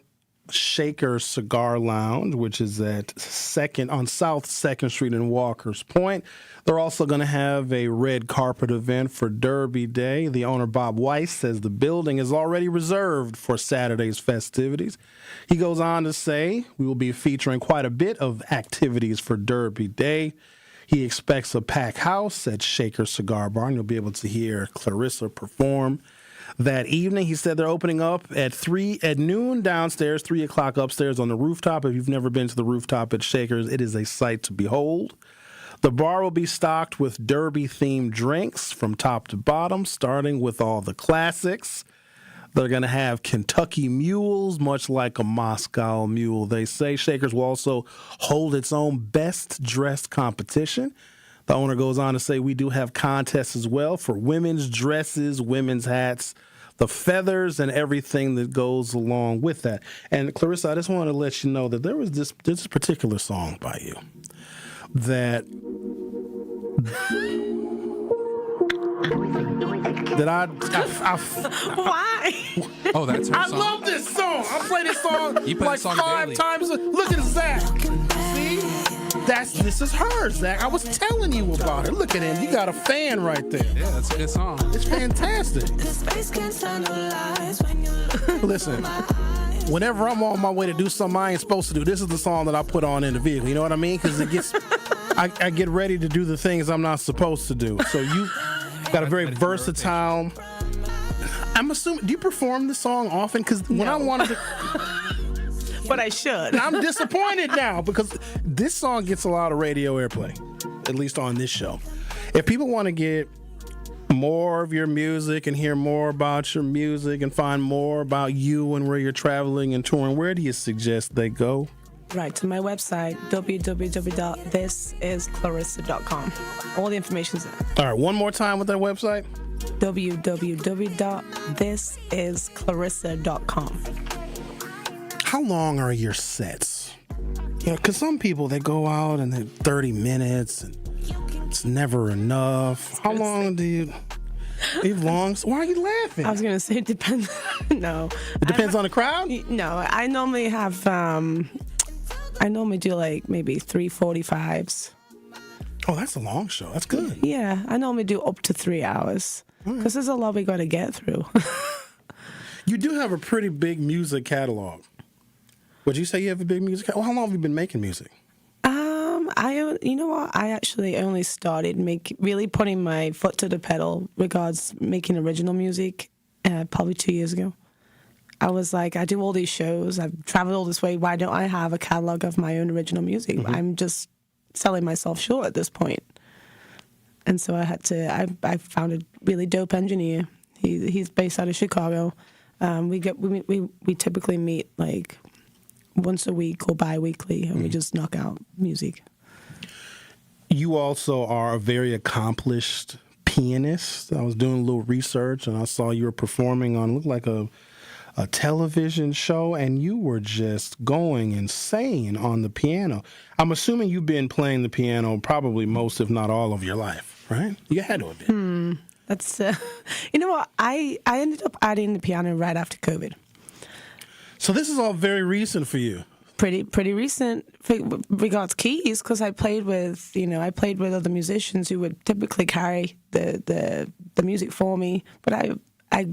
Shaker Cigar Lounge, which is on South 2nd Street in Walker's Point. They're also going to have a red carpet event for Derby Day. The owner, Bob Weiss, says the building is already reserved for Saturday's festivities. He goes on to say, we will be featuring quite a bit of activities for Derby Day. He expects a packed house at Shaker Cigar Bar. You'll be able to hear Clarissa perform that evening. He said they're opening up at noon downstairs, 3 o'clock upstairs on the rooftop. If you've never been to the rooftop at Shaker's, it is a sight to behold. The bar will be stocked with Derby-themed drinks from top to bottom, starting with all the classics. They're going to have Kentucky mules, much like a Moscow mule, they say. Shaker's will also hold its own best-dressed competition. The owner goes on to say we do have contests as well for women's dresses, women's hats, the feathers, and everything that goes along with that. And Clarissa, I just want to let you know that there's this particular song by you that
Why?
Oh, that's her
I
song?
love this song. I play this song
You play
like
this song
5
daily.
times. Look at Zach. See? This is her, Zach. I was telling you about her. Look at him. You got a fan right there.
Yeah, that's a good song.
It's fantastic. Listen, whenever I'm on my way to do something I ain't supposed to do, this is the song that I put on in the vehicle. You know what I mean? Because I get ready to do the things I'm not supposed to do. So you got a very versatile. I'm assuming. Do you perform this song often? Because when I wanted to.
But I should.
I'm disappointed now because this song gets a lot of radio airplay, at least on this show. If people want to get more of your music and hear more about your music and find more about you and where you're traveling and touring, where do you suggest they go?
Right, to my website, www.thisisclarissa.com. All the information's there.
All right, one more time with that website.
www.thisisclarissa.com.
How long are your sets? Because some people, they go out and they're 30 minutes and it's never enough. How long do you... Why are you laughing?
I was going to say it depends. No.
It depends on the crowd?
No, I normally have... I normally do like maybe 3:45s.
Oh, that's a long show. That's good.
Yeah, I normally do up to 3 hours because there's a lot we got to get through.
You do have a pretty big music catalog. Would you say you have a big music catalog? How long have you been making music?
You know what? I actually only started really putting my foot to the pedal regards making original music probably 2 years ago. I was like, I do all these shows. I've traveled all this way. Why don't I have a catalog of my own original music? Mm-hmm. I'm just selling myself short at this point. And so I found a really dope engineer. He's based out of Chicago. We typically meet like once a week or bi-weekly, and we just knock out music.
You also are a very accomplished pianist. I was doing a little research, and I saw you were performing on, looked like a television show, and you were just going insane on the piano. I'm assuming you've been playing the piano probably most, if not all, of your life, right? You had to have been.
That's, you know what? I ended up adding the piano right after COVID.
So this is all very recent for you.
Pretty recent regards keys, because I played with other musicians who would typically carry the music for me. But I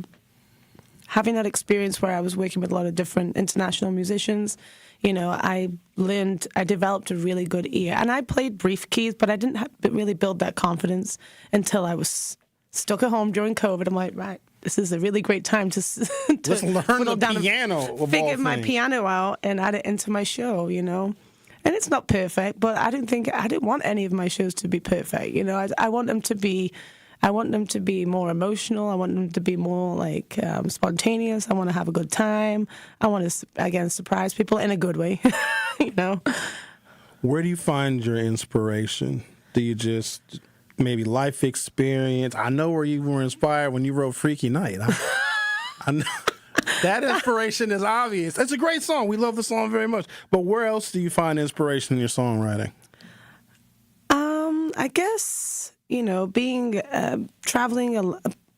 having that experience where I was working with a lot of different international musicians, I developed a really good ear. And I played brief keys, but I didn't really build that confidence until I was stuck at home during COVID. I'm like, right, this is a really great time to
let's learn the piano.
Figure my piano out and add it into my show, And it's not perfect, but I didn't want any of my shows to be perfect. I want them to be. I want them to be more emotional. I want them to be more like spontaneous. I want to have a good time. I want to, again, surprise people in a good way,
Where do you find your inspiration? Do you just maybe life experience? I know where you were inspired when you wrote Freaky Night. I know. That inspiration is obvious. It's a great song. We love the song very much. But where else do you find inspiration in your songwriting?
I guess, being traveling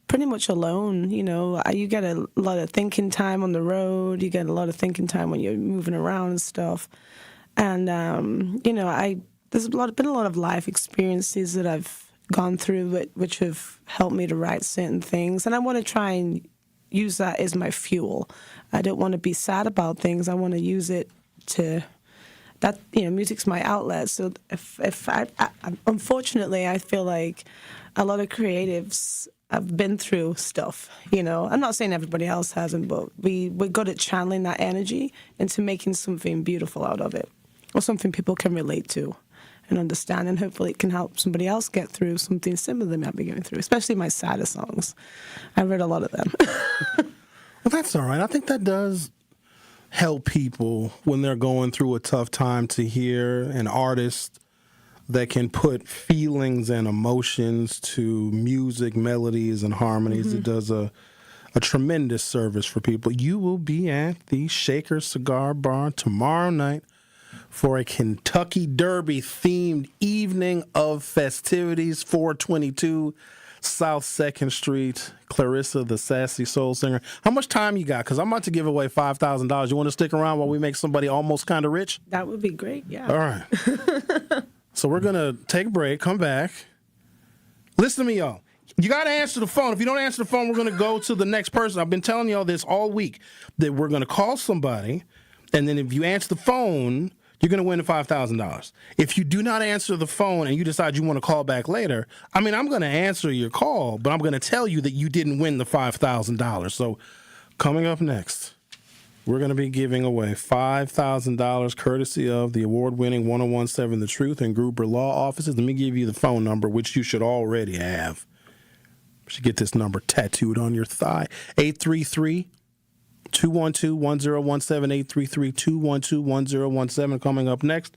pretty much alone, you get a lot of thinking time on the road. You get a lot of thinking time when you're moving around and stuff. And, there's been a lot of life experiences that I've gone through which have helped me to write certain things. And I want to try and use that as my fuel. I don't want to be sad about things. I want to use it to... That music's my outlet. So if I unfortunately, I feel like a lot of creatives have been through stuff. I'm not saying everybody else hasn't, but we're good at channeling that energy into making something beautiful out of it, or something people can relate to and understand, and hopefully it can help somebody else get through something similar they might be going through. Especially my sadder songs, I read a lot of them.
Well, that's all right. I think that does help people when they're going through a tough time to hear an artist that can put feelings and emotions to music, melodies, and harmonies. Mm-hmm. It does a tremendous service for people. You will be at the Shaker Cigar Bar tomorrow night for a Kentucky Derby themed evening of festivities, 422 South 2nd Street. Clarissa, the sassy soul singer. How much time you got? Because I'm about to give away $5,000. You want to stick around while we make somebody almost kind of rich?
That would be great, yeah.
All right. So we're going to take a break, come back. Listen to me, y'all. You got to answer the phone. If you don't answer the phone, we're going to go to the next person. I've been telling y'all this all week, that we're going to call somebody, and then if you answer the phone, you're going to win the $5,000. If you do not answer the phone and you decide you want to call back later, I'm going to answer your call, but I'm going to tell you that you didn't win the $5,000. So coming up next, we're going to be giving away $5,000 courtesy of the award-winning 1017 The Truth and Gruber Law Offices. Let me give you the phone number, which you should already have. You should get this number tattooed on your thigh. 833 212-1017, 833-212-1017. Coming up next,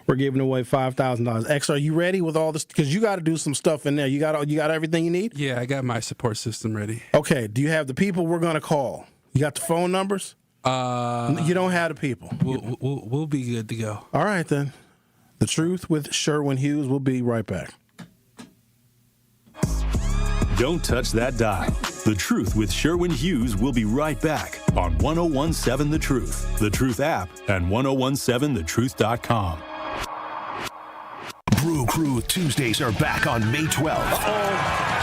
we're giving away $5,000. X, are you ready with all this? Because you got to do some stuff in there. You got everything you need?
Yeah, I got my support system ready.
Okay. Do you have the people we're going to call? You got the phone numbers? You don't have the people.
We'll be good to go.
All right, then. The Truth with Sherwin Hughes. We'll be right back.
Don't touch that dial. The Truth with Sherwin Hughes will be right back on 1017 The Truth, The Truth app, and 1017thetruth.com.
Brew Crew Tuesdays are back on May 12th.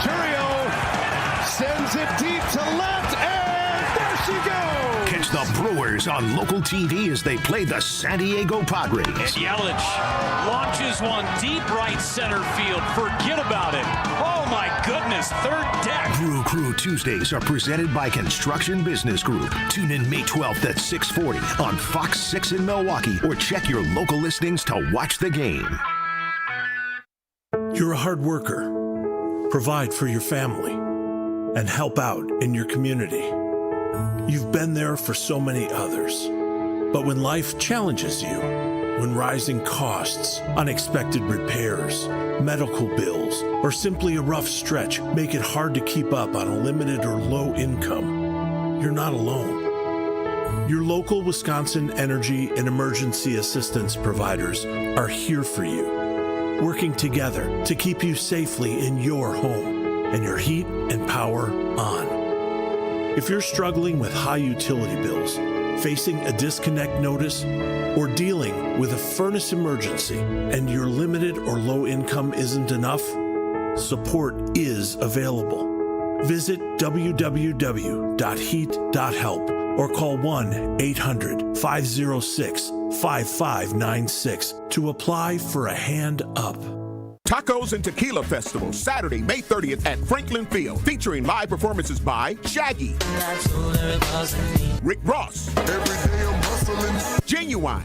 Curio sends it deep to left, and there she goes.
Catch the Brewers on local TV as they play the San Diego Padres.
And Yelich launches one deep right center field. Forget about it. Oh, my goodness. Third deck.
Brew Crew Tuesdays are presented by Construction Business Group. Tune in May 12th at 6:40 on Fox 6 in Milwaukee, or check your local listings to watch the game.
You're a hard worker. Provide for your family and help out in your community. You've been there for so many others. But when life challenges you, when rising costs, unexpected repairs, medical bills, or simply a rough stretch make it hard to keep up on a limited or low income. You're not alone. Your local Wisconsin energy and emergency assistance providers are here for you, working together to keep you safely in your home and your heat and power on. If you're struggling with high utility bills, facing a disconnect notice, or dealing with a furnace emergency and your limited or low income isn't enough, support is available. Visit www.heat.help or call 1-800-506-5596 to apply for a hand up.
Tacos and Tequila Festival, Saturday, May 30th at Franklin Field, featuring live performances by Shaggy, Rick Ross, Genuine,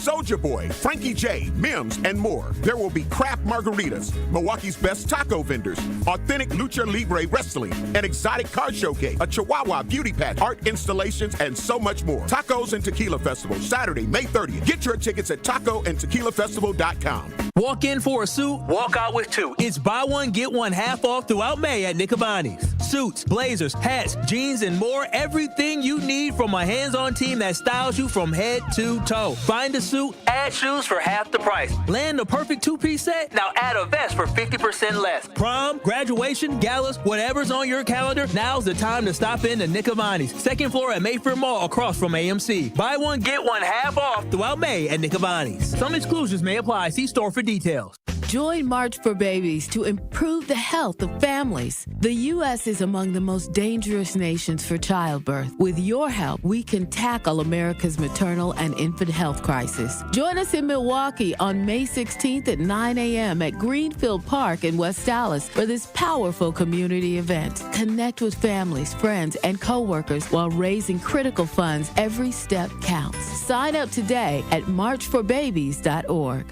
Soulja Boy, Frankie J, Mims, and more. There will be craft margaritas, Milwaukee's best taco vendors, authentic lucha libre wrestling, an exotic car showcase, a Chihuahua beauty patch, art installations, and so much more. Tacos and Tequila Festival, Saturday, May 30th. Get your tickets at tacoandtequilafestival.com.
Walk in for a suit, walk out with two. It's buy one, get one half off throughout May at Nicobanni's. Suits, blazers, hats, jeans, and more. Everything you need from a hands-on team that styles you from head to toe. Find a suit, add shoes for half the price. Land a perfect two-piece set, now add a vest for 50% less. Prom, graduation, galas, whatever's on your calendar, now's the time to stop in to Nicobanni's. Second floor at Mayfair Mall across from AMC. Buy one, get one half off throughout May at Nicobanni's. Some exclusions may apply. See store for details.
Join March for Babies to improve the health of families. The U.S. is among the most dangerous nations for childbirth. With your help, we can tackle America's maternal and infant health crisis. Join us in Milwaukee on May 16th at 9 a.m. at Greenfield Park in West Dallas for this powerful community event. Connect with families, friends, and coworkers while raising critical funds. Every step counts. Sign up today at marchforbabies.org.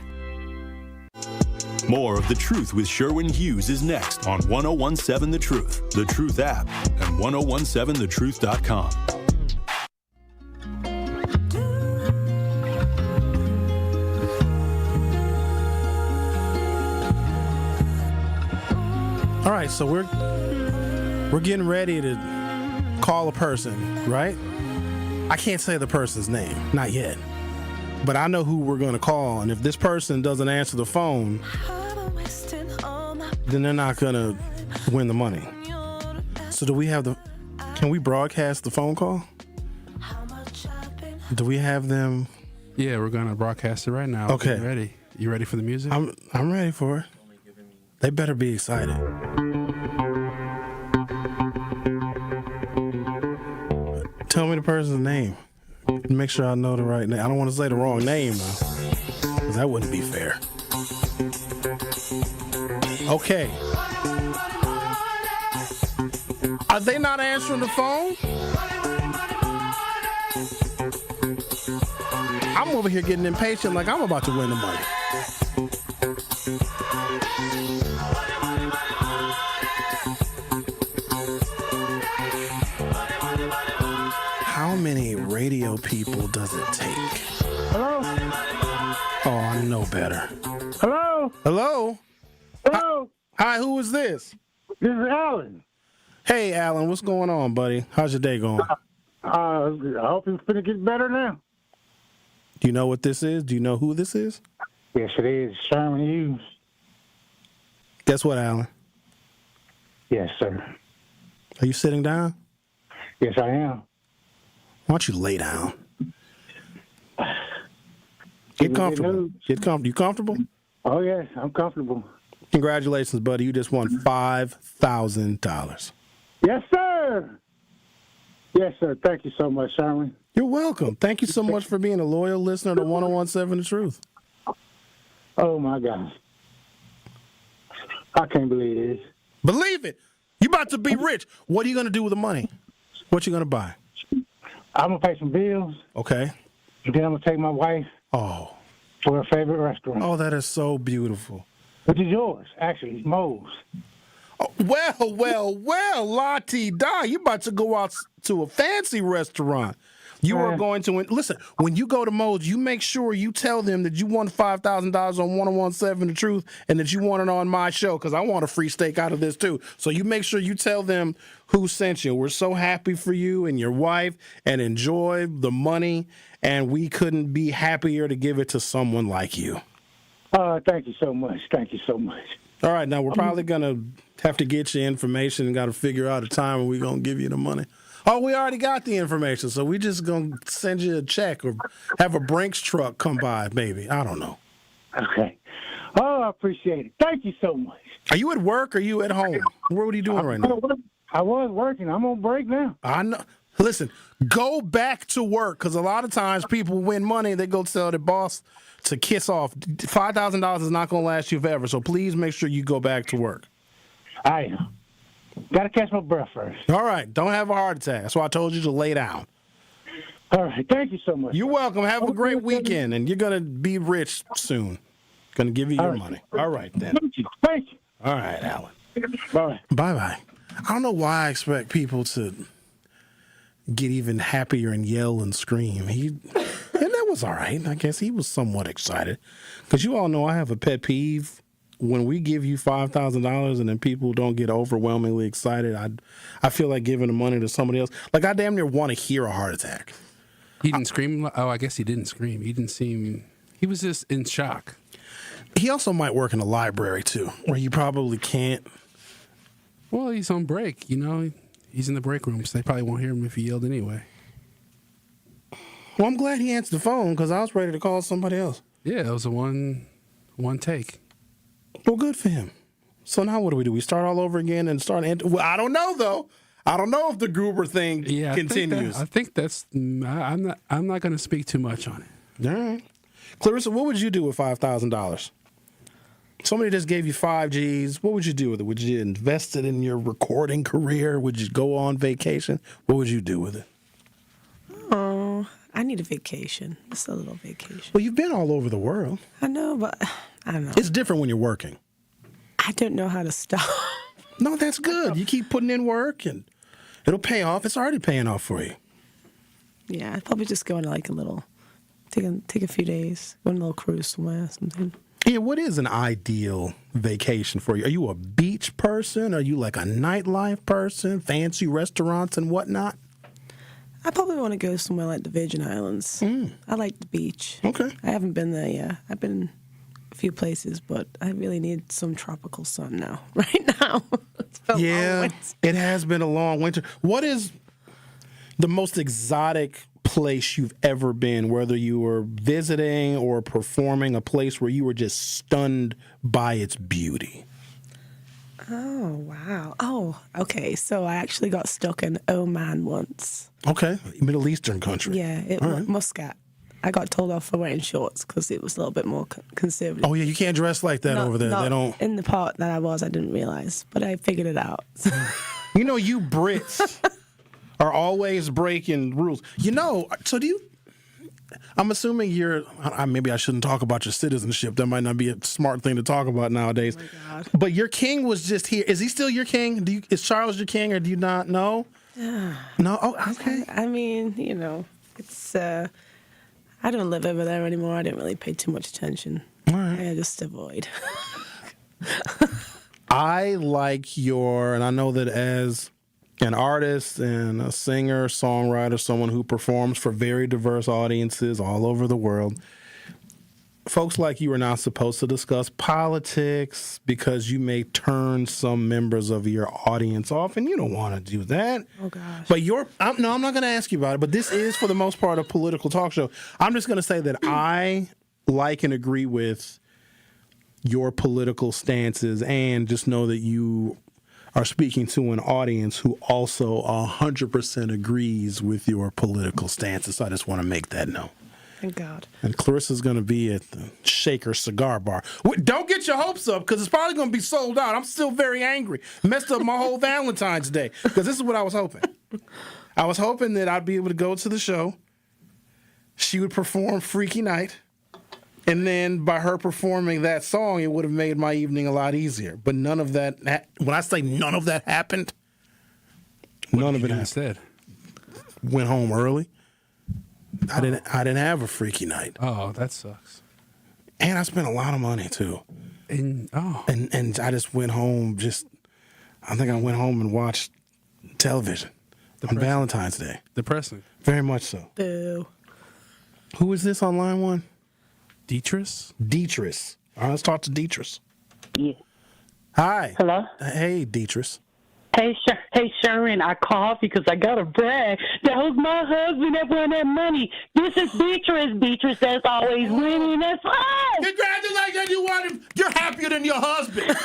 More of The Truth with Sherwin Hughes is next on 1017 The Truth, The Truth app, and 1017thetruth.com.
All right, so we're getting ready to call a person, right? I can't say the person's name, not yet. But I know who we're going to call, and if this person doesn't answer the phone, then they're not going to win the money. So can we broadcast the phone call? Do we have them?
Yeah, we're going to broadcast it right now.
Okay.
Ready? You ready for the music?
I'm ready for it. They better be excited. Tell me the person's name. Make sure I know the right name. I don't want to say the wrong name now, because that wouldn't be fair. Okay. Are they not answering the phone? I'm over here getting impatient like I'm about to win the money. How many radio people does it take?
Hello?
Oh, I know better.
Hello?
Hello?
Hello?
Hi, who is this?
This is Alan.
Hey, Alan, what's going on, buddy? How's your day going?
I hope it's going to get better now.
Do you know what this is? Do you know who this is?
Yes, it is. Sherwin Hughes.
Guess what, Alan?
Yes, sir.
Are you sitting down?
Yes, I am.
Why don't you lay down? Get comfortable. Get comfortable. You comfortable?
Oh, yes, I'm comfortable.
Congratulations, buddy. You just won $5,000.
Yes, sir. Yes, sir. Thank you so much, Sherwin.
You're welcome. Thank you so much for being a loyal listener to 1017 The Truth.
Oh, my gosh. I can't believe this.
Believe it. You about to be rich. What are you going to do with the money? What you going to buy?
I'm going to pay some bills.
Okay.
And then I'm going to take my wife for her favorite restaurant.
Oh, that is so beautiful.
Which is yours, actually. It's Moe's.
Oh, well, la-ti-da. You about to go out to a fancy restaurant. You are going to win. Listen, when you go to Moe's, you make sure you tell them that you won $5,000 on 1017 The Truth and that you won it on my show because I want a free steak out of this too. So you make sure you tell them who sent you. We're so happy for you and your wife and enjoy the money, and we couldn't be happier to give it to someone like you.
Thank you so much. Thank you so much.
All right, now we're probably going to have to get you information and got to figure out a time when we're going to give you the money. Oh, we already got the information, so we just going to send you a check or have a Brinks truck come by, maybe. I don't know.
Okay. Oh, I appreciate it. Thank you so much.
Are you at work or are you at home? What are you doing right now?
I was working. I'm on break now.
I know. Listen, go back to work because a lot of times people win money and they go tell their boss to kiss off. $5,000 is not going to last you forever, so please make sure you go back to work.
I am. Got to catch my breath first.
All right. Don't have a heart attack. That's why I told you to lay down.
All right. Thank you so much.
You're welcome. Have a great weekend, and you're going to be rich soon. Going to give you your money. All right, then.
Thank you. Thank you.
All right, Alan.
Bye.
Bye-bye. I don't know why I expect people to get even happier and yell and scream. And that was all right. I guess he was somewhat excited. Because you all know I have a pet peeve. When we give you $5,000 and then people don't get overwhelmingly excited, I feel like giving the money to somebody else. Like, I damn near want to hear a heart attack.
He didn't scream? Oh, I guess he didn't scream. He didn't seem... He was just in shock.
He also might work in a library, too, where you probably can't.
Well, he's on break, you know. He's in the break room, so they probably won't hear him if he yelled anyway.
Well, I'm glad he answered the phone because I was ready to call somebody else.
Yeah, it was a one take.
Well, good for him. So now what do? We start all over again and start... Well, I don't know, though. I don't know if the goober thing continues.
I think that's... I'm not going to speak too much on it.
All right. Clarissa, what would you do with $5,000? Somebody just gave you 5 G's. What would you do with it? Would you invest it in your recording career? Would you go on vacation? What would you do with it?
Oh, I need a vacation. Just a little vacation.
Well, you've been all over the world.
I know, but I don't know.
It's different when you're working.
I don't know how to stop.
No, that's good. You keep putting in work and it'll pay off. It's already paying off for you.
Yeah, I'd probably just go on like a little, take a few days, go on a little cruise somewhere, something.
Yeah, what is an ideal vacation for you? Are you a beach person? Are you like a nightlife person? Fancy restaurants and whatnot?
I probably want to go somewhere like the Virgin Islands. I like the beach.
Okay.
I haven't been there yet. I've been a few places, but I really need some tropical sun now. Right now.
Yeah, it has been a long winter. What is the most exotic place you've ever been, whether you were visiting or performing, a place where you were just stunned by its beauty?
Oh, wow. Oh, okay. So I actually got stuck in Oman once.
Okay. Middle Eastern country.
Yeah, Muscat. I got told off for wearing shorts because it was a little bit more conservative.
Oh, yeah, you can't dress like that over there. They don't.
In the part that I was, I didn't realize, but I figured it out.
You know, you Brits are always breaking rules. You know, so do you... I'm assuming maybe I shouldn't talk about your citizenship. That might not be a smart thing to talk about nowadays. Oh my God. But your king was just here. Is he still your king? Is Charles your king, or do you not know? No? Oh, okay.
I mean, you know, it's... I don't live over there anymore. I didn't really pay too much attention.
All right.
I just avoid.
I like and I know that as an artist and a singer, songwriter, someone who performs for very diverse audiences all over the world, folks like you are not supposed to discuss politics because you may turn some members of your audience off, and you don't want to do that.
Oh, gosh.
But I'm not going to ask you about it, but this is, for the most part, a political talk show. I'm just going to say that I like and agree with your political stances, and just know that you are speaking to an audience who also 100% agrees with your political stances. So I just want to make that known.
Thank God.
And Clarissa's going to be at the Shaker Cigar Bar. Don't get your hopes up, because it's probably going to be sold out. I'm still very angry. Messed up my whole Valentine's Day, because this is what I was hoping. I was hoping that I'd be able to go to the show. She would perform Freaky Night. And then by her performing that song, it would have made my evening a lot easier. But none of that, when I say none of that happened, none of it happened.
Instead,
went home early. I didn't have a freaky night.
Oh, that sucks.
And I spent a lot of money too. And I just went home. I think I went home and watched television on Valentine's Day.
Depressing.
Very much so.
Boo.
Who is this on line one?
Deetris.
All right, let's talk to Deetris.
Yeah.
Hi.
Hello.
Hey, Deetris.
Hey, Sherwin, I called because I got to brag. That was my husband that won that money. This is Beatrice that's always winning. That's fine.
Congratulations, you won him. You're happier than your husband.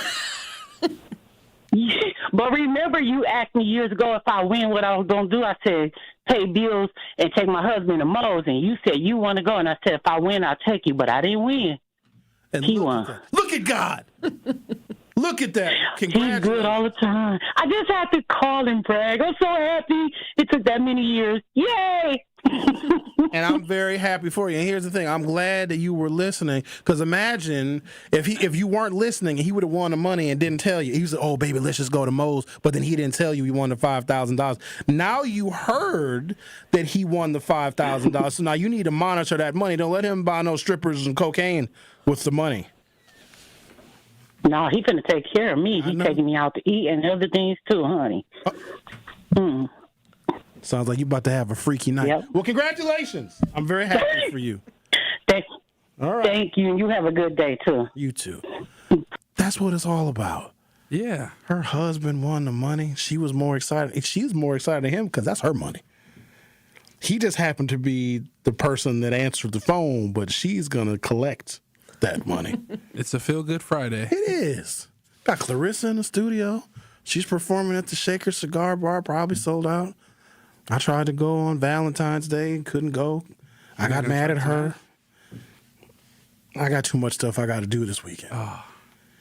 Yeah, but remember, you asked me years ago if I win what I was going to do. I said, pay bills and take my husband to Moe's. And you said you want to go. And I said, if I win, I'll take you. But I didn't win.
And
he won.
Look at God. Look at that.
He's good all the time. I just have to call and brag. I'm so happy it took that many years. Yay!
And I'm very happy for you. And here's the thing. I'm glad that you were listening, because imagine if you weren't listening and he would have won the money and didn't tell you. He said, oh, baby, let's just go to Moe's. But then he didn't tell you he won the $5,000. Now you heard that he won the $5,000. So now you need to monitor that money. Don't let him buy no strippers and cocaine with the money.
No, he's going to take care of me. He's taking me out to eat and other things too, honey.
Sounds like you're about to have a freaky night.
Yep.
Well, congratulations. I'm very happy for you. All right.
Thank you. You have a good day, too.
You too. That's what it's all about.
Yeah.
Her husband won the money. She was more excited. She's more excited than him because that's her money. He just happened to be the person that answered the phone, but she's going to collect that money.
It's a feel-good Friday.
It is. Got Clarissa in the studio. She's performing at the Shaker Cigar Bar, probably sold out. I tried to go on Valentine's Day, couldn't go. I got mad at her. I got too much stuff I got to do this weekend.
Oh.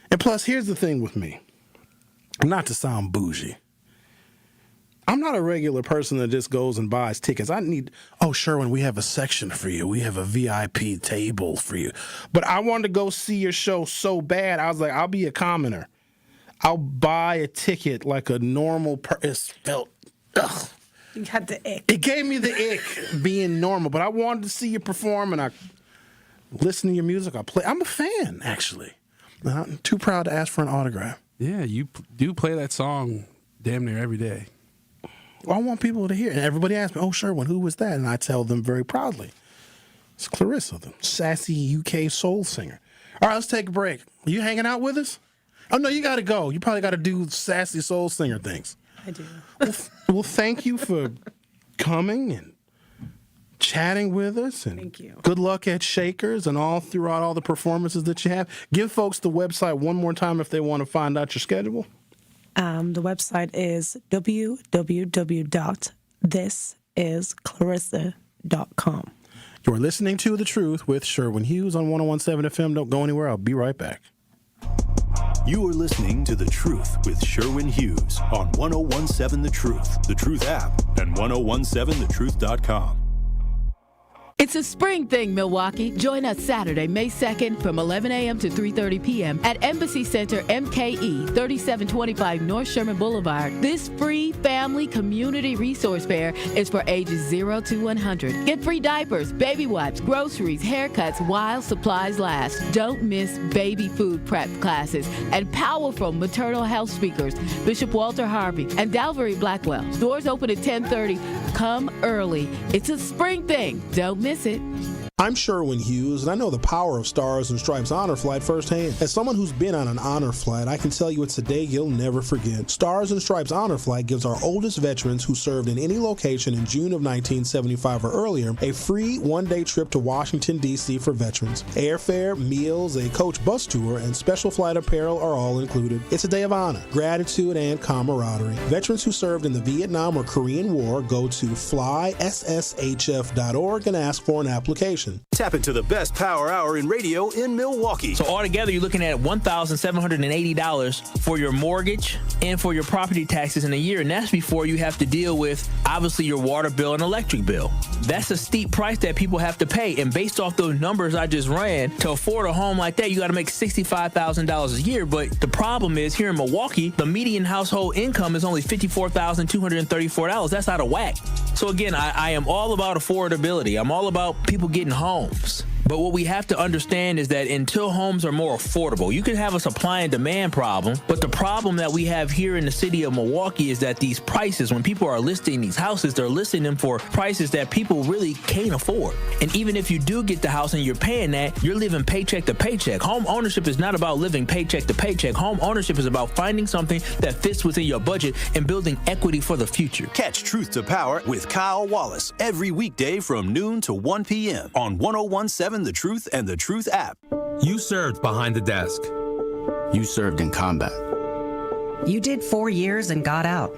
And plus, here's the thing with me. Not to sound bougie. I'm not a regular person that just goes and buys tickets. Sherwin, we have a section for you. We have a VIP table for you. But I wanted to go see your show so bad, I was like, I'll be a commoner. I'll buy a ticket like a normal person. It felt, ugh.
You had the ick.
It gave me the ick being normal, but I wanted to see you perform, and I listen to your music. I'm a fan, actually. I'm too proud to ask for an autograph.
Yeah, you do play that song damn near every day.
Well, I want people to hear it. And everybody asks me, oh, Sherwin, who was that? And I tell them very proudly. It's Clarissa, the sassy UK soul singer. All right, let's take a break. Are you hanging out with us? Oh, no, you got to go. You probably got to do sassy soul singer things.
I do.
Well, thank you for coming and chatting with us. And
thank you.
Good luck at Shakers and all throughout all the performances that you have. Give folks the website one more time if they want to find out your schedule.
The website is www.thisisclarissa.com.
You're listening to The Truth with Sherwin Hughes on 101.7 FM. Don't go anywhere. I'll be right back.
You are listening to The Truth with Sherwin Hughes on 101.7 The Truth app, and 1017thetruth.com.
It's a spring thing, Milwaukee. Join us Saturday, May 2nd from 11 a.m. to 3:30 p.m. at Embassy Center, MKE, 3725 North Sherman Boulevard. This free family community resource fair is for ages 0 to 100. Get free diapers, baby wipes, groceries, haircuts while supplies last. Don't miss baby food prep classes and powerful maternal health speakers, Bishop Walter Harvey and Dalvery Blackwell. Doors open at 10:30. Come early. It's a spring thing. Don't miss it.
I'm Sherwin Hughes, and I know the power of Stars and Stripes Honor Flight firsthand. As someone who's been on an honor flight, I can tell you it's a day you'll never forget. Stars and Stripes Honor Flight gives our oldest veterans who served in any location in June of 1975 or earlier a free one-day trip to Washington, D.C. for veterans. Airfare, meals, a coach bus tour, and special flight apparel are all included. It's a day of honor, gratitude, and camaraderie. Veterans who served in the Vietnam or Korean War go to flysshf.org and ask for an application.
Tap into the best power hour in radio in Milwaukee.
So altogether, you're looking at $1,780 for your mortgage and for your property taxes in a year. And that's before you have to deal with, obviously, your water bill and electric bill. That's a steep price that people have to pay. And based off those numbers I just ran, to afford a home like that, you got to make $65,000 a year. But the problem is, here in Milwaukee, the median household income is only $54,234. That's out of whack. So again, I am all about affordability. I'm all about people getting homes. But what we have to understand is that until homes are more affordable, you can have a supply and demand problem. But the problem that we have here in the city of Milwaukee is that these prices, when people are listing these houses, they're listing them for prices that people really can't afford. And even if you do get the house and you're paying that, you're living paycheck to paycheck. Home ownership is not about living paycheck to paycheck. Home ownership is about finding something that fits within your budget and building equity for the future.
Catch Truth to Power with Kyle Wallace every weekday from noon to 1 p.m. on 101.7 The Truth and The Truth app.
You served behind the desk.
You served in combat.
You did 4 years and got out.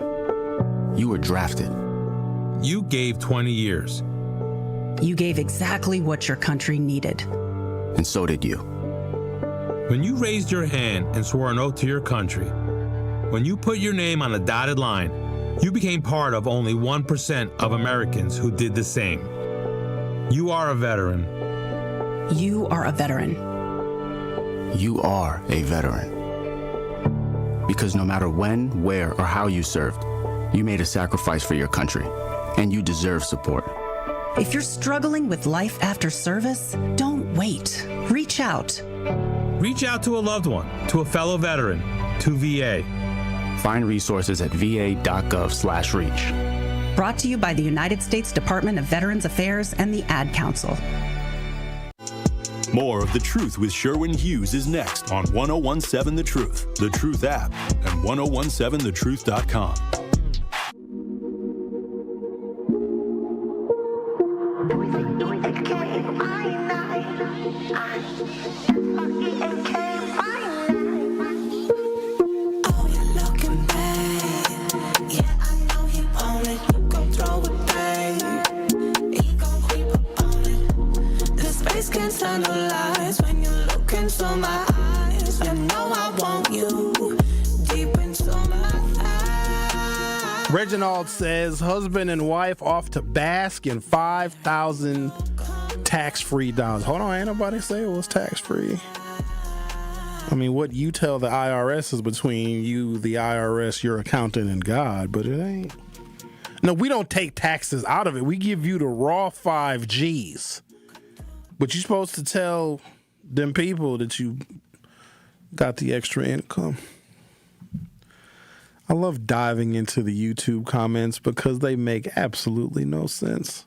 You were drafted.
You gave 20 years.
You gave exactly what your country needed.
And so did you.
When you raised your hand and swore an oath to your country, when you put your name on a dotted line, you became part of only 1% of Americans who did the same. You are a veteran.
You are a veteran.
You are a veteran. Because no matter when, where, or how you served, you made a sacrifice for your country, and you deserve support.
If you're struggling with life after service, don't wait. Reach out.
Reach out to a loved one, to a fellow veteran, to VA.
Find resources at va.gov/reach.
Brought to you by the United States Department of Veterans Affairs and the Ad Council.
More of The Truth with Sherwin Hughes is next on 101.7 The Truth, The Truth app, and 101.7thetruth.com.
Reginald says husband and wife off to bask in 5,000 tax-free dollars. Hold on, ain't nobody say it was tax-free. I mean, what you tell the IRS is between you, the IRS, your accountant, and God, but it ain't. No, we don't take taxes out of it. We give you the raw 5 G's. But you're supposed to tell them people that you got the extra income. I love diving into the YouTube comments because they make absolutely no sense.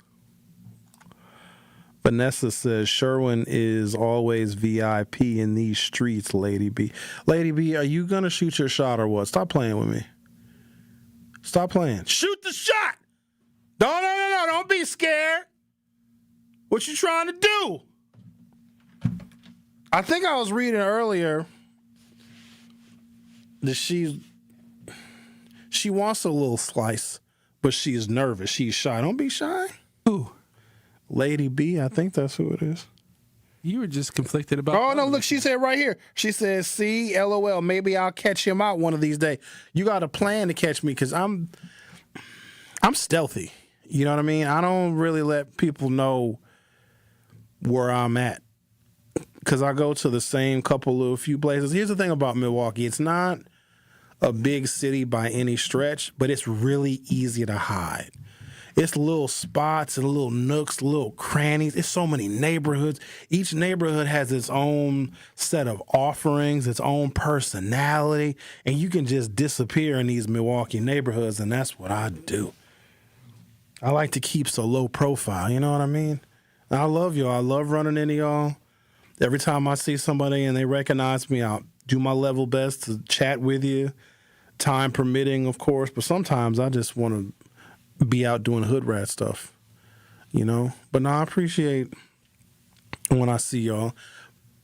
Vanessa says, Sherwin is always VIP in these streets, Lady B. Lady B, are you going to shoot your shot or what? Stop playing with me. Stop playing. Shoot the shot! No, don't be scared. What you trying to do? I think I was reading earlier that she wants a little slice, but she's nervous. She's shy. Don't be shy.
Who?
Lady B, I think that's who it is.
You were just conflicted about.
Oh, no, look, she said right here. She says, see, LOL, maybe I'll catch him out one of these days. You got a plan to catch me because I'm stealthy. You know what I mean? I don't really let people know where I'm at because I go to the same couple of few places. Here's the thing about Milwaukee. It's not a big city by any stretch, but it's really easy to hide. It's little spots and little nooks, little crannies. It's so many neighborhoods. Each neighborhood has its own set of offerings, its own personality, and you can just disappear in these Milwaukee neighborhoods, and that's what I do. I like to keep so low profile, you know what I mean? I love y'all. I love running into y'all. Every time I see somebody and they recognize me, I'll do my level best to chat with you, time permitting, of course, but sometimes I just want to be out doing hood rat stuff, you know? But no, I appreciate when I see y'all.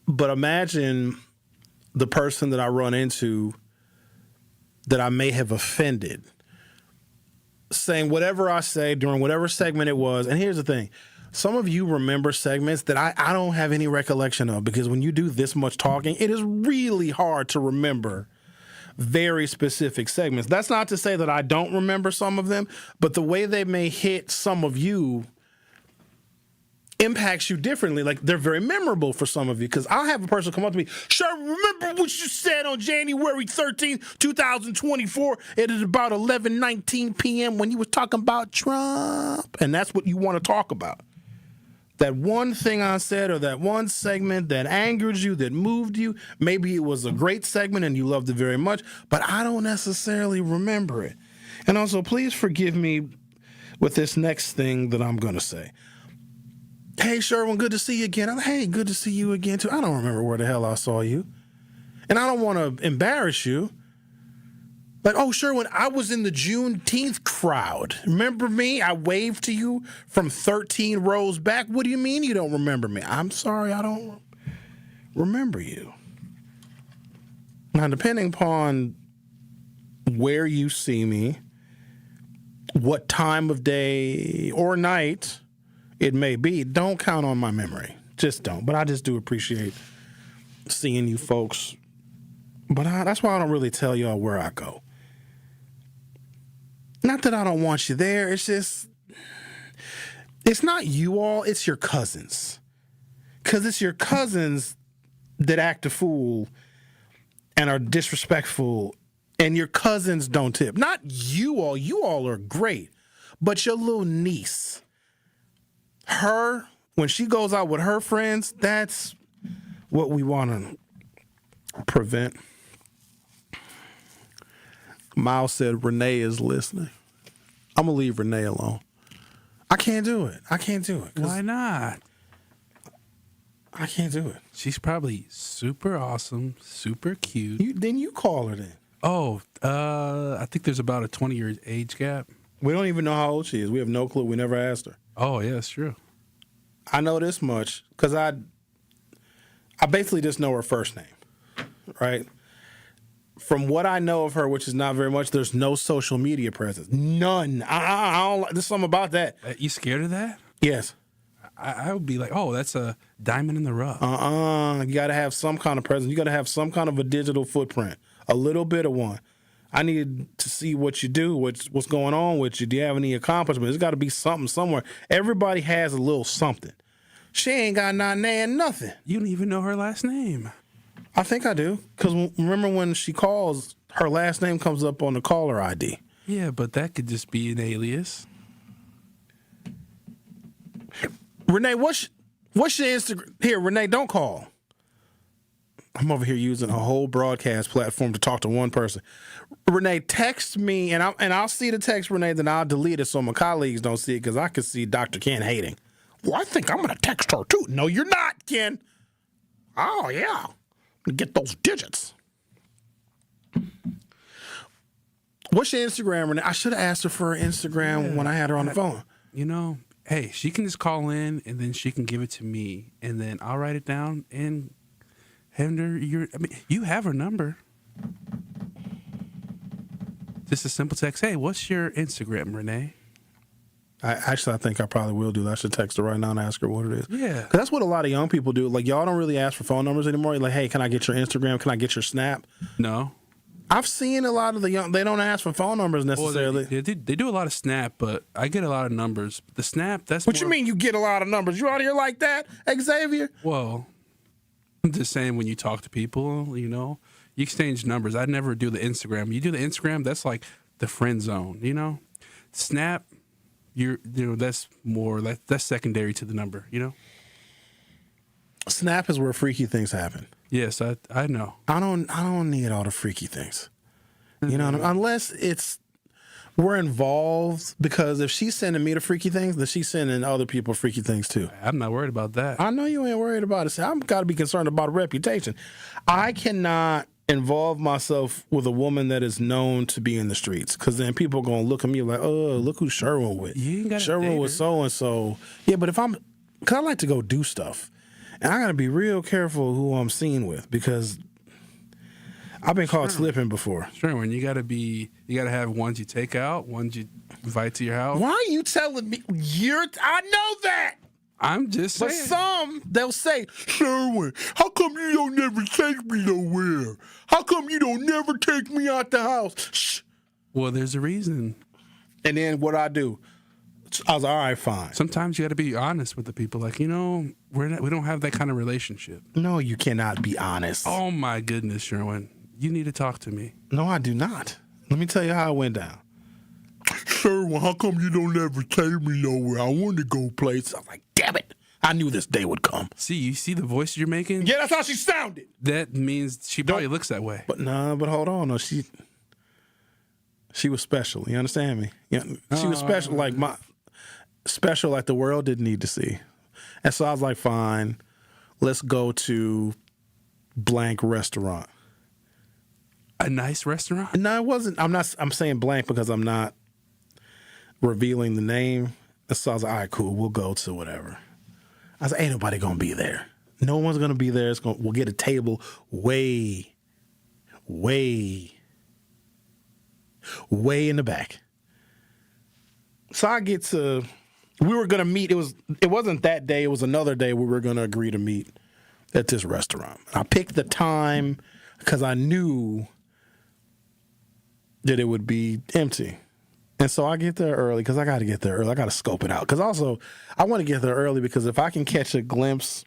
But imagine the person that I run into that I may have offended, saying whatever I say during whatever segment it was. And here's the thing. Some of you remember segments that I don't have any recollection of because when you do this much talking, it is really hard to remember very specific segments. That's not to say that I don't remember some of them, but the way they may hit some of you, impacts you differently. Like, they're very memorable for some of you, because I'll have a person come up to me, sure, remember what you said on January 13th, 2024? It is about 11:19 p.m. when you were talking about Trump. And that's what you want to talk about. That one thing I said, or that one segment that angered you, that moved you. Maybe it was a great segment and you loved it very much, but I don't necessarily remember it. And also, please forgive me with this next thing that I'm going to say. Hey, Sherwin, good to see you again. Hey, good to see you again, too. I don't remember where the hell I saw you. And I don't want to embarrass you. But, oh, Sherwin, I was in the Juneteenth crowd. Remember me? I waved to you from 13 rows back. What do you mean you don't remember me? I'm sorry, I don't remember you. Now, depending upon where you see me, what time of day or night it may be, don't count on my memory. Just don't. But I just do appreciate seeing you folks. But that's why I don't really tell y'all where I go. Not that I don't want you there. It's just, it's not you all, it's your cousins. Because it's your cousins that act a fool and are disrespectful, and your cousins don't tip. Not you all. You all are great. But your little niece, her, when she goes out with her friends, that's what we want to prevent. Miles said Renee is listening. I'm going to leave Renee alone. I can't do it.
Why not?
I can't do it.
She's probably super awesome, super cute.
Then you call her then.
Oh, I think there's about a 20-year age gap.
We don't even know how old she is. We have no clue. We never asked her.
Oh, yeah, that's true.
I know this much because I basically just know her first name, right? From what I know of her, which is not very much, there's no social media presence. None. I don't, there's something about that.
You scared of that?
Yes.
I would be like, oh, that's a diamond in the rough.
You got to have some kind of presence. You got to have some kind of a digital footprint, a little bit of one. I need to see what you do, what's going on with you. Do you have any accomplishments? There's got to be something somewhere. Everybody has a little something. She ain't got nothing.
You don't even know her last name.
I think I do, because remember when she calls, her last name comes up on the caller ID.
Yeah, but that could just be an alias.
Renee, what's your Instagram? Here, Renee, don't call. I'm over here using a whole broadcast platform to talk to one person. Renee, text me, and I'll see the text, Renee, then I'll delete it so my colleagues don't see it, because I can see Dr. Ken hating. Well, I think I'm going to text her, too. No, you're not, Ken. Oh, yeah. Get those digits. What's your Instagram, Renee? I should have asked her for her Instagram when I had her on the phone.
You know, hey, she can just call in and then she can give it to me, and then I'll write it down and hand her you have her number. Just a simple text. Hey, what's your Instagram, Renee?
I think I probably will do that. I should text her right now and ask her what it is.
Yeah.
'Cause that's what a lot of young people do. Like, y'all don't really ask for phone numbers anymore. You're like, hey, can I get your Instagram? Can I get your Snap?
No.
I've seen a lot of the young, they don't ask for phone numbers necessarily.
Well, they do a lot of Snap, but I get a lot of numbers. The Snap, that's
What you mean you get a lot of numbers? You out here like that, Xavier?
Well, I'm just saying, when you talk to people, you exchange numbers. I never do the Instagram. You do the Instagram, that's like the friend zone, Snap, that's more, that's secondary to the number,
Snap is where freaky things happen.
Yes, I know.
I don't need all the freaky things. Unless we're involved, because if she's sending me the freaky things, then she's sending other people freaky things too.
I'm not worried about that.
I know you ain't worried about it. I've got to be concerned about reputation. I cannot involve myself with a woman that is known to be in the streets, because then people are going to look at me like, oh, look who Sherwin with.
You ain't got
Sherwin with so-and-so. Yeah, but because I like to go do stuff. And I got to be real careful who I'm seen with, because I've been caught slipping before.
Sure, when you got to have ones you take out, ones you invite to your house.
Why are you telling me? I know that.
I'm just saying.
But some, they'll say, Sherwin, how come you don't never take me nowhere? How come you don't never take me out the house? Shh.
Well, there's a reason.
And then what I do, I was like, all right, fine.
Sometimes you got to be honest with the people. Like, we don't have that kind of relationship.
No, you cannot be honest.
Oh my goodness, Sherwin, you need to talk to me.
No, I do not. Let me tell you how it went down. Sherwin, how come you don't ever take me nowhere? I want to go places. I'm like, damn it. I knew this day would come.
You see the voice you're making?
Yeah, that's how she sounded.
That means she probably looks that way.
But hold on. No, she was special. You understand me? Yeah, she was special, special like the world didn't need to see. And so I was like, fine, let's go to blank restaurant.
A nice restaurant?
No, it wasn't. I'm saying blank because I'm not revealing the name. And so I was like, all right, cool, we'll go to whatever. I was like, ain't nobody gonna be there. No one's gonna be there. We'll get a table way in the back. So I get to, we were gonna meet. It wasn't that day. It was another day we were gonna agree to meet at this restaurant. I picked the time because I knew that it would be empty. And so I get there early because I got to get there early. I got to scope it out. Because also, I want to get there early because if I can catch a glimpse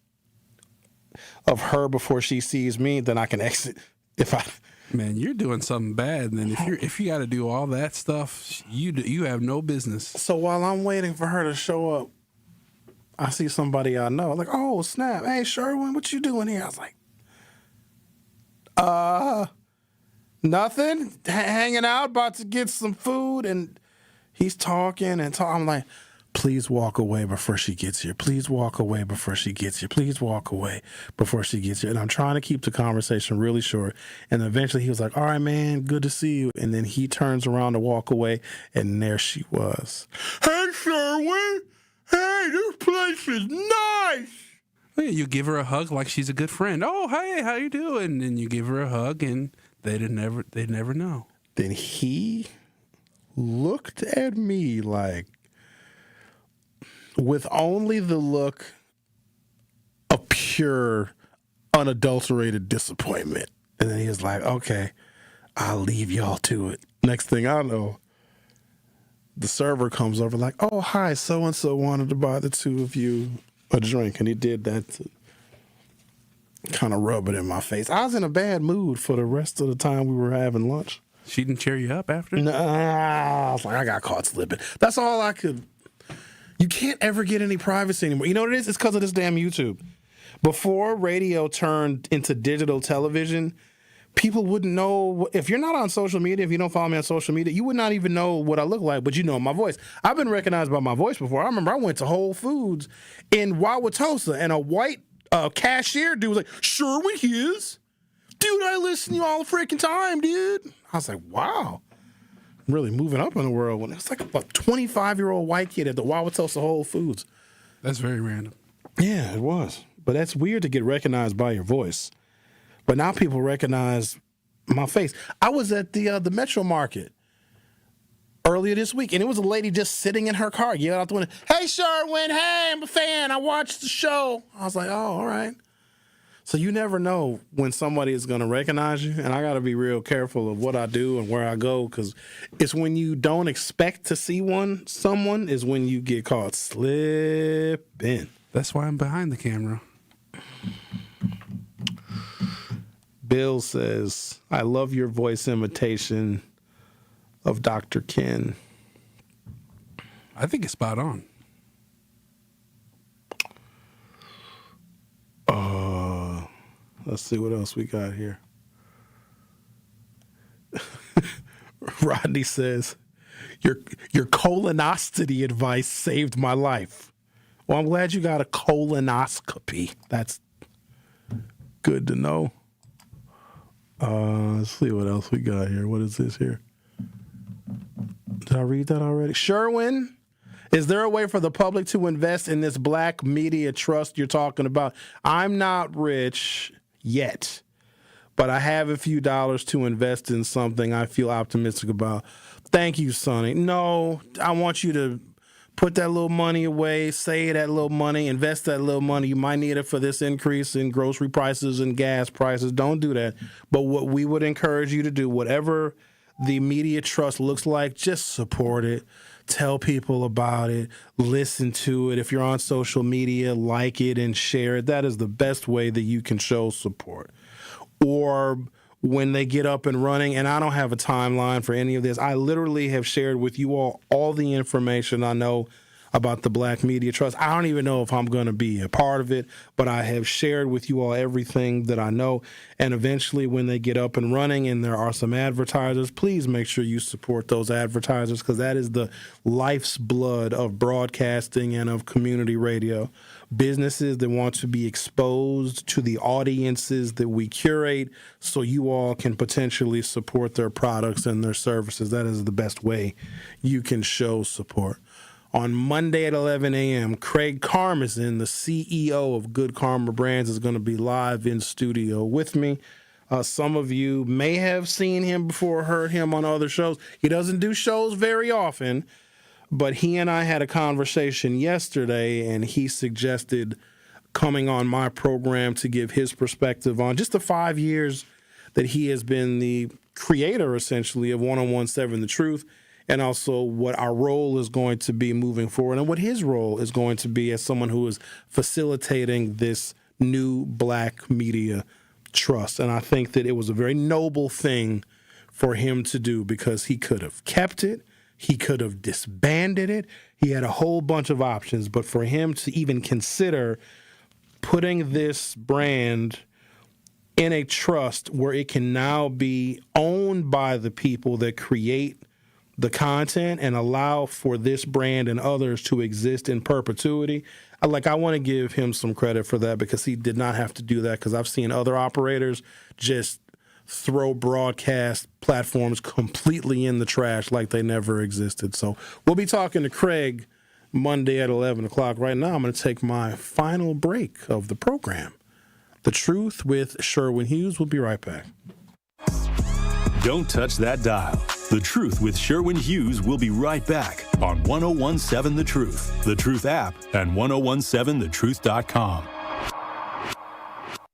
of her before she sees me, then I can exit.
Man, you're doing something bad. And then if you got to do all that stuff, you have no business.
So while I'm waiting for her to show up, I see somebody I know. I'm like, oh, snap. Hey, Sherwin, what you doing here? I was like, nothing. Hanging out, about to get some food. And he's talking and talking. I'm like, please walk away before she gets here. Please walk away before she gets here. Please walk away before she gets here. And I'm trying to keep the conversation really short. And eventually he was like, all right, man, good to see you. And then he turns around to walk away. And there she was. Hey, Sherwin. Hey, this place is nice.
Well, you give her a hug like she's a good friend. Oh, hey, how you doing? And you give her a hug and they'd never know.
Then he looked at me like, with only the look of pure, unadulterated disappointment. And then he was like, okay, I'll leave y'all to it. Next thing I know, the server comes over like, oh, hi, so-and-so wanted to buy the two of you a drink. And he did that to kind of rub it in my face. I was in a bad mood for the rest of the time we were having lunch.
She didn't cheer you up after?
Nah, I was like, I got caught slipping. That's all I could. You can't ever get any privacy anymore. You know what it is? It's because of this damn YouTube. Before radio turned into digital television, people wouldn't know. If you're not on social media, if you don't follow me on social media, you would not even know what I look like, but you know my voice. I've been recognized by my voice before. I remember I went to Whole Foods in Wauwatosa, and a white cashier dude was like, Sherwin Hughes? Dude, I listen to you all the freaking time, dude. I was like, wow. Really moving up in the world. When it's like a 25-year-old white kid at the Wauwatosa Whole Foods.
That's very random.
Yeah, it was. But that's weird to get recognized by your voice. But now people recognize my face. I was at the Metro Market earlier this week, and it was a lady just sitting in her car, yelling out the window, hey, Sherwin, hey, I'm a fan. I watched the show. I was like, oh, all right. So you never know when somebody is going to recognize you, and I got to be real careful of what I do and where I go, because it's when you don't expect to see someone is when you get caught slipping.
That's why I'm behind the camera.
Bill says, I love your voice imitation of Dr. Ken.
I think it's spot on.
Let's see what else we got here. Rodney says, your colonoscopy advice saved my life. Well, I'm glad you got a colonoscopy. That's good to know. Let's see what else we got here. What is this here? Did I read that already? Sherwin, is there a way for the public to invest in this black media trust you're talking about? I'm not rich yet, but I have a few dollars to invest in something I feel optimistic about. Thank you, Sonny. No, I want you to put that little money away, save that little money, invest that little money. You might need it for this increase in grocery prices and gas prices. Don't do that. But what we would encourage you to do, whatever the media trust looks like, just support it. tell people about it, listen to it. If you're on social media, like it and share it. That is the best way that you can show support. Or when they get up and running, and I don't have a timeline for any of this, I literally have shared with you all the information I know about the Black Media Trust. I don't even know if I'm going to be a part of it, but I have shared with you all everything that I know. And eventually when they get up and running and there are some advertisers, please make sure you support those advertisers, because that is the life's blood of broadcasting and of community radio. Businesses that want to be exposed to the audiences that we curate so you all can potentially support their products and their services. That is the best way you can show support. On Monday at 11 a.m., Craig Karmazin, the CEO of Good Karma Brands, is going to be live in studio with me. Some of you may have seen him before, heard him on other shows. He doesn't do shows very often, but he and I had a conversation yesterday, and he suggested coming on my program to give his perspective on just the 5 years that he has been the creator, essentially, of 1017 The Truth, and also what our role is going to be moving forward and what his role is going to be as someone who is facilitating this new Black Media Trust. And I think that it was a very noble thing for him to do, because he could have kept it, he could have disbanded it, he had a whole bunch of options, but for him to even consider putting this brand in a trust where it can now be owned by the people that create the content and allow for this brand and others to exist in perpetuity. I want to give him some credit for that, because he did not have to do that, because I've seen other operators just throw broadcast platforms completely in the trash like they never existed. So we'll be talking to Craig Monday at 11 o'clock. Right now, I'm going to take my final break of the program. The Truth with Sherwin Hughes. We'll be right back.
Don't touch that dial. The Truth with Sherwin Hughes will be right back on 1017 The Truth, The Truth app, and 1017thetruth.com.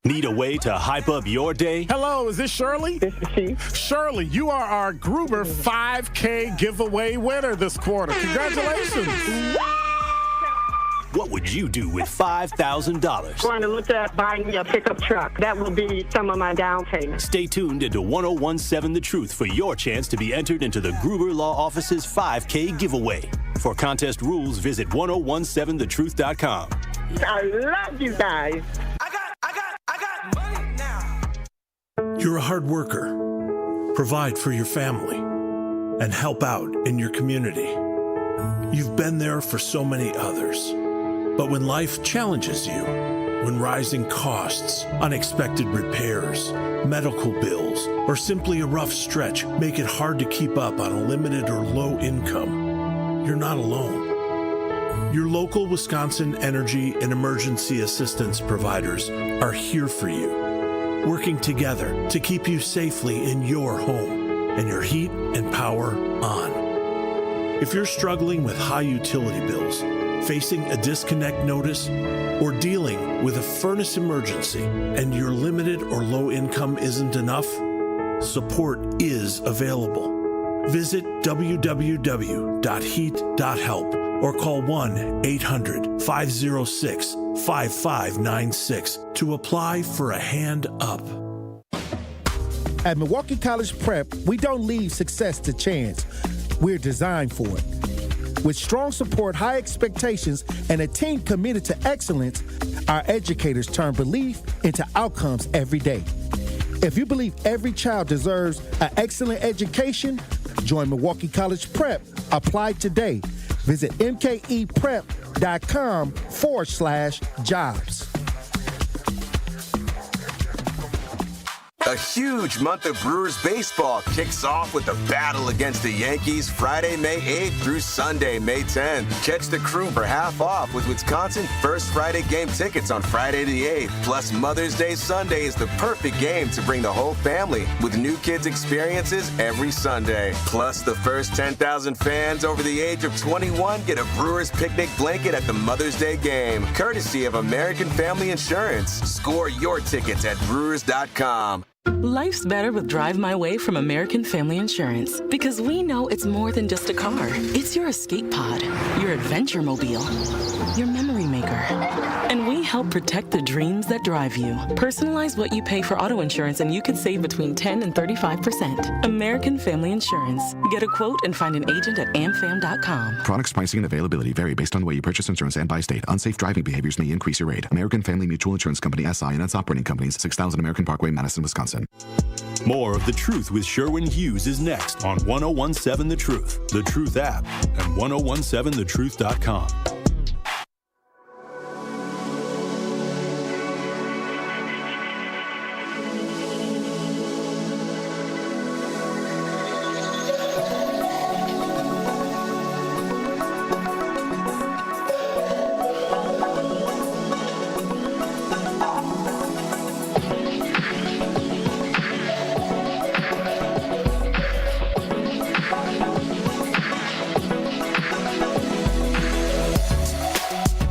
Need a way to hype up your day?
Hello, is this Shirley?
This is she.
Shirley, you are our Gruber 5K giveaway winner this quarter. Congratulations.
What would you do with $5,000?
Trying to look at buying me a pickup truck. That will be some of my down payment.
Stay tuned into 1017 The Truth for your chance to be entered into the Gruber Law Office's 5K giveaway. For contest rules, visit 1017thetruth.com.
I love you guys.
I got money now.
You're a hard worker. Provide for your family and help out in your community. You've been there for so many others. But when life challenges you, when rising costs, unexpected repairs, medical bills, or simply a rough stretch make it hard to keep up on a limited or low income, you're not alone. Your local Wisconsin energy and emergency assistance providers are here for you, working together to keep you safely in your home and your heat and power on. If you're struggling with high utility bills, facing a disconnect notice, or dealing with a furnace emergency and your limited or low income isn't enough, support is available. Visit www.heat.help or call 1-800-506-5596 to apply for a hand up.
At Milwaukee College Prep, we don't leave success to chance. We're designed for it. With strong support, high expectations, and a team committed to excellence, our educators turn belief into outcomes every day. If you believe every child deserves an excellent education, join Milwaukee College Prep. Apply today. Visit mkeprep.com/jobs.
A huge month of Brewers baseball kicks off with the battle against the Yankees Friday, May 8th through Sunday, May 10th. Catch the crew for half off with Wisconsin First Friday game tickets on Friday the 8th. Plus, Mother's Day Sunday is the perfect game to bring the whole family with new kids experiences every Sunday. Plus, the first 10,000 fans over the age of 21 get a Brewers picnic blanket at the Mother's Day game, courtesy of American Family Insurance. Score your tickets at Brewers.com.
Life's better with Drive My Way from American Family Insurance because we know it's more than just a car. It's your escape pod, your adventure mobile, your memory maker. And we help protect the dreams that drive you. Personalize what you pay for auto insurance and you could save between 10 and 35%. American Family Insurance. Get a quote and find an agent at amfam.com.
Products, pricing, and availability vary based on the way you purchase insurance and by state. Unsafe driving behaviors may increase your rate. American Family Mutual Insurance Company, SI, and its operating companies, 6000 American Parkway, Madison, Wisconsin.
More of The Truth with Sherwin Hughes is next on 1017 The Truth, The Truth app, and 1017thetruth.com.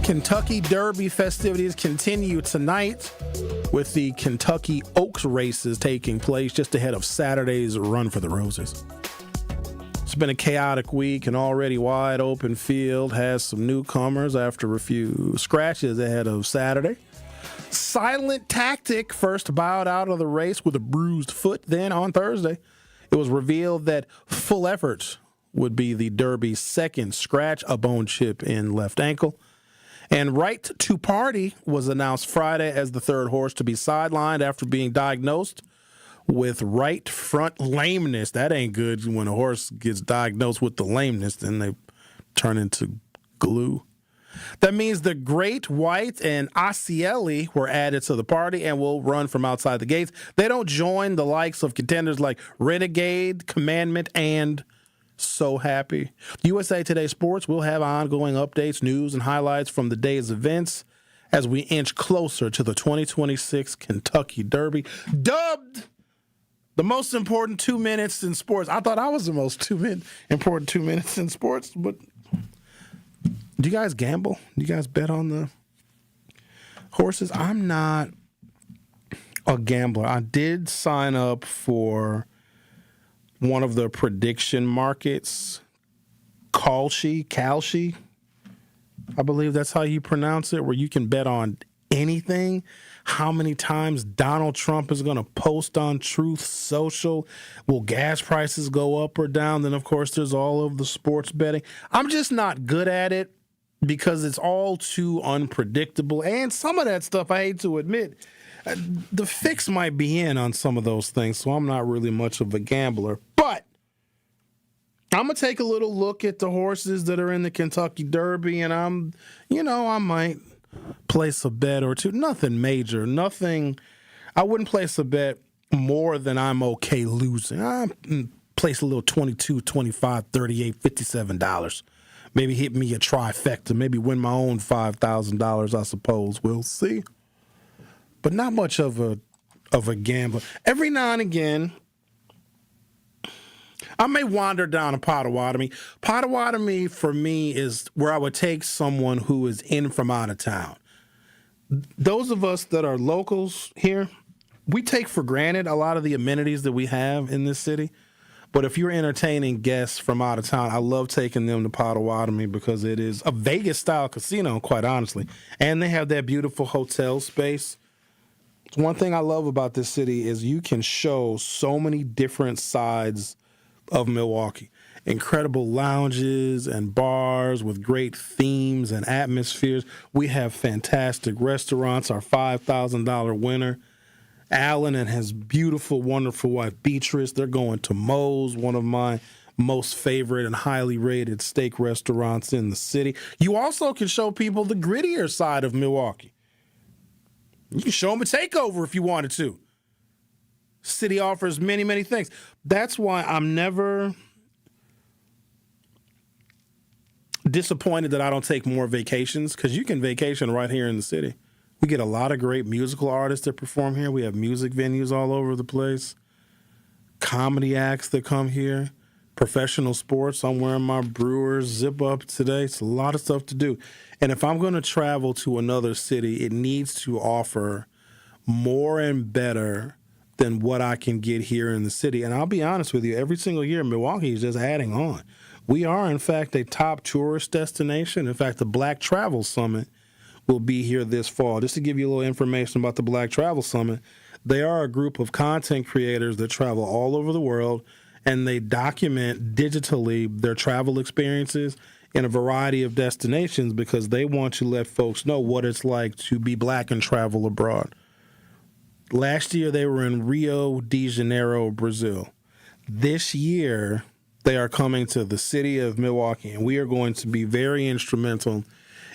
Kentucky Derby festivities continue tonight with the Kentucky Oaks races taking place just ahead of Saturday's Run for the Roses. It's been a chaotic week, and already wide open field has some newcomers after a few scratches ahead of Saturday. Silent Tactic first bowed out of the race with a bruised foot. Then on Thursday, it was revealed that Full Effort would be the Derby's second scratch, a bone chip in left ankle. And Right to Party was announced Friday as the third horse to be sidelined after being diagnosed with right front lameness. That ain't good when a horse gets diagnosed with the lameness, then they turn into glue. That means the Great White and Asieli were added to the party and will run from outside the gates. They don't join the likes of contenders like Renegade, Commandment, and So Happy. USA Today Sports will have ongoing updates, news, and highlights from the day's events as we inch closer to the 2026 Kentucky Derby, dubbed the most important 2 minutes in sports. I thought I was the most important 2 minutes in sports, but do you guys gamble? Do you guys bet on the horses? I'm not a gambler. I did sign up for one of the prediction markets, Kalshi, I believe that's how you pronounce it, where you can bet on anything. How many times Donald Trump is going to post on Truth Social? Will gas prices go up or down? Then, of course, there's all of the sports betting. I'm just not good at it because it's all too unpredictable. And some of that stuff, I hate to admit, the fix might be in on some of those things, so I'm not really much of a gambler. But I'm going to take a little look at the horses that are in the Kentucky Derby, and I might place a bet or two. Nothing major, nothing. I wouldn't place a bet more than I'm okay losing. I place a little $22, $25, $38, $57. Maybe hit me a trifecta, maybe win my own $5,000, I suppose. We'll see. But not much of a gambler. Every now and again, I may wander down a Potawatomi. Potawatomi, for me, is where I would take someone who is in from out of town. Those of us that are locals here, we take for granted a lot of the amenities that we have in this city. But if you're entertaining guests from out of town, I love taking them to Potawatomi because it is a Vegas-style casino, quite honestly. And they have that beautiful hotel space. One thing I love about this city is you can show so many different sides of Milwaukee. Incredible lounges and bars with great themes and atmospheres. We have fantastic restaurants. Our $5,000 winner, Alan, and his beautiful, wonderful wife, Beatrice. They're going to Moe's, one of my most favorite and highly rated steak restaurants in the city. You also can show people the grittier side of Milwaukee. You can show them a takeover if you wanted to. City offers many, many things. That's why I'm never disappointed that I don't take more vacations, because you can vacation right here in the city. We get a lot of great musical artists that perform here. We have music venues all over the place, comedy acts that come here, professional sports. I'm wearing my Brewers zip-up today. It's a lot of stuff to do. And if I'm going to travel to another city, it needs to offer more and better than what I can get here in the city. And I'll be honest with you, every single year, Milwaukee is just adding on. We are, in fact, a top tourist destination. In fact, the Black Travel Summit will be here this fall. Just to give you a little information about the Black Travel Summit, they are a group of content creators that travel all over the world, and they document digitally their travel experiences in a variety of destinations because they want to let folks know what it's like to be Black and travel abroad. Last year, they were in Rio de Janeiro, Brazil. This year, they are coming to the city of Milwaukee, and we are going to be very instrumental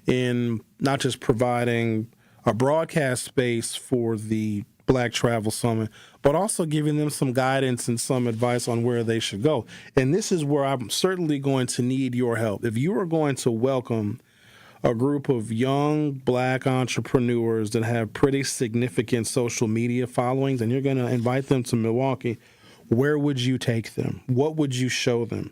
in not just providing a broadcast space for the Black Travel Summit, but also giving them some guidance and some advice on where they should go. And this is where I'm certainly going to need your help. If you are going to welcome a group of young Black entrepreneurs that have pretty significant social media followings, and you're going to invite them to Milwaukee, where would you take them? What would you show them?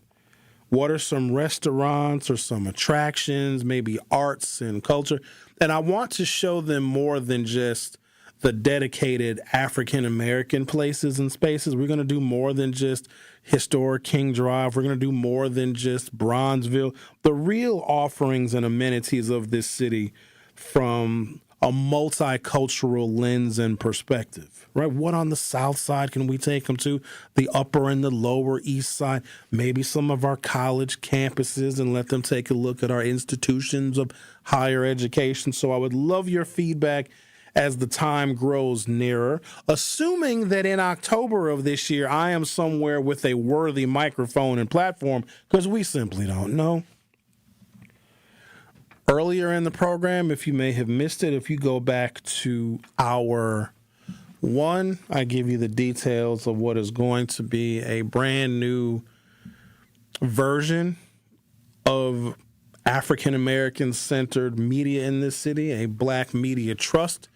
What are some restaurants or some attractions, maybe arts and culture? And I want to show them more than just the dedicated African-American places and spaces. We're going to do more than just historic King Drive. We're going to do more than just Bronzeville. The real offerings and amenities of this city from a multicultural lens and perspective, right? What on the south side can we take them to? The upper and the lower east side, maybe some of our college campuses, and let them take a look at our institutions of higher education. So I would love your feedback as the time grows nearer, assuming that in October of this year, I am somewhere with a worthy microphone and platform, because we simply don't know. Earlier in the program, if you may have missed it, if you go back to hour one, I give you the details of what is going to be a brand new version of African-American centered media in this city. A Black Media Trust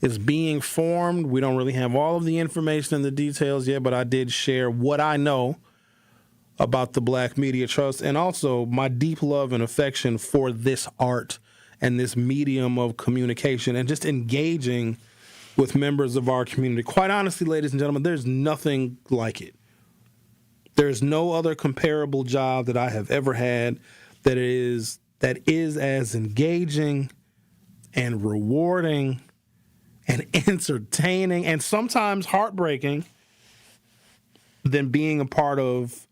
is being formed. We don't really have all of the information and the details yet, but I did share what I know about the Black Media Trust, and also my deep love and affection for this art and this medium of communication and just engaging with members of our community. Quite honestly, ladies and gentlemen, there's nothing like it. There's no other comparable job that I have ever had that is as engaging and rewarding and entertaining and sometimes heartbreaking than being a part of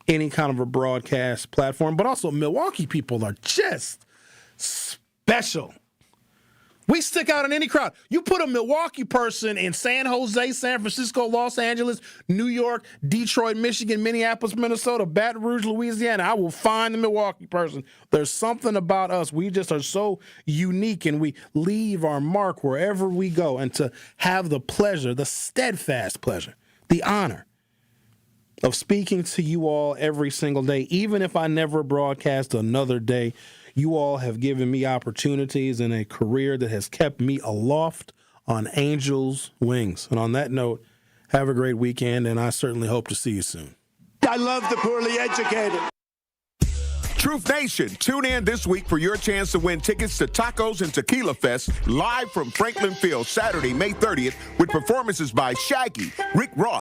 any kind of a broadcast platform. But also, Milwaukee people are just special. We stick out in any crowd. You put a Milwaukee person in San Jose, San Francisco, Los Angeles, New York, Detroit, Michigan, Minneapolis, Minnesota, Baton Rouge, Louisiana, I will find the Milwaukee person. There's something about us. We just are so unique, and we leave our mark wherever we go. And to have the pleasure, the steadfast pleasure, the honor of speaking to you all every single day, even if I never broadcast another day, you all have given me opportunities in a career that has kept me aloft on angel's wings. And on that note, have a great weekend, and I certainly hope to see you soon.
I love the poorly educated.
Truth Nation, tune in this week for your chance to win tickets to Tacos and Tequila Fest live from Franklin Field Saturday, May 30th with performances by Shaggy, Rick Ross,